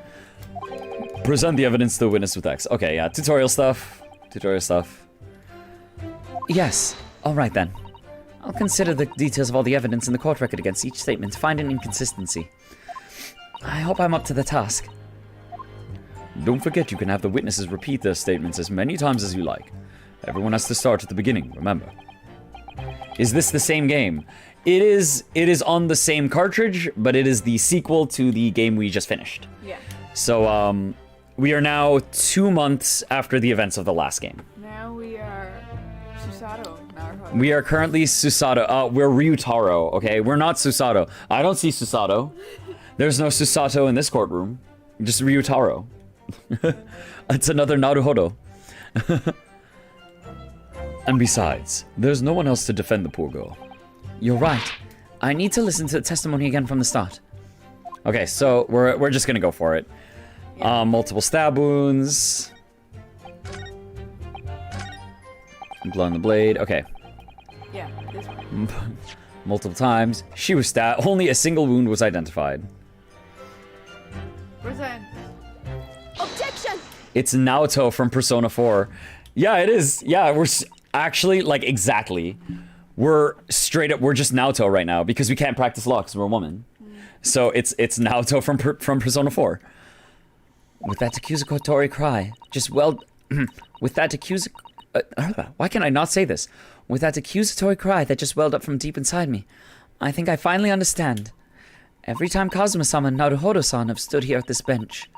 present the evidence to the witness with X. Okay, yeah, tutorial stuff. Yes. All right then. I'll consider the details of all the evidence in the court record against each statement to find an inconsistency. I hope I'm up to the task. Don't forget you can have the witnesses repeat their statements as many times as you like. Everyone has to start at the beginning, remember. Is this the same game? It is on the same cartridge, but it is the sequel to the game we just finished. Yeah. So, we are now 2 months after the events of the last game. Now we are Susato. Naruto. We are currently Susato. We're Ryutaro, okay? We're not Susato. I don't see Susato. There's no Susato in this courtroom. Just Ryutaro. It's another Naruhodo. And besides, there's no one else to defend the poor girl. You're right. I need to listen to the testimony again from the start. Okay, so we're just gonna go for it. Multiple stab wounds. Blow on the blade. Okay. Yeah, this one. Multiple times. She was stabbed. Only a single wound was identified. Where's that? Objection! It's Naoto from Persona 4. Yeah, it is. Yeah, we're actually, like, exactly. We're straight up, we're just Naoto right now because we can't practice law because we're a woman. So it's Naoto from Persona 4. With that accusatory cry, with that why can I not say this? With that accusatory cry that just welled up from deep inside me, I think I finally understand. Every time Kazuma-sama and Naruhodo-san have stood here at this bench,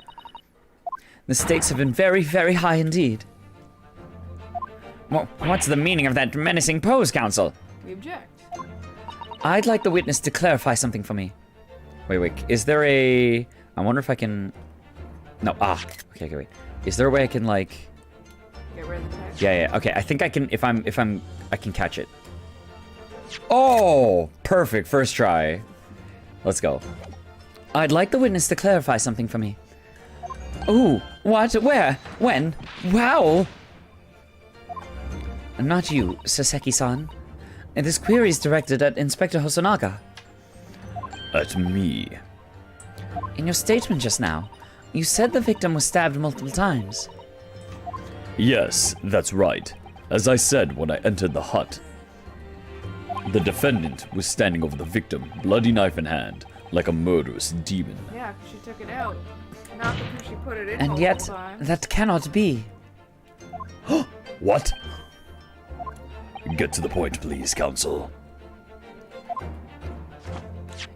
the stakes have been very, very high indeed. What's the meaning of that menacing pose, counsel? We object. I'd like the witness to clarify something for me. Wait. Is there a... I wonder if I can... No, okay, wait. Is there a way I can, like... Get rid of the text. Yeah, okay, I think I can, I can catch it. Oh! Perfect, first try. Let's go. I'd like the witness to clarify something for me. Ooh, what? Where? When? Wow! Not you, Saseki-san. This query is directed at Inspector Hosonaga. At me. In your statement just now, you said the victim was stabbed multiple times. Yes, that's right. As I said when I entered the hut. The defendant was standing over the victim, bloody knife in hand, like a murderous demon. Yeah, 'cause she took it out. Not because she put it in And yet, multiple times. that cannot be. What? Get to the point, please, counsel.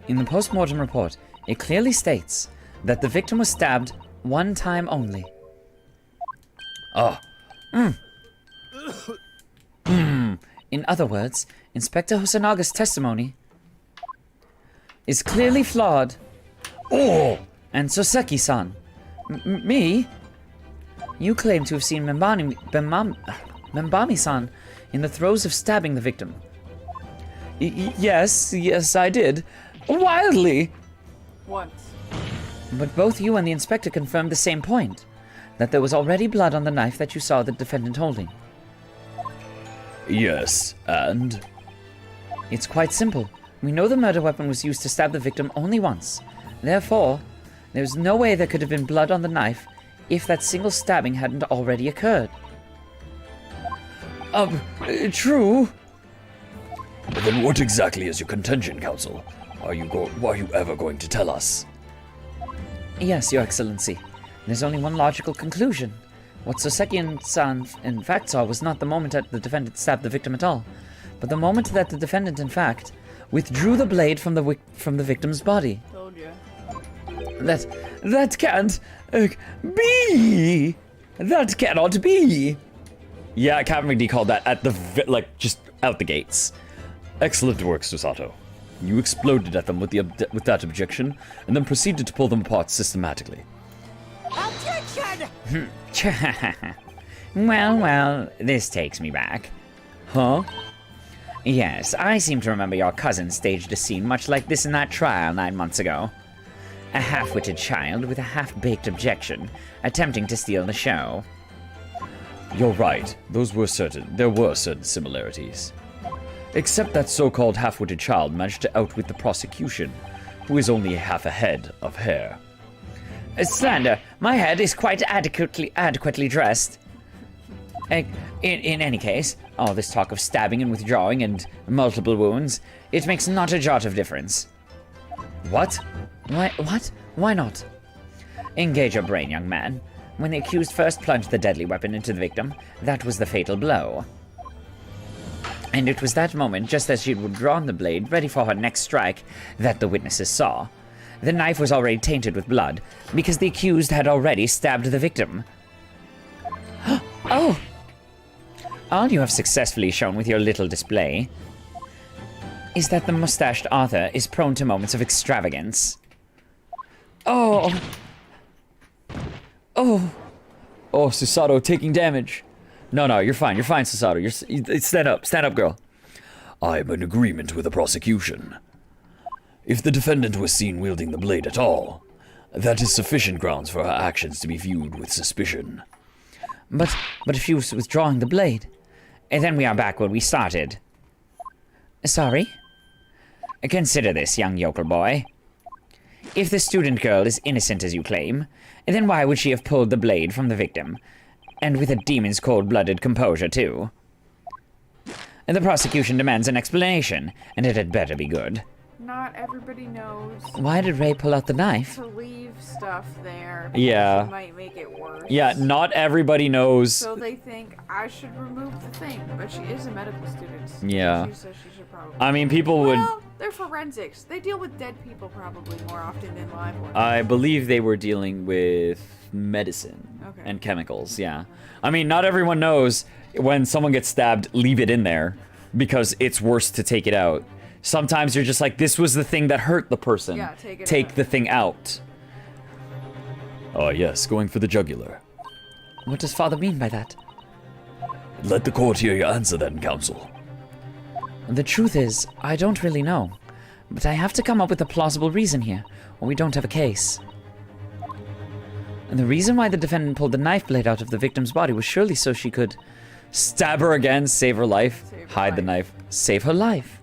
In the post-mortem report, it clearly states that the victim was stabbed one time only. In other words, Inspector Hosanaga's testimony is clearly flawed. Oh! And Soseki-san, me? You claim to have seen Membami-san in the throes of stabbing the victim. Yes, I did. Wildly! Once. But both you and the inspector confirmed the same point, that there was already blood on the knife that you saw the defendant holding. Yes, and? It's quite simple. We know the murder weapon was used to stab the victim only once. Therefore, there's no way there could have been blood on the knife if that single stabbing hadn't already occurred. True. Then what exactly is your contention, Counsel? Are you ever going to tell us? Yes, Your Excellency. There's only one logical conclusion. What Soseki and San in fact saw was not the moment that the defendant stabbed the victim at all, but the moment that the defendant, in fact, withdrew the blade from the victim's body. Told you. That can't be. That cannot be. Yeah, CaptnmcD called that at the just out the gates. Excellent work, Susato. You exploded at them with that objection, and then proceeded to pull them apart systematically. Objection! Well, this takes me back. Huh? Yes, I seem to remember your cousin staged a scene much like this in that trial 9 months ago. A half-witted child with a half-baked objection, attempting to steal the show. You're right. There were certain similarities. Except that so-called half-witted child managed to outwit the prosecution, who is only half a head of hair. Slander, my head is quite adequately dressed. In any case, all this talk of stabbing and withdrawing and multiple wounds, it makes not a jot of difference. What? What? Why not? Engage your brain, young man. When the accused first plunged the deadly weapon into the victim, that was the fatal blow. And it was that moment, just as she had withdrawn the blade, ready for her next strike, that the witnesses saw. The knife was already tainted with blood, because the accused had already stabbed the victim. Oh! All you have successfully shown with your little display is that the mustached author is prone to moments of extravagance. Oh! Oh, Susato taking damage. No, you're fine, Susato. Stand up, girl. I'm in agreement with the prosecution. If the defendant was seen wielding the blade at all, that is sufficient grounds for her actions to be viewed with suspicion. But if she was withdrawing the blade, and then we are back where we started. Sorry? Consider this, young yokel boy. If the student girl is innocent as you claim, then why would she have pulled the blade from the victim? And with a demon's cold-blooded composure, too. The prosecution demands an explanation, and it had better be good. Not everybody knows Why did Ray pull out the knife? to leave stuff there. Yeah. It might make it worse. Yeah, not everybody knows. So they think I should remove the thing, but she is a medical student. Yeah. She says she should probably. I mean, people would. Well, they're forensics. They deal with dead people probably more often than live ones. I believe they were dealing with medicine Okay. and chemicals, yeah. I mean, not everyone knows when someone gets stabbed, leave it in there because it's worse to take it out. Sometimes you're just like, this was the thing that hurt the person. Yeah, take it Take out. the thing out. Yes, going for the jugular. What does father mean by that? Let the court hear your answer then, counsel. The truth is, I don't really know. But I have to come up with a plausible reason here, or we don't have a case. And the reason why the defendant pulled the knife blade out of the victim's body was surely so she could Stab her again, save her life, Save her hide the life. knife. save her life.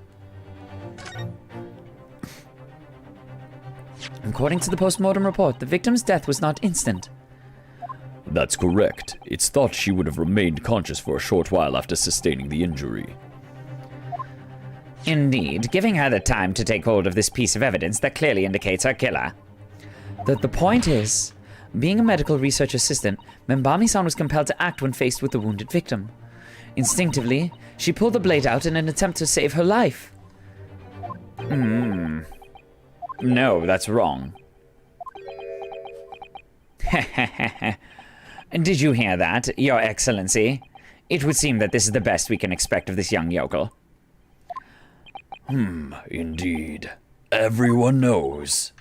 According to the post-mortem report, the victim's death was not instant. That's correct. It's thought she would have remained conscious for a short while after sustaining the injury. Indeed, giving her the time to take hold of this piece of evidence that clearly indicates her killer. The point is, being a medical research assistant, Membami-san was compelled to act when faced with the wounded victim. Instinctively, she pulled the blade out in an attempt to save her life. No, that's wrong. Did you hear that, Your Excellency? It would seem that this is the best we can expect of this young yokel. Indeed. Everyone knows.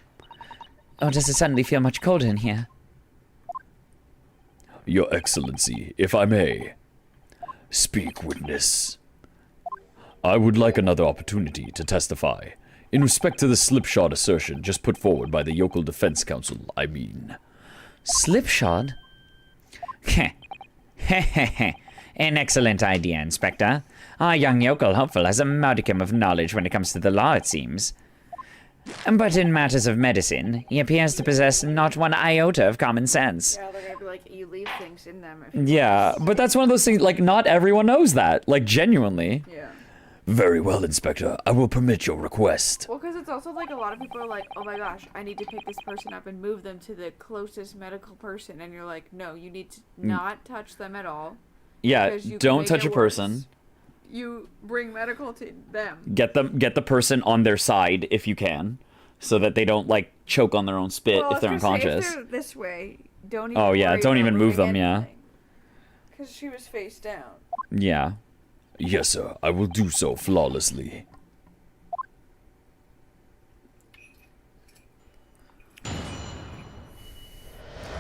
Oh, does it suddenly feel much colder in here? Your Excellency, if I may. Speak, witness. I would like another opportunity to testify. In respect to the slipshod assertion just put forward by the Yokel Defense Council, I mean. Slipshod? An excellent idea, Inspector. Our young yokel hopeful has a modicum of knowledge when it comes to the law, it seems. But in matters of medicine, he appears to possess not one iota of common sense. Yeah, they're gonna be like, you leave things in them. If Yeah, but that's one of those things, like, not everyone knows that. Like, genuinely. Yeah. Very well, Inspector. I will permit your request. Well, because it's also like a lot of people are like, oh my gosh, I need to pick this person up and move them to the closest medical person. And you're like, no, you need to not touch them at all. Yeah, don't touch a person. You bring medical to them. Get the person on their side if you can, so that they don't like choke on their own spit if they're unconscious. If they're this way, don't even. Oh yeah, don't even move them. Yeah. Because she was face down. Yeah. Yes, sir. I will do so flawlessly.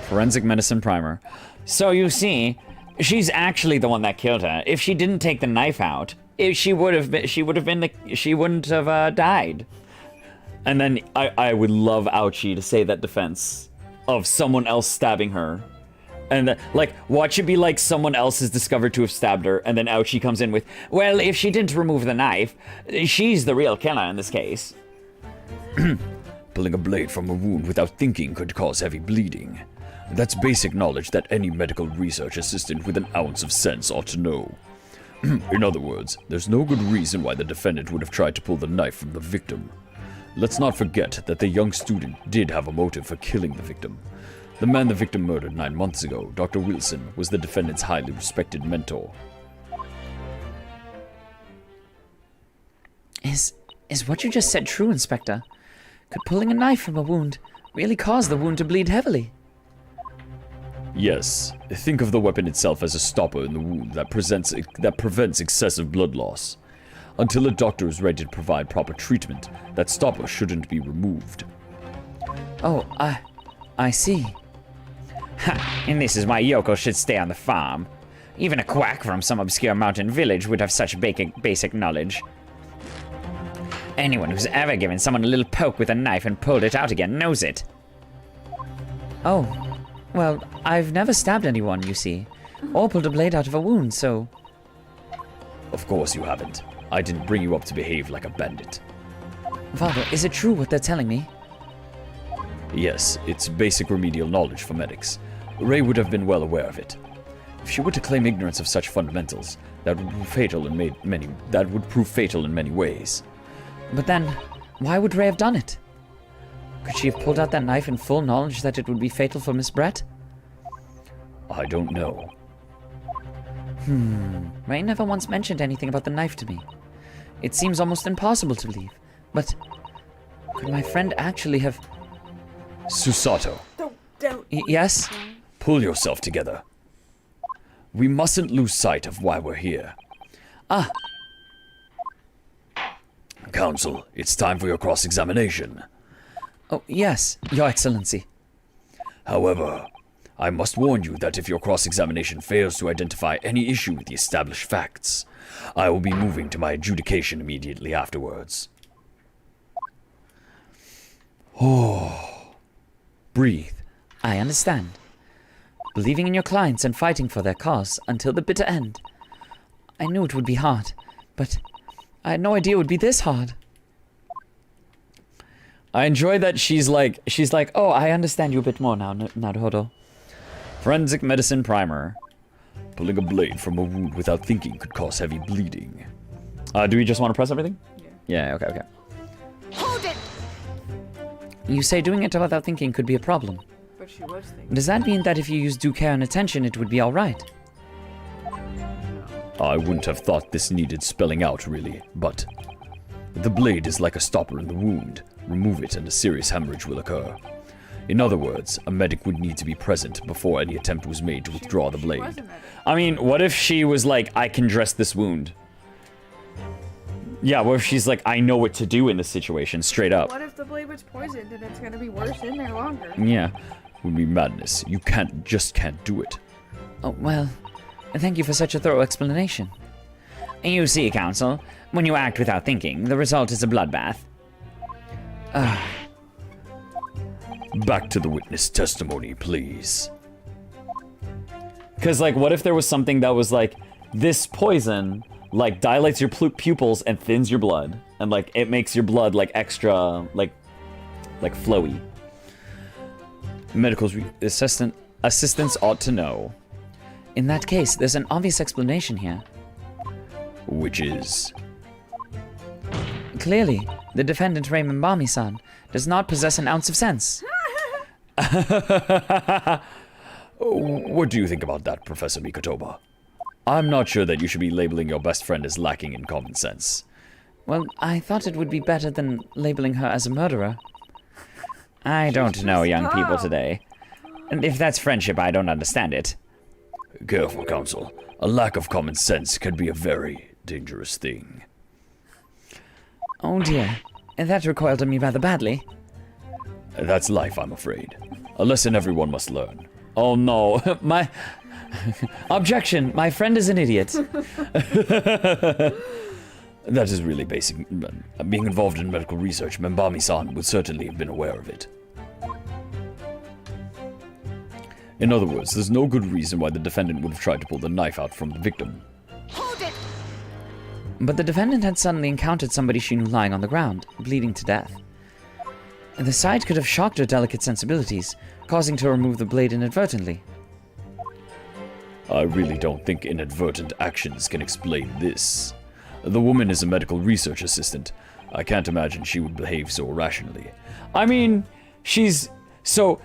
Forensic medicine primer. So you see, she's actually the one that killed her. If she didn't take the knife out, she wouldn't have died. And then I would love Ouchie to say that defense of someone else stabbing her. And like, watch it be like someone else is discovered to have stabbed her, and then Ouchie comes in with, well, if she didn't remove the knife, she's the real killer in this case. Pulling a blade from a wound without thinking could cause heavy bleeding. That's basic knowledge that any medical research assistant with an ounce of sense ought to know. In other words, there's no good reason why the defendant would have tried to pull the knife from the victim. Let's not forget that the young student did have a motive for killing the victim. The man the victim murdered 9 months ago, Dr. Wilson, was the defendant's highly respected mentor. Is what you just said true, Inspector? Could pulling a knife from a wound really cause the wound to bleed heavily? Yes, think of the weapon itself as a stopper in the wound that prevents excessive blood loss. Until a doctor is ready to provide proper treatment, that stopper shouldn't be removed. Oh, I see. Ha! And this is why yokels should stay on the farm. Even a quack from some obscure mountain village would have such basic knowledge. Anyone who's ever given someone a little poke with a knife and pulled it out again knows it. Oh, well, I've never stabbed anyone, you see, or pulled a blade out of a wound, so... Of course you haven't. I didn't bring you up to behave like a bandit. Father, is it true what they're telling me? Yes, it's basic remedial knowledge for medics. Ray would have been well aware of it. If she were to claim ignorance of such fundamentals, that would prove fatal in many ways. But then, why would Ray have done it? Could she have pulled out that knife in full knowledge that it would be fatal for Miss Brett? I don't know. Ray never once mentioned anything about the knife to me. It seems almost impossible to believe. But could my friend actually have... Susato, Don't. Yes? pull yourself together. We mustn't lose sight of why we're here. Ah, Counsel, it's time for your cross-examination. oh, yes, Your Excellency. However, I must warn you that if your cross-examination fails to identify any issue with the established facts, I will be moving to my adjudication immediately afterwards. Breathe. I understand. Believing in your clients and fighting for their cause until the bitter end. I knew it would be hard, but I had no idea it would be this hard. I enjoy that she's like, oh, I understand you a bit more now, Naruhodo. Forensic medicine primer. Pulling a blade from a wound without thinking could cause heavy bleeding. Do we just want to press everything? Yeah. Yeah, okay. Hold it! You say doing it without thinking could be a problem. But she was thinking. Does that mean that if you use due care and attention, it would be alright? I wouldn't have thought this needed spelling out, really, but... The blade is like a stopper in the wound. Remove it and a serious hemorrhage will occur. In other words, a medic would need to be present before any attempt was made to withdraw the She was blade. a medic. I mean, what if she was like, I can dress this wound? Yeah, what if she's like, I know what to do in this situation, straight up? What if the blade was poisoned and it's gonna be worse in there longer? Yeah. Would be madness. You just can't do it. Oh, well, thank you for such a thorough explanation. You see, Counsel, when you act without thinking, the result is a bloodbath. Back to the witness testimony, please. Because, like, what if there was something that was like, this poison, like, dilates your pupils and thins your blood. And, like, it makes your blood, like, extra, like flowy. Medical assistants ought to know. In that case, there's an obvious explanation here. Which is... Clearly, the defendant Raymond Bami-san does not possess an ounce of sense. What do you think about that, Professor Mikotova? I'm not sure that you should be labeling your best friend as lacking in common sense. Well, I thought it would be better than labeling her as a murderer. I don't know young people today. And if that's friendship, I don't understand it. Careful, Counsel. A lack of common sense can be a very dangerous thing. Oh dear, that recoiled on me rather badly. That's life, I'm afraid. A lesson everyone must learn. Oh no, My... Objection! My friend is an idiot. That is really basic. Being involved in medical research, Membami-san would certainly have been aware of it. In other words, there's no good reason why the defendant would have tried to pull the knife out from the victim. But the defendant had suddenly encountered somebody she knew lying on the ground, bleeding to death. The sight could have shocked her delicate sensibilities, causing her to remove the blade inadvertently. I really don't think inadvertent actions can explain this. The woman is a medical research assistant. I can't imagine she would behave so irrationally. I mean, so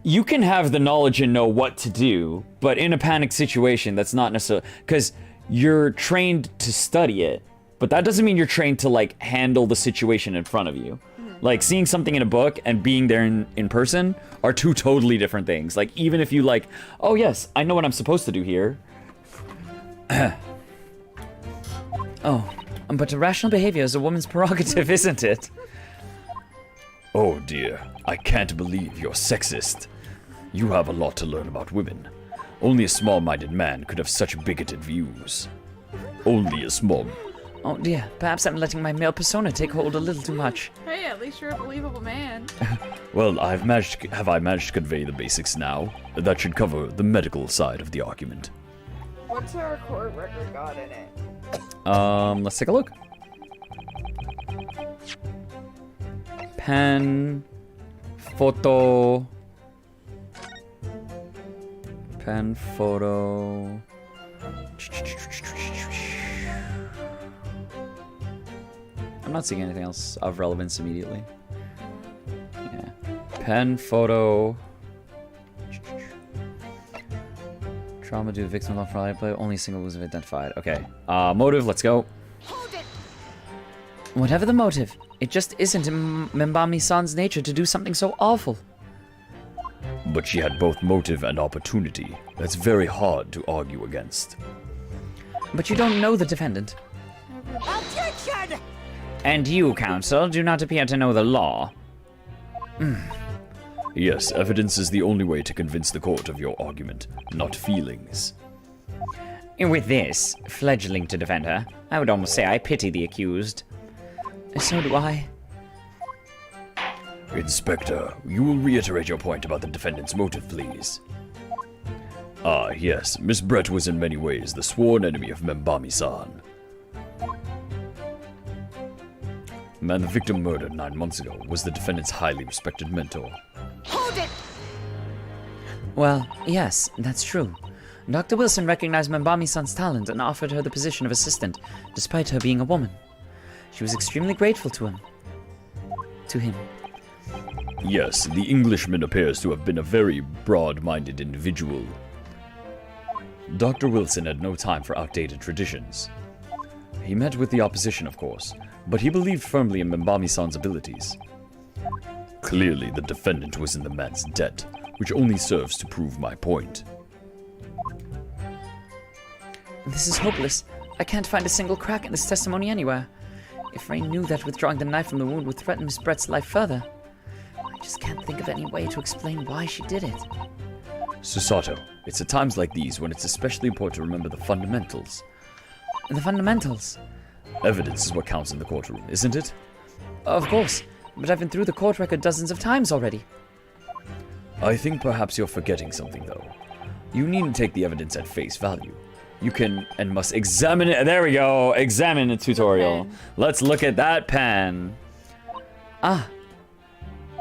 you can have the knowledge and know what to do, but in a panic situation, that's not necessarily, because you're trained to study it, but that doesn't mean you're trained to like handle the situation in front of you. Like seeing something in a book and being there in person are two totally different things. Like even if you like, oh yes, I know what I'm supposed to do here. Oh, but irrational behavior is a woman's prerogative, isn't it? Oh dear, I can't believe you're sexist. You have a lot to learn about women. Only a small-minded man could have such bigoted views. Only a small... Oh dear, perhaps I'm letting my male persona take hold a little too much. Hey, at least you're a believable man. Well, have I managed to convey the basics now? That should cover the medical side of the argument. What's our court record got in it? Let's take a look. Pen, photo, I'm not seeing anything else of relevance immediately. Yeah. Pen, photo. Trauma due to victim of fraud play. Only a single was identified. Okay. Motive, let's go. Whatever the motive, it just isn't in Membami-san's nature to do something so awful. But she had both motive and opportunity. That's very hard to argue against. But you don't know the defendant. Objection! And you, counsel, do not appear to know the law. Yes, evidence is the only way to convince the court of your argument, not feelings. With this, fledgling to defend her, I would almost say I pity the accused. So do I. Inspector, you will reiterate your point about the defendant's motive, please. Ah, yes, Miss Brett was in many ways the sworn enemy of Membami-san. The man the victim murdered 9 months ago was the defendant's highly respected mentor. Hold it! Well, yes, that's true. Dr. Wilson recognized Membami-san's talent and offered her the position of assistant, despite her being a woman. She was extremely grateful to him. Yes, the Englishman appears to have been a very broad-minded individual. Dr. Wilson had no time for outdated traditions. He met with the opposition, of course, but he believed firmly in Membami-san's abilities. Clearly, the defendant was in the man's debt, which only serves to prove my point. This is hopeless. I can't find a single crack in this testimony anywhere. If Rain knew that withdrawing the knife from the wound would threaten Miss Brett's life further, I just can't think of any way to explain why she did it. Susato, it's at times like these when it's especially important to remember the fundamentals. The fundamentals? Evidence is what counts in the courtroom, isn't it? Of course, but I've been through the court record dozens of times already. I think perhaps you're forgetting something, though. You needn't take the evidence at face value. You can and must examine it. There we go. Examine the tutorial. Let's look at that pen. Ah.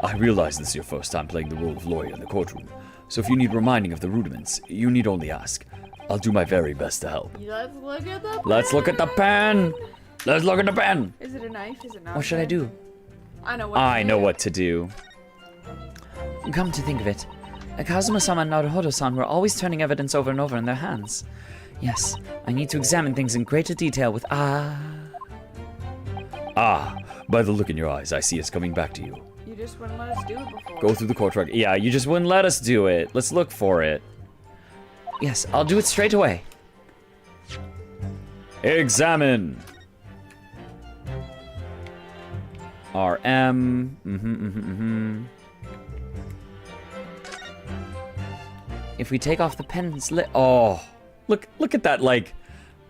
I realize this is your first time playing the role of lawyer in the courtroom, so if you need reminding of the rudiments, you need only ask. I'll do my very best to help. Let's look at the pen. Let's look at the pen. Let's look at the pen. Is it a knife? Is it not? What should I do? I know what. I know what to do. Come to think of it, Kazuma-sama and Naruhodo-san were always turning evidence over and over in their hands. Yes, I need to examine things in greater detail with Ah, by the look in your eyes, I see it's coming back to you. You just wouldn't let us do it before. Go through the court record. Yeah, you just wouldn't let us do it. Let's look for it. Yes, I'll do it straight away. Examine. RM. If we take off the pen's lid... Oh, look at that, like,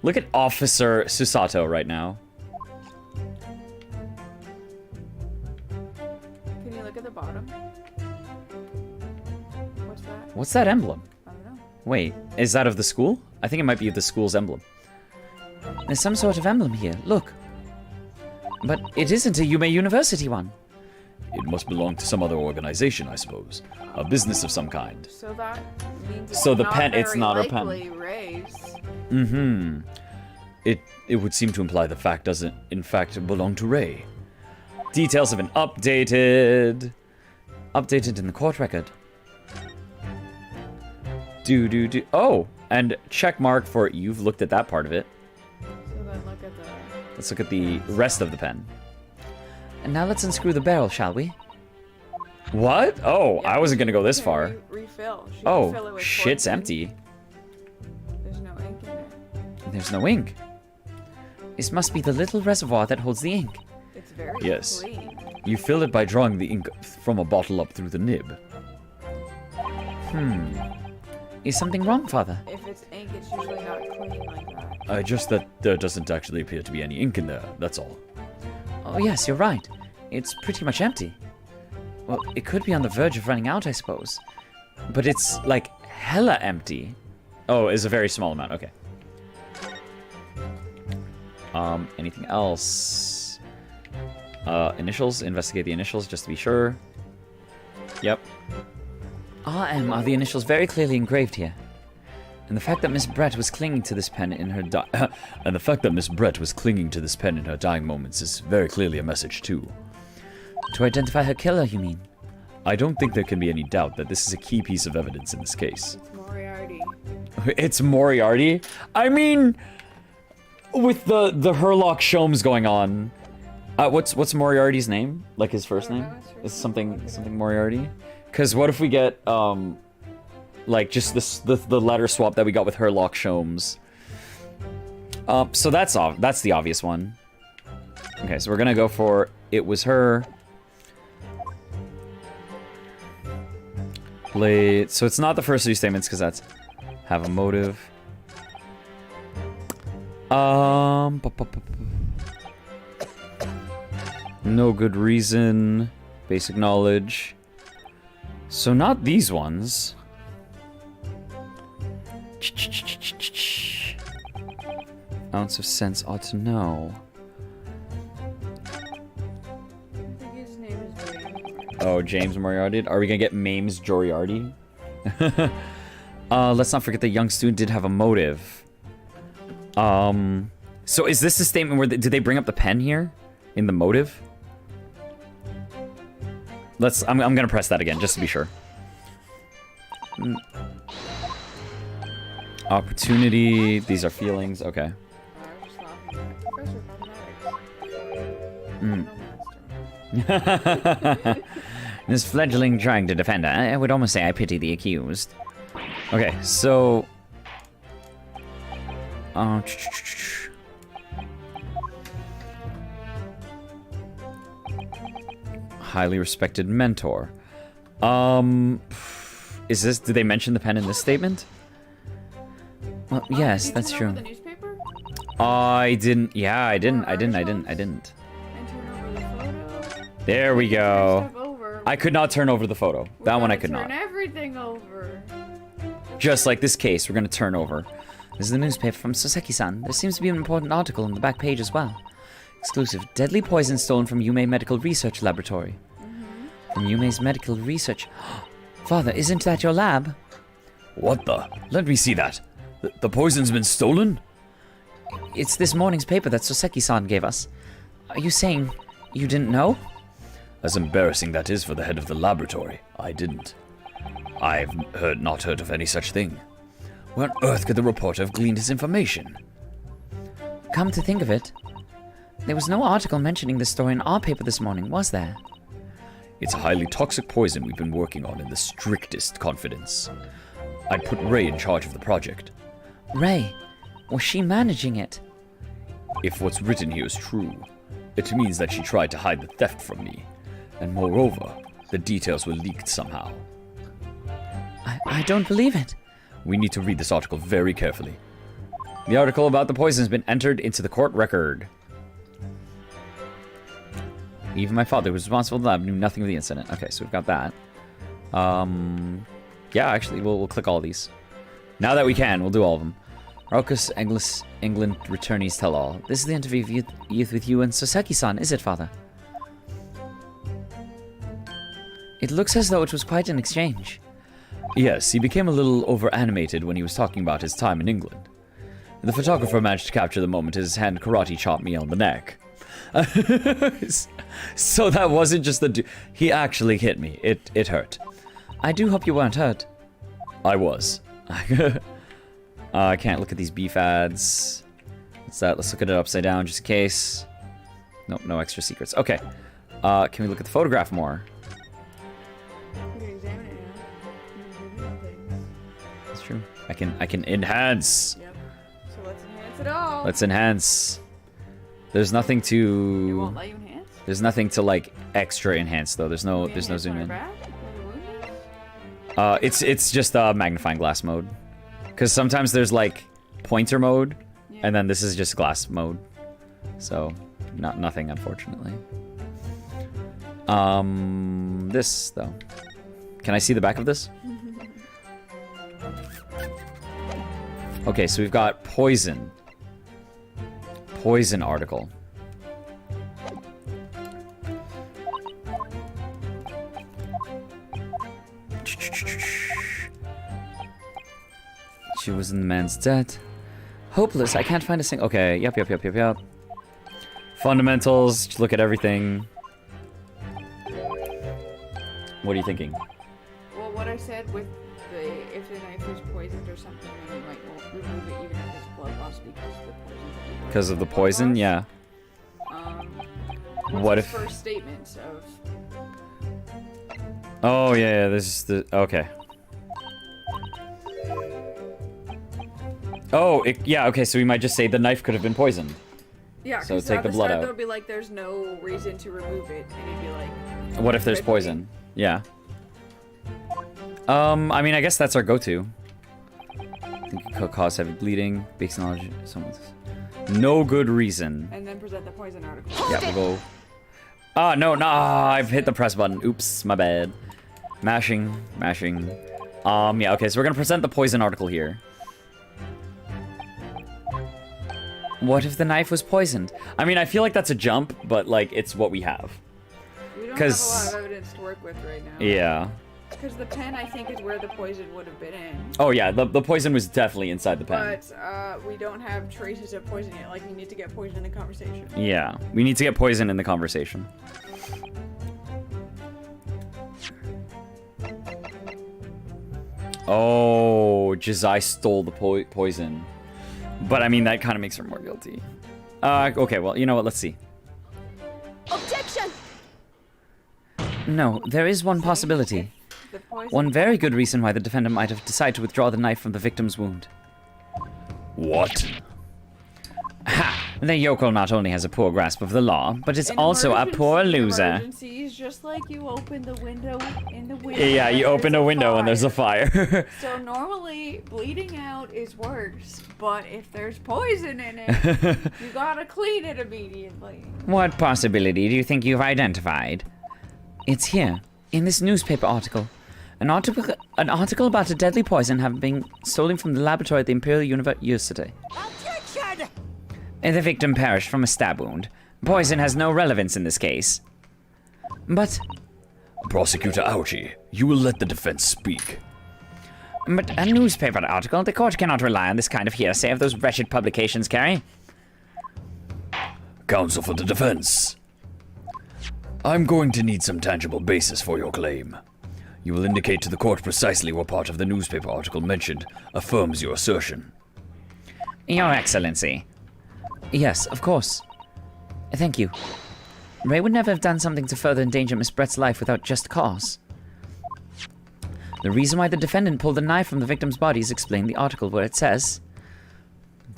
look at Officer Susato right now. Can you look at the bottom? What's that? What's that emblem? I don't know. Wait, is that of the school? I think it might be the school's emblem. There's some sort of emblem here, look. But it isn't a Yume University one. It must belong to some other organization, I suppose. A business of some kind. So that means it's So the not pen- it's very not a pen. likely Ray's. Mm-hmm. It would seem to imply the fact doesn't, in fact, belong to Ray. Details have been updated. Updated in the court record. Do. Oh, and check mark for you've looked at that part of it. So then look at the. Let's look at the rest of the pen. And now let's unscrew the barrel, shall we? What? Oh, Yeah, I wasn't gonna go this okay, far. Refill. She can fill it Oh, with shit's 14. empty. There's no ink in it. There's no ink. This must be the little reservoir that holds the ink. It's very Yes. clean. You fill it by drawing the ink from a bottle up through the nib. Is something wrong, Father? If it's ink, it's usually not clean like that. Just that there doesn't actually appear to be any ink in there, that's all. Oh yes, you're right. It's pretty much empty. Well, it could be on the verge of running out, I suppose. But it's like hella empty. Oh, it's a very small amount. Okay. Anything else? Initials. Investigate the initials just to be sure. Yep. RM are the initials very clearly engraved here. And the fact that Miss Brett was clinging to this pen in her And the fact that Miss Brett was clinging to this pen in her dying moments is very clearly a message, too. To identify her killer, you mean? I don't think there can be any doubt that this is a key piece of evidence in this case. It's Moriarty. It's Moriarty. I mean, with the Herlock Sholmes going on, what's Moriarty's name? Like his first I don't name? know his first Is name. something Moriarty? Because what if we get like just the letter swap that we got with Herlock Sholmes? So that's the obvious one. Okay, so we're gonna go for it was her. Late. So it's not the first two statements because that's have a motive. No good reason. Basic knowledge. So not these ones. Ounce of sense ought to know. I think his name is James. Oh, James Moriarty. Are we gonna get Mames Joriarty? Let's not forget the young student did have a motive. So is this a statement where did they bring up the pen here in the motive? I'm gonna press that again just to be sure. Opportunity. These are feelings. Okay. I was just laughing at Professor Mathematics. Mm. No master. This fledgling trying to defend her, I would almost say I pity the accused. Okay, so highly respected mentor. Is this? Did they mention the pen in this statement? Well, yes, Did you that's turn true. over the newspaper? I didn't. Yeah, I didn't. I didn't. And turn over the photo? There we go. Stuff over. I could not turn over the photo. We That one I gotta could turn not. everything over. Just like this case, we're gonna turn over. This is the newspaper from Soseki-san. There seems to be an important article on the back page as well. Exclusive. Deadly poison stolen from Yume Medical Research Laboratory. From Yume's Medical Research... Father, isn't that your lab? What the? Let me see that. The poison's been stolen? It's this morning's paper that Soseki-san gave us. Are you saying you didn't know? As embarrassing that is for the head of the laboratory, I didn't. I've not heard of any such thing. Where on earth could the reporter have gleaned his information? Come to think of it, there was no article mentioning this story in our paper this morning, was there? It's a highly toxic poison we've been working on in the strictest confidence. I'd put Ray in charge of the project. Ray? Was she managing it? If what's written here is true, it means that she tried to hide the theft from me. And moreover, the details were leaked somehow. I don't believe it. We need to read this article very carefully. The article about the poison has been entered into the court record. Even my father, who was responsible for the lab, knew nothing of the incident. Okay, so we've got that. Yeah, actually, we'll click all these. Now that we can, we'll do all of them. Raucous England returnees tell all. This is the interview of youth with you and Soseki-san, is it, father? It looks as though it was quite an exchange. Yes, he became a little over-animated when he was talking about his time in England. The photographer managed to capture the moment his hand karate chopped me on the neck. So that wasn't just the he actually hit me. It hurt. I do hope you weren't hurt. I was. I can't look at these beef ads. What's that? Let's look at it upside down just in case. Nope, no extra secrets. Okay. Can we look at the photograph more? You can examine it now. That's true. I can enhance. Yep. So let's enhance it all. Let's enhance. There's nothing It to. won't let you enhance? There's nothing to like extra enhance though. There's no zoom in. It's just magnifying glass mode. Because sometimes there's like pointer mode, and then this is just glass mode. So nothing unfortunately. This though. Can I see the back of this? Okay, so we've got poison. Poison article. She was in the man's debt. Hopeless, I can't find a single... Okay, yep. Fundamentals, just look at everything. What are you thinking? Well, what I said with if the knife is poisoned or something, then you might remove it even if it's blood loss Because of the poison, yeah. What if... first statements of... Oh, yeah, this is the... Okay. Oh, yeah, okay, so we might just say the knife could have been poisoned. Yeah, so because take the blood out. There'll be like, there's no reason to remove it, and you'd be like... What if there's poison? Yeah. I mean, I guess that's our go-to. I think it could cause heavy bleeding, basic knowledge, someone's... No good reason. And then present the poison article. Yeah, we'll go... Oh, no, I've hit the press button. Oops, my bad. Mashing. Yeah, okay, so we're gonna present the poison article here. What if the knife was poisoned? I mean, I feel like that's a jump, but, like, it's what we have. We don't have a lot of evidence to work with right now. Yeah. Because the pen, I think, is where the poison would have been in. Oh, yeah, the poison was definitely inside the pen. But, we don't have traces of poison yet. Like, we need to get poison in the conversation. Yeah, we need to get poison in the conversation. Oh, Jazai stole the poison. But, I mean, that kind of makes her more guilty. Okay, well, you know what? Let's see. Objection! No, there is one possibility. One very good reason why the defendant might have decided to withdraw the knife from the victim's wound. What? Ha! The yokel not only has a poor grasp of the law, but is also a poor loser. Emergencies, just like you open the window in the window. Yeah, you open a window and there's a fire. So normally, bleeding out is worse, but if there's poison in it, you gotta clean it immediately. What possibility do you think you've identified? It's here, in this newspaper article. An article about a deadly poison having been stolen from the laboratory at the Imperial University. Objection! The victim perished from a stab wound. Poison has no relevance in this case. But Prosecutor Aoshi, you will let the defense speak. a newspaper article, the court cannot rely on this kind of hearsay of those wretched publications carry. Counsel for the defense. I'm going to need some tangible basis for your claim. You will indicate to the court precisely what part of the newspaper article mentioned affirms your assertion. Your Excellency. Yes, of course. Thank you. Ray would never have done something to further endanger Miss Brett's life without just cause. The reason why the defendant pulled the knife from the victim's body is explained in the article where it says,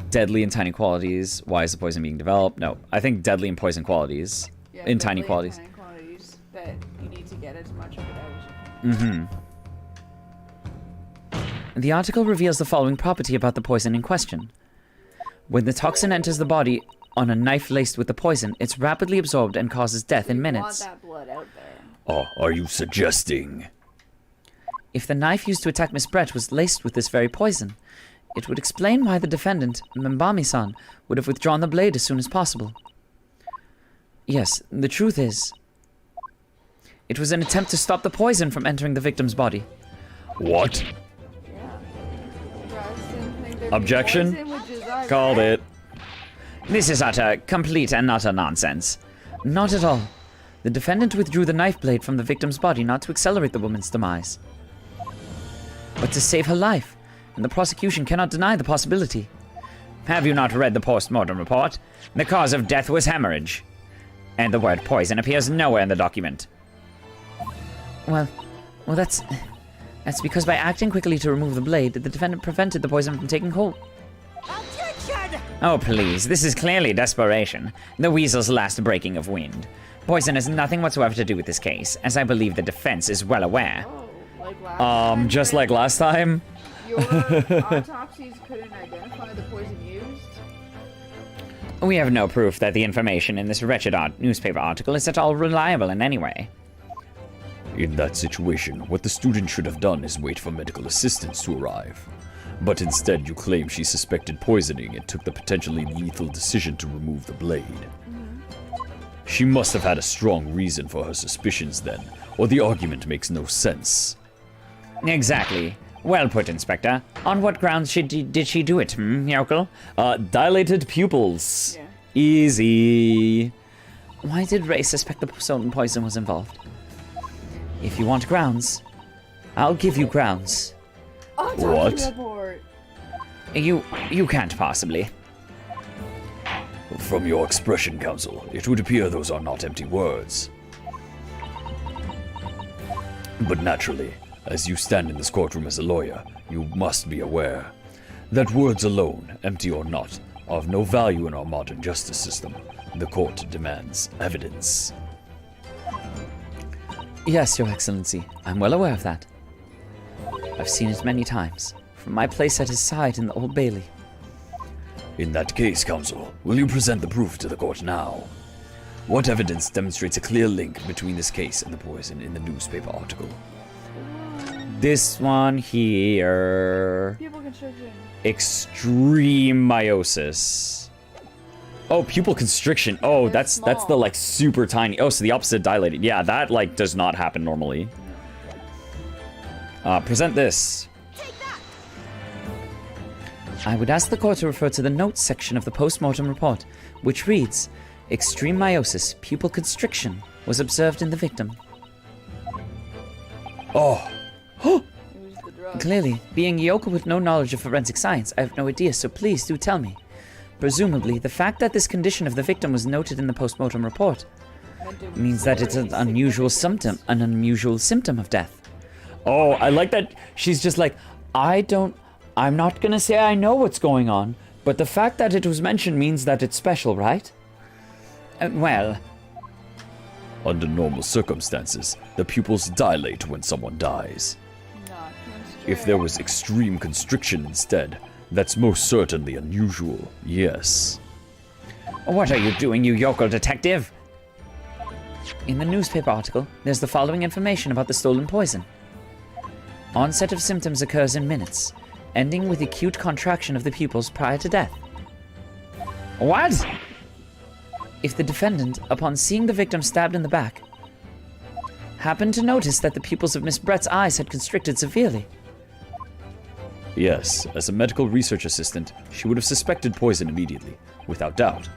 deadly in tiny qualities. Why is the poison being developed? No, I think deadly in poison qualities. Yeah, in tiny qualities. Tiny qualities that you need to get as much of it as you can. The article reveals the following property about the poison in question. When the toxin enters the body on a knife laced with the poison, it's rapidly absorbed and causes death in minutes. You want that blood out there. Oh, are you suggesting? If the knife used to attack Miss Brett was laced with this very poison, it would explain why the defendant, Mbami-san, would have withdrawn the blade as soon as possible. Yes, the truth is, it was an attempt to stop the poison from entering the victim's body. What? Objection? Called it. This is utter, complete and utter nonsense. Not at all. The defendant withdrew the knife blade from the victim's body not to accelerate the woman's demise, but to save her life, and the prosecution cannot deny the possibility. Have you not read the post-mortem report? The cause of death was hemorrhage, and the word poison appears nowhere in the document. Well, that's because by acting quickly to remove the blade, the defendant prevented the poison from taking hold. Objection! Oh, please, this is clearly desperation. The weasel's last breaking of wind. Poison has nothing whatsoever to do with this case, as I believe the defense is well aware. Oh, like last time, Just like last time? your autopsies couldn't identify the poison used? We have no proof that the information in this wretched newspaper article is at all reliable in any way. In that situation, what the student should have done is wait for medical assistance to arrive. But instead, you claim she suspected poisoning and took the potentially lethal decision to remove the blade. She must have had a strong reason for her suspicions then, or the argument makes no sense. Exactly. Well put, Inspector. On what grounds did she do it, yokel? Dilated pupils. Yeah. Easy. Why did Ray suspect the stolen poison was involved? If you want grounds, I'll give you grounds. Autopsy What? report. You can't possibly. From your expression, counsel, it would appear those are not empty words. But naturally, as you stand in this courtroom as a lawyer, you must be aware that words alone, empty or not, are of no value in our modern justice system. The court demands evidence. Yes, Your Excellency. I'm well aware of that. I've seen it many times, from my place at his side in the Old Bailey. In that case, counsel, will you present the proof to the court now? What evidence demonstrates a clear link between this case and the poison in the newspaper article? This one here. Pupil constriction. Extreme meiosis. Oh, pupil constriction. Oh, They're that's small. the like super tiny. Oh, so the opposite dilated. Yeah, that like does not happen normally. Present this. I would ask the court to refer to the notes section of the post-mortem report, which reads, extreme meiosis, pupil constriction, was observed in the victim. Oh, It was the drug. Clearly, being Yoko with no knowledge of forensic science, I have no idea, so please do tell me. Presumably, the fact that this condition of the victim was noted in the post-mortem report means that it's an unusual symptom of death. Oh, I like that she's just like, I'm not gonna say I know what's going on, but the fact that it was mentioned means that it's special, right? Well, under normal circumstances, the pupils dilate when someone dies. Not If there was extreme constriction instead, that's most certainly unusual, yes. what are you doing, you yokel detective? In the newspaper article, there's the following information about the stolen poison. Onset of symptoms occurs in minutes, ending with acute contraction of the pupils prior to death. What? If the defendant, upon seeing the victim stabbed in the back, happened to notice that the pupils of Miss Brett's eyes had constricted severely. Yes, as a medical research assistant, she would have suspected poison immediately, without doubt.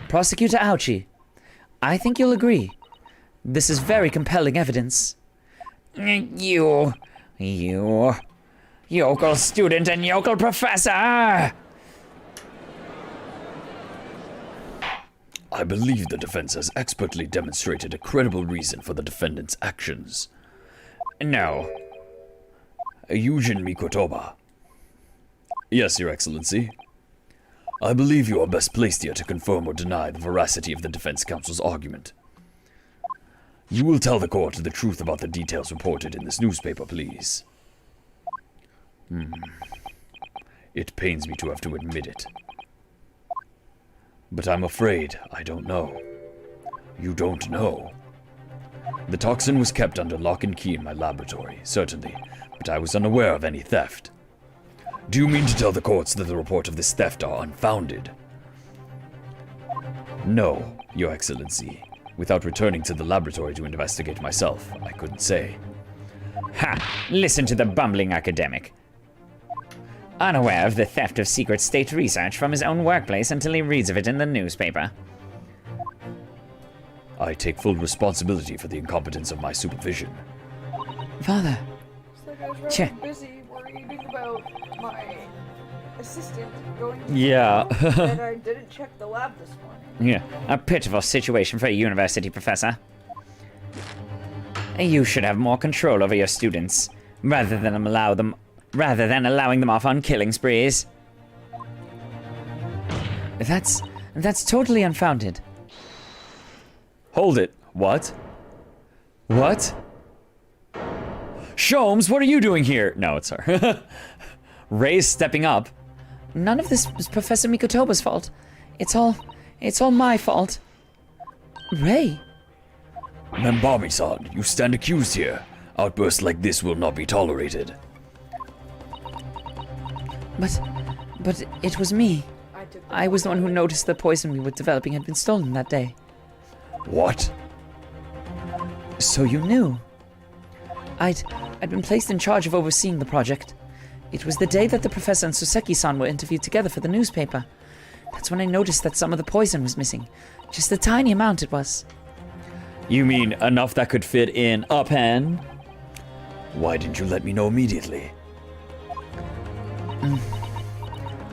Prosecutor Ouchie, I think you'll agree. This is very compelling evidence. You, yokel student and yokel professor! I believe the defense has expertly demonstrated a credible reason for the defendant's actions. No. Eugene Mikotova. Yes, Your Excellency. I believe you are best placed here to confirm or deny the veracity of the defense counsel's argument. You will tell the court the truth about the details reported in this newspaper, please. It pains me to have to admit it. But I'm afraid I don't know. You don't know. The toxin was kept under lock and key in my laboratory, certainly, but I was unaware of any theft. Do you mean to tell the courts that the report of this theft are unfounded? No, Your Excellency. Without returning to the laboratory to investigate myself, I couldn't say. Ha! Listen to the bumbling academic. Unaware of the theft of secret state research from his own workplace until he reads of it in the newspaper. I take full responsibility for the incompetence of my supervision. Father. It's like I was Che. rather busy worrying about my assistant going to Yeah. and I didn't check the lab this morning. Yeah, a pitiful situation for a university professor. You should have more control over your students, rather than allowing them off on killing sprees. That's totally unfounded. Hold it. What? What? Sholmes, what are you doing here? No, it's her. Ray's stepping up. None of this was Professor Mikotoba's fault. It's all my fault. Ray. Membami-san, you stand accused here. Outbursts like this will not be tolerated. But it was me. I was the one who noticed the poison we were developing had been stolen that day. What? So you knew. I'd been placed in charge of overseeing the project. It was the day that the professor and Soseki-san were interviewed together for the newspaper. That's when I noticed that some of the poison was missing. Just a tiny amount it was. You mean enough that could fit in a pen? Why didn't you let me know immediately?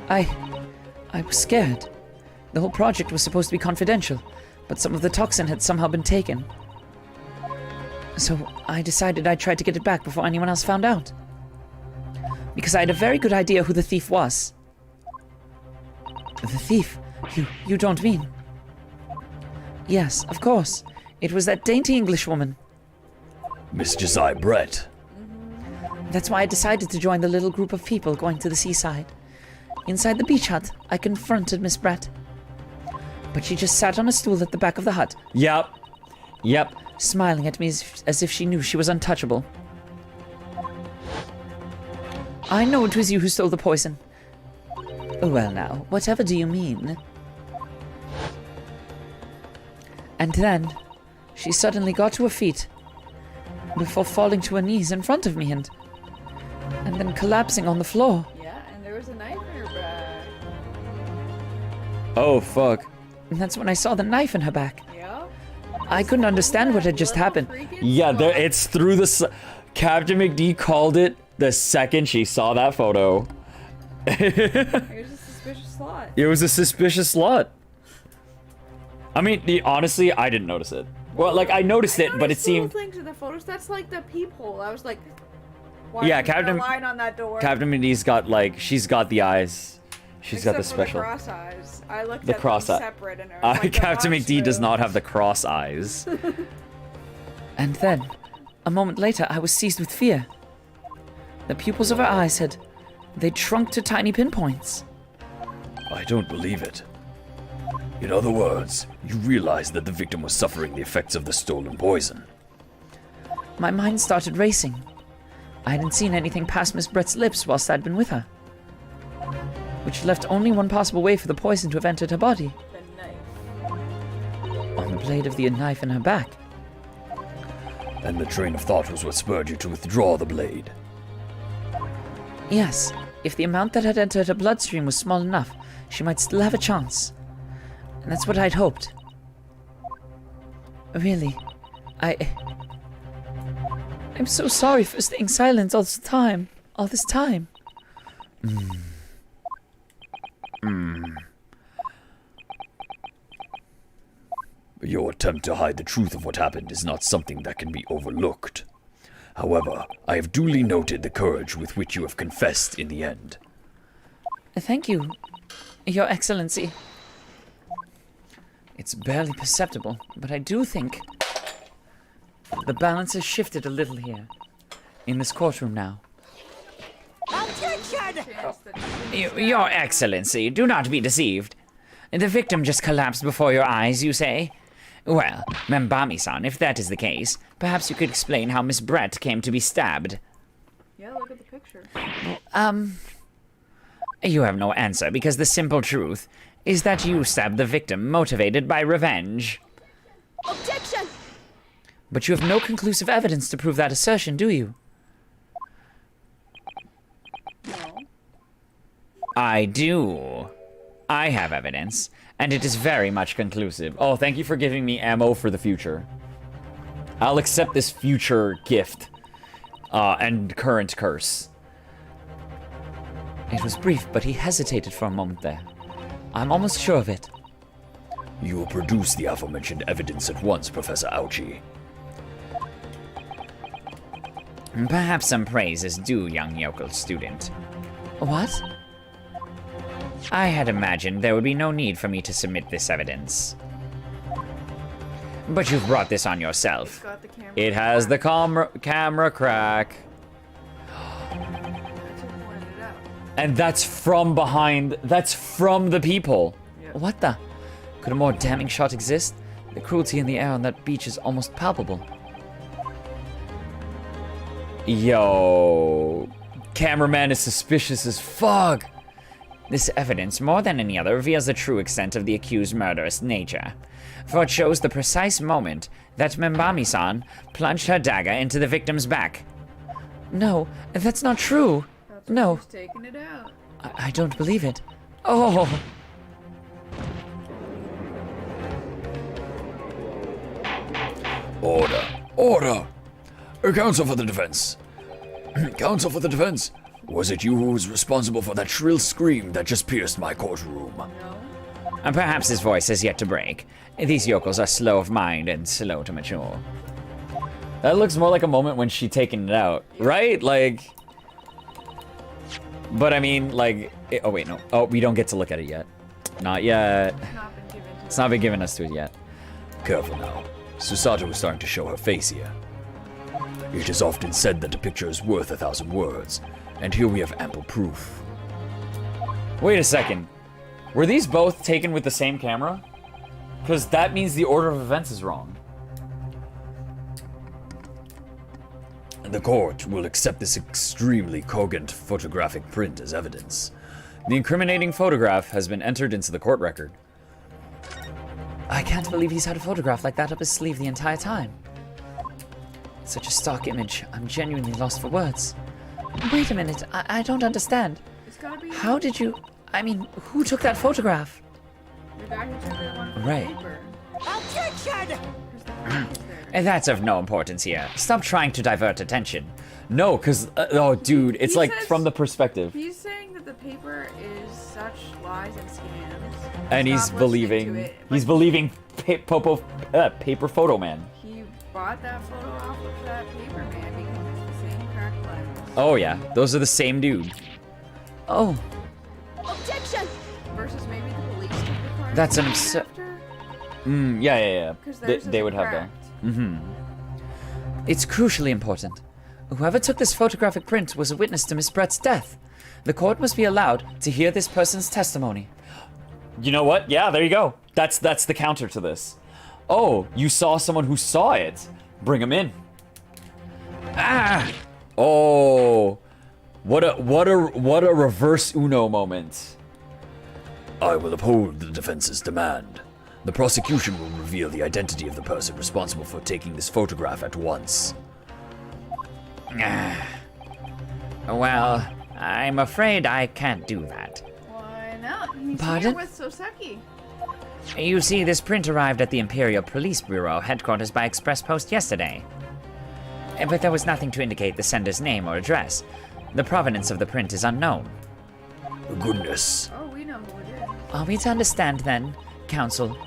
I was scared. The whole project was supposed to be confidential, but some of the toxin had somehow been taken. So I decided I'd try to get it back before anyone else found out. Because I had a very good idea who the thief was. The thief? You don't mean? Yes, of course. It was that dainty English woman. Miss Josiah Brett. That's why I decided to join the little group of people going to the seaside. Inside the beach hut, I confronted Miss Brett. But she just sat on a stool at the back of the hut. Yep. Smiling at me as if she knew she was untouchable. I know it was you who stole the poison. Well now, whatever do you mean? And then, she suddenly got to her feet, before falling to her knees in front of me and then collapsing on the floor. Yeah, and there was a knife in her bag. Oh, fuck. And that's when I saw the knife in her back. Yeah. I couldn't understand what had just happened. Yeah, it's through the... Captain McD called it the second she saw that photo. It was a suspicious slot. It was a suspicious lot. I mean, honestly, I didn't notice it. Well, like, I noticed it, but it seemed... things in the photos. That's like the peephole. I was like, why Yeah, is there Captain- a line on that door? Captain McD's got, like, she's got the eyes. She's got the Except for special... The cross eyes. I looked The at cross them eye. separate and it was like Captain they're McD does true. not have the cross eyes. And then, a moment later, I was seized with fear. The pupils of her eyes they'd shrunk to tiny pinpoints. I don't believe it. In other words, you realized that the victim was suffering the effects of the stolen poison. My mind started racing. I hadn't seen anything past Miss Brett's lips whilst I'd been with her, which left only one possible way for the poison to have entered her body. The knife. On the blade of the knife in her back. And the train of thought was what spurred you to withdraw the blade. Yes, if the amount that had entered her bloodstream was small enough, she might still have a chance. And that's what I'd hoped. Really, I'm so sorry for staying silent all this time. Your attempt to hide the truth of what happened is not something that can be overlooked. However, I have duly noted the courage with which you have confessed in the end. Thank you, Your Excellency. It's barely perceptible, but I do think the balance has shifted a little here, in this courtroom now. Objection! Your Excellency, do not be deceived. The victim just collapsed before your eyes, you say? Well, Membami-san, if that is the case, perhaps you could explain how Miss Brett came to be stabbed. Yeah, look at the picture. You have no answer, because the simple truth is that you stabbed the victim motivated by revenge. Objection! But you have no conclusive evidence to prove that assertion, do you? No. I do. I have evidence, and it is very much conclusive. Oh, thank you for giving me ammo for the future. I'll accept this future gift. And current curse. It was brief, but he hesitated for a moment there. I'm almost sure of it. You will produce the aforementioned evidence at once, Professor Ouchie. Perhaps some praise is due, young yokel student. What? I had imagined there would be no need for me to submit this evidence. But you've brought this on yourself. Got the camera. It has the camera crack. That's who pointed it out. And that's from behind. That's from the people. Yep. What the? Could a more damning shot exist? The cruelty in the air on that beach is almost palpable. Yo. Cameraman is suspicious as fuck. This evidence, more than any other, reveals the true extent of the accused's murderous nature. For it shows the precise moment that Membami-san plunged her dagger into the victim's back. No, that's not true. That's No. She's taking it out. I don't believe it. Oh! Order! Order! Counsel for the defense. Counsel for the defense. Was it you who was responsible for that shrill scream that just pierced my courtroom? No. And perhaps his voice has yet to break. These yokels are slow of mind and slow to mature. That looks more like a moment when she taken it out, right? Like, but I mean, like, oh wait, no. Oh, we don't get to look at it yet. Not yet. It's not been given to It's not been given us to it yet. Careful now. Susato is starting to show her face here. It is often said that a picture is worth 1,000 words, and here we have ample proof. Wait a second. Were these both taken with the same camera? Because that means the order of events is wrong. The court will accept this extremely cogent photographic print as evidence. The incriminating photograph has been entered into the court record. I can't believe he's had a photograph like that up his sleeve the entire time. It's such a stark image, I'm genuinely lost for words. Wait a minute, I don't understand. It's gotta be How did you... I mean, who took that photograph? the guy who took the one from Right. the paper. Objection! 'Cause the front was there. And that's of no importance here. Stop trying to divert attention. No, because, oh, dude, it's He like says- from the perspective. He's saying that the paper is such lies and scams. And he's Stop listening to believing, it, he's but believing paper photo man. He bought that photo off of that paper man because it's the same crack lens. Oh yeah, those are the same dude. Oh, Objection! Versus maybe the police took the card. That's an right absurd- after, Yeah. 'cause They, theirs they isn't would have that. cracked. it's crucially important. Whoever took this photographic print was a witness to Miss Brett's death. The court must be allowed to hear this person's testimony. You know what? Yeah, there you go. That's the counter to this. Oh, you saw someone who saw it. Bring him in. Ah! Oh, what a reverse Uno moment. I will uphold the defense's demand. The prosecution will reveal the identity of the person responsible for taking this photograph at once. Well, I'm afraid I can't do that. Why not? He's Pardon? here with Soseki. You see, this print arrived at the Imperial Police Bureau headquarters by express post yesterday. But there was nothing to indicate the sender's name or address. The provenance of the print is unknown. Goodness. Oh, we know who it is. Are we to understand, then, Counsel,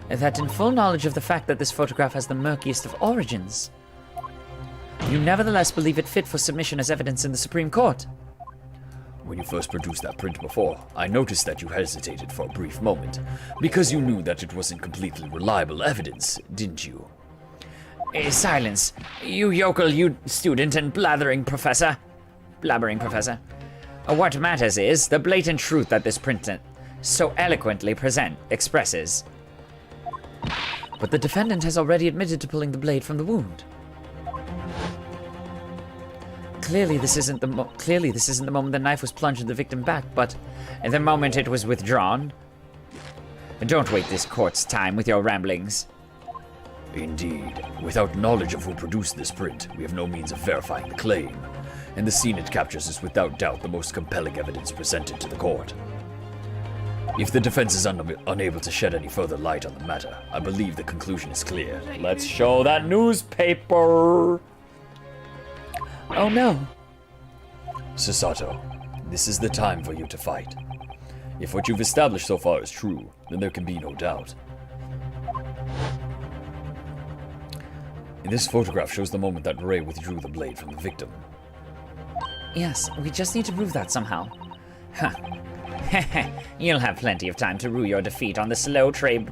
that in full knowledge of the fact that this photograph has the murkiest of origins, you nevertheless believe it fit for submission as evidence in the Supreme Court? When you first produced that print before, I noticed that you hesitated for a brief moment, because you knew that it wasn't completely reliable evidence, didn't you? Silence, you yokel, you student and blabbering professor. What matters is the blatant truth that this print so eloquently expresses. But the defendant has already admitted to pulling the blade from the wound. Clearly, this isn't the moment the knife was plunged in the victim's back, but the moment it was withdrawn. Don't waste this court's time with your ramblings. Indeed. Without knowledge of who produced this print, we have no means of verifying the claim, and the scene it captures is without doubt the most compelling evidence presented to the court. If the defense is unable to shed any further light on the matter, I believe the conclusion is clear. Let's show that newspaper. Oh no. Susato, this is the time for you to fight. If what you've established so far is true, then there can be no doubt. This photograph shows the moment that Ray withdrew the blade from the victim. Yes, we just need to prove that somehow. Huh. You'll have plenty of time to rue your defeat on the slow train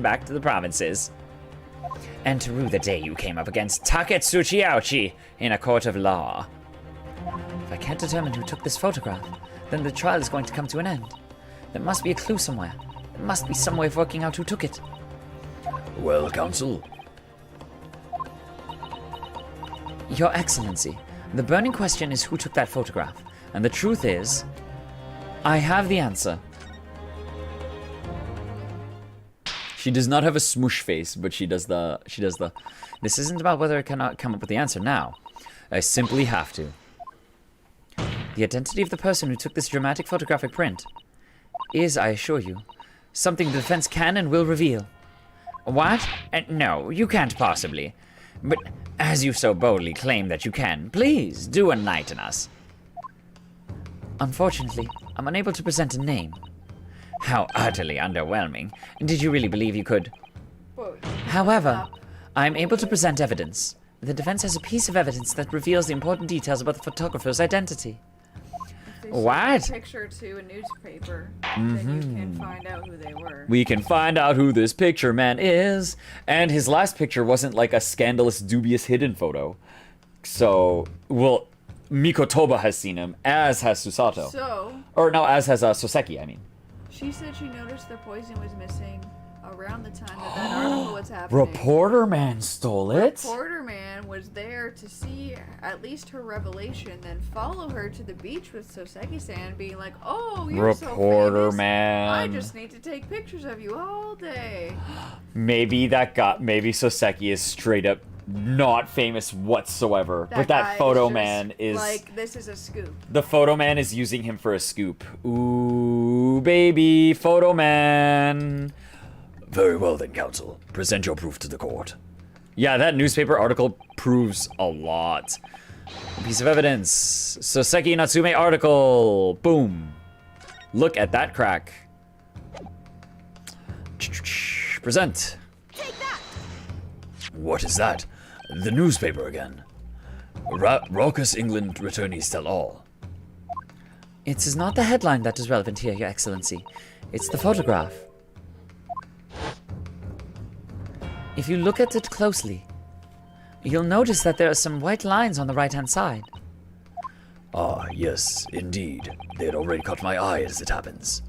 back to the provinces. And to rue the day you came up against Taketsuchi Aochi in a court of law. If I can't determine who took this photograph, then the trial is going to come to an end. There must be a clue somewhere. There must be some way of working out who took it. Well, counsel? Your Excellency, the burning question is who took that photograph. And the truth is, I have the answer. She does not have a smoosh face, but she does the. This isn't about whether I cannot come up with the answer now. I simply have to. The identity of the person who took this dramatic photographic print is, I assure you, something the defense can and will reveal. What? No, you can't possibly. But as you so boldly claim that you can, please do enlighten us. Unfortunately, I'm unable to present a name. How utterly underwhelming. Did you really believe you could? However, I am able to present evidence. The defense has a piece of evidence that reveals the important details about the photographer's identity. If they What? send a picture to a newspaper, then you can find out who they were. We can find out who this picture man is. And his last picture wasn't like a scandalous, dubious hidden photo. So, well, Mikotova has seen him, as has Susato. So, Or no, as has Soseki, I mean. she said she noticed the poison was missing around the time that article was happening. Reporter man stole it? Reporter man was there to see at least her revelation, then follow her to the beach with Soseki-san, being like, "Oh, you're so Reporter famous. man. I just need to take pictures of you all day." Maybe Soseki is straight up not famous whatsoever. But guy that is photo just man is like, this is a scoop. the photo man is using him for a scoop. Ooh, baby, photo man. Very well then, counsel. Present your proof to the court. Yeah, that newspaper article proves a lot. A piece of evidence. Soseki Natsume article. Boom. Look at that crack. Present. What is that? The newspaper again. Raucous England returnees tell all. It is not the headline that is relevant here, Your Excellency. It's the photograph. If you look at it closely, you'll notice that there are some white lines on the right-hand side. Ah, yes, indeed. They had already caught my eye as it happens.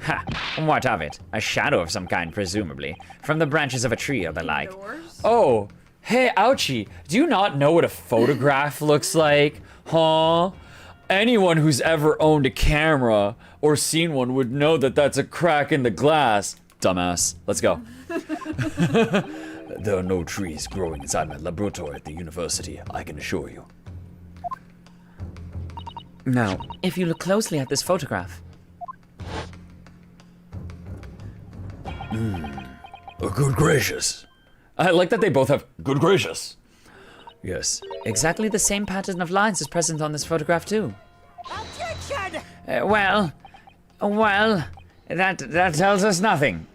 Ha! What of it? A shadow of some kind, presumably, from the branches of a tree or the like. Doors? Oh, hey, ouchie. Do you not know what a photograph looks like? Huh? Anyone who's ever owned a camera or seen one would know that that's a crack in the glass. Dumbass. Let's go. There are no trees growing inside my laboratory at the university, I can assure you. Now, if you look closely at this photograph, Good gracious. I like that they both have good gracious. Yes. exactly the same pattern of lines is present on this photograph too. Objection! Well, that tells us nothing.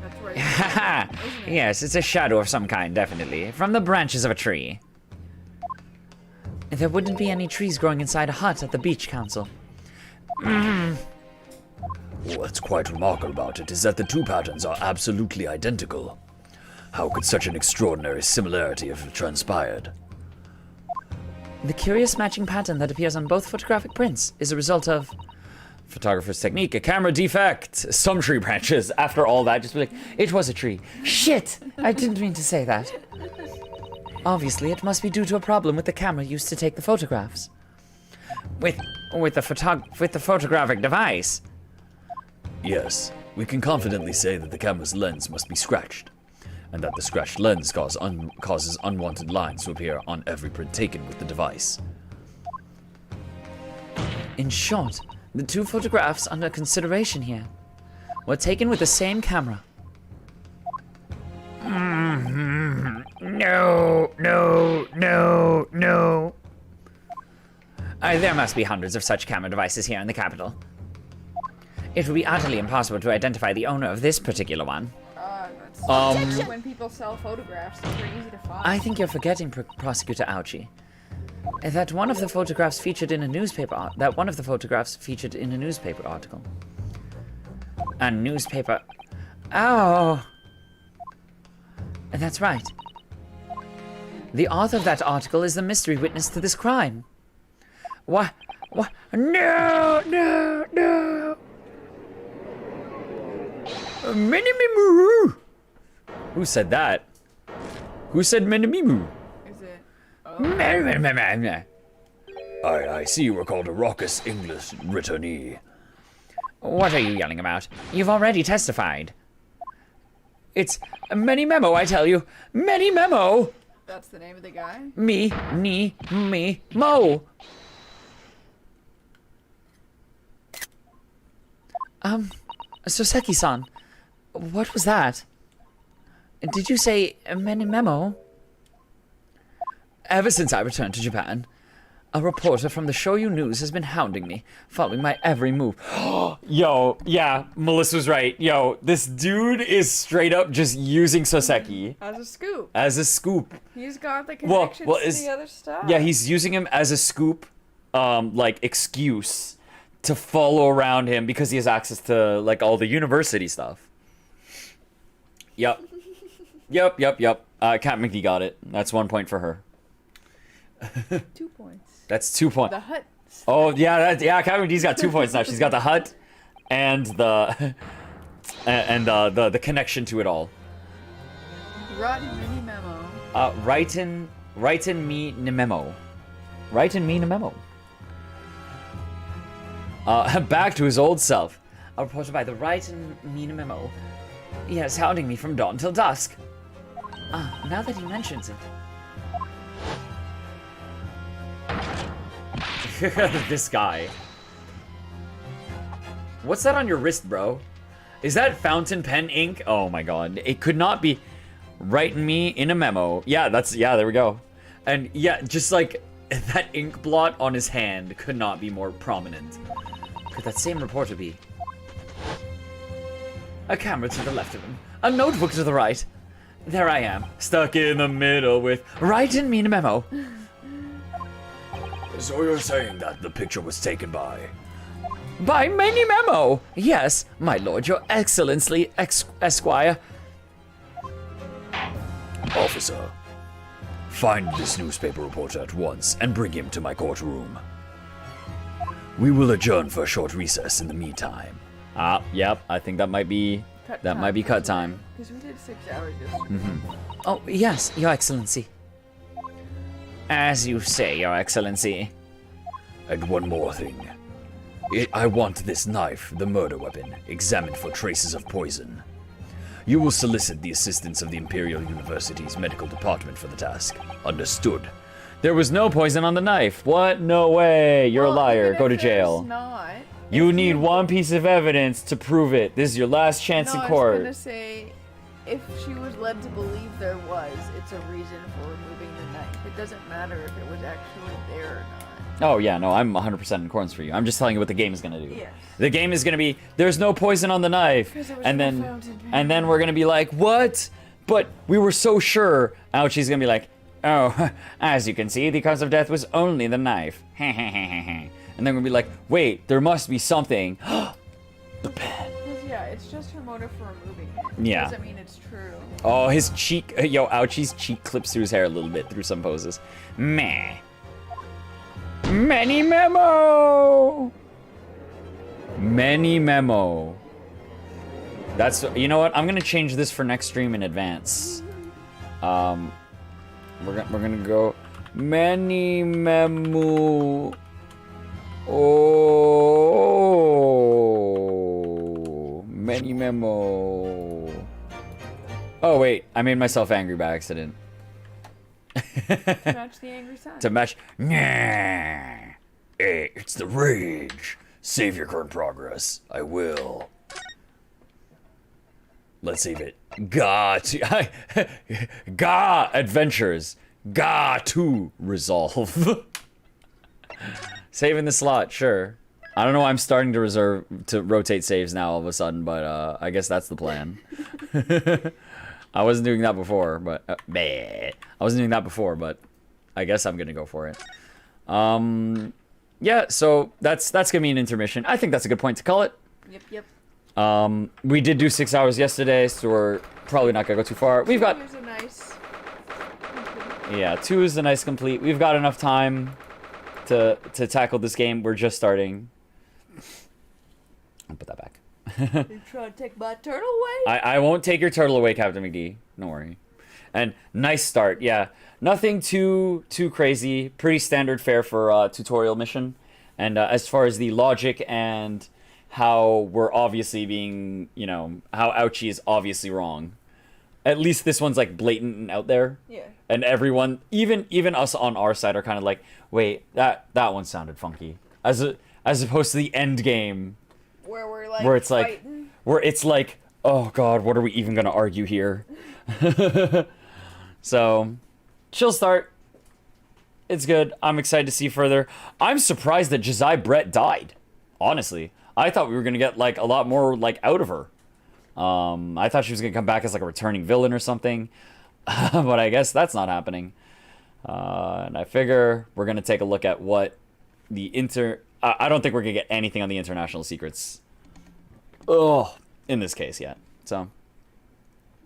That's right. Haha. Yes, it's a shadow of some kind, definitely. From the branches of a tree. There wouldn't be any trees growing inside a hut at the beach council. What's quite remarkable about it is that the two patterns are absolutely identical. How could such an extraordinary similarity have transpired? The curious matching pattern that appears on both photographic prints is a result of Photographer's technique, a camera defect, some tree branches. After all that, just be like, it was a tree. Shit! I didn't mean to say that. Obviously, it must be due to a problem with the camera used to take the photographs. With the photographic device. Yes, we can confidently say that the camera's lens must be scratched, and that the scratched lens causes unwanted lines to appear on every print taken with the device. In short, the two photographs under consideration here were taken with the same camera. No. There must be hundreds of such camera devices here in the capital. It would be utterly impossible to identify the owner of this particular one. That's when people sell photographs, they're easy to find. I think you're forgetting, Prosecutor Ouchie, that one of the photographs featured in a newspaper article. A newspaper. Oh. That's right. The author of that article is the mystery witness to this crime. What? No. Minimimu! Who said that? Who said Minimimu? Is it? I see you were called a raucous English returnee. What are you yelling about? You've already testified. It's Many Memo, I tell you. Many Memo! That's the name of the guy? Me, mo. Soseki-san, what was that? Did you say many memo? Ever since I returned to Japan, a reporter from the Shoyu News has been hounding me, following my every move. Yo, yeah, Melissa's right. Yo, this dude is straight up just using Soseki As a scoop. as a scoop. He's got the connections to the other stuff. Yeah, he's using him as a scoop, like, excuse to follow around him because he has access to, like, all the university stuff. Yep. Yep. CaptnmcD got it. That's 1 point for her. 2 points. That's 2 points. The hut. Oh, yeah, CaptnMcD's got 2 points now. She's got the hut and the connection to it all. Rotten mini memo. Write in me a memo. Write in me a memo. Back to his old self. A reporter by the Write and Mean Memo. Yes, hounding me from dawn till dusk. Now that he mentions it. This guy. What's that on your wrist, bro? Is that fountain pen ink? Oh my god. It could not be. Writing me in a memo. Yeah, there we go. And yeah, just like that ink blot on his hand could not be more prominent. Could that same reporter be? A camera to the left of him. A notebook to the right. There I am, Stuck in the middle with Write and Mean Memo. So you're saying that the picture was taken by... By Many Memo! Yes, my lord, your excellency, Esquire. Officer, find this newspaper reporter at once and bring him to my courtroom. We will adjourn for a short recess in the meantime. Yep, I think that might be cut time. Because we did 6 hours yesterday. Oh, yes, your excellency. As you say, Your Excellency. And one more thing. I want this knife, the murder weapon, examined for traces of poison. You will solicit the assistance of the Imperial University's medical department for the task. Understood. There was no poison on the knife. What? No way. You're a Well, liar. even Go to if there's jail. Not. You need one piece of evidence to prove it. This is your last chance No, in I court. was gonna say, if she was led to believe there was, it's a reason for removing the knife. It doesn't matter if it was actually there or not. Oh, yeah, no, I'm 100% in accordance for you. I'm just telling you what the game is going to do. Yes. The game is going to be, there's no poison on the knife. Because it was And in the then, fountain pen. and then we're going to be like, what? But we were so sure. Ouchie's going to be like, oh, as you can see, the cause of death was only the knife. And then we're going to be like, wait, there must be something. The pen. Because, yeah, it's just her motive for removing it. Yeah. Doesn't mean it's true. Oh, his cheek, yo, Ouchie's cheek clips through his hair a little bit through some poses. Meh. Many memo. Many memo. That's, you know what? I'm gonna change this for next stream in advance. We're gonna go many memo. Oh, many memo. Oh wait, I made myself angry by accident. Match the angry sign. To match. Nah. Hey, it's the rage. Save your current progress. I will. Let's save it. Ga adventures. Ga to resolve. Saving the slot, sure. I don't know why I'm starting to rotate saves now all of a sudden, but I guess that's the plan. I wasn't doing that before, but I wasn't doing that before, but I guess I'm gonna go for it. Yeah, so that's gonna be an intermission. I think that's a good point to call it. Yep. We did do 6 hours yesterday, so we're probably not gonna go too far. We've got, Here's a nice. yeah, 2 is a nice complete. We've got enough time to tackle this game. We're just starting. I'll put that back. You trying to take my turtle away? I won't take your turtle away, CaptnmcD. Don't worry. And nice start, yeah. Nothing too crazy. Pretty standard fare for a tutorial mission. And as far as the logic and how we're obviously being, you know, how Ouchie is obviously wrong. At least this one's like blatant and out there. Yeah. And everyone, even us on our side, are kind of like, wait, that one sounded funky. As opposed to the end game. Where we're like Where it's like, fighting. oh god, what are we even gonna argue here? So, chill start. It's good. I'm excited to see further. I'm surprised that Josiah Brett died. Honestly, I thought we were gonna get like a lot more like out of her. I thought she was gonna come back as like a returning villain or something, but I guess that's not happening. And I figure we're gonna take a look at what the I don't think we're gonna get anything on the international secrets. In this case yet. So.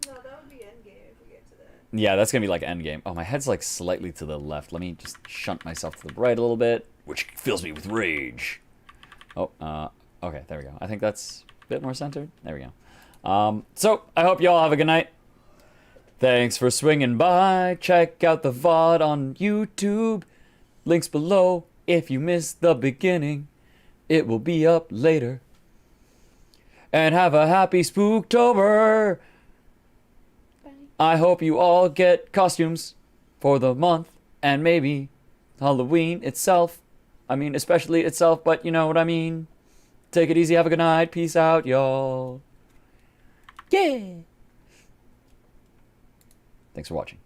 No, that would be endgame if we get to that. Yeah, that's gonna be like endgame. Oh, my head's like slightly to the left. Let me just shunt myself to the right a little bit. Which fills me with rage. Oh, okay, there we go. I think that's a bit more centered. There we go. So I hope you all have a good night. Thanks for swinging by. Check out the VOD on YouTube. Links below. If you missed the beginning, it will be up later. And have a happy Spooktober. I hope you all get costumes for the month and maybe Halloween itself. I mean, especially itself, but you know what I mean. Take it easy. Have a good night. Peace out, y'all. Yeah. Thanks for watching.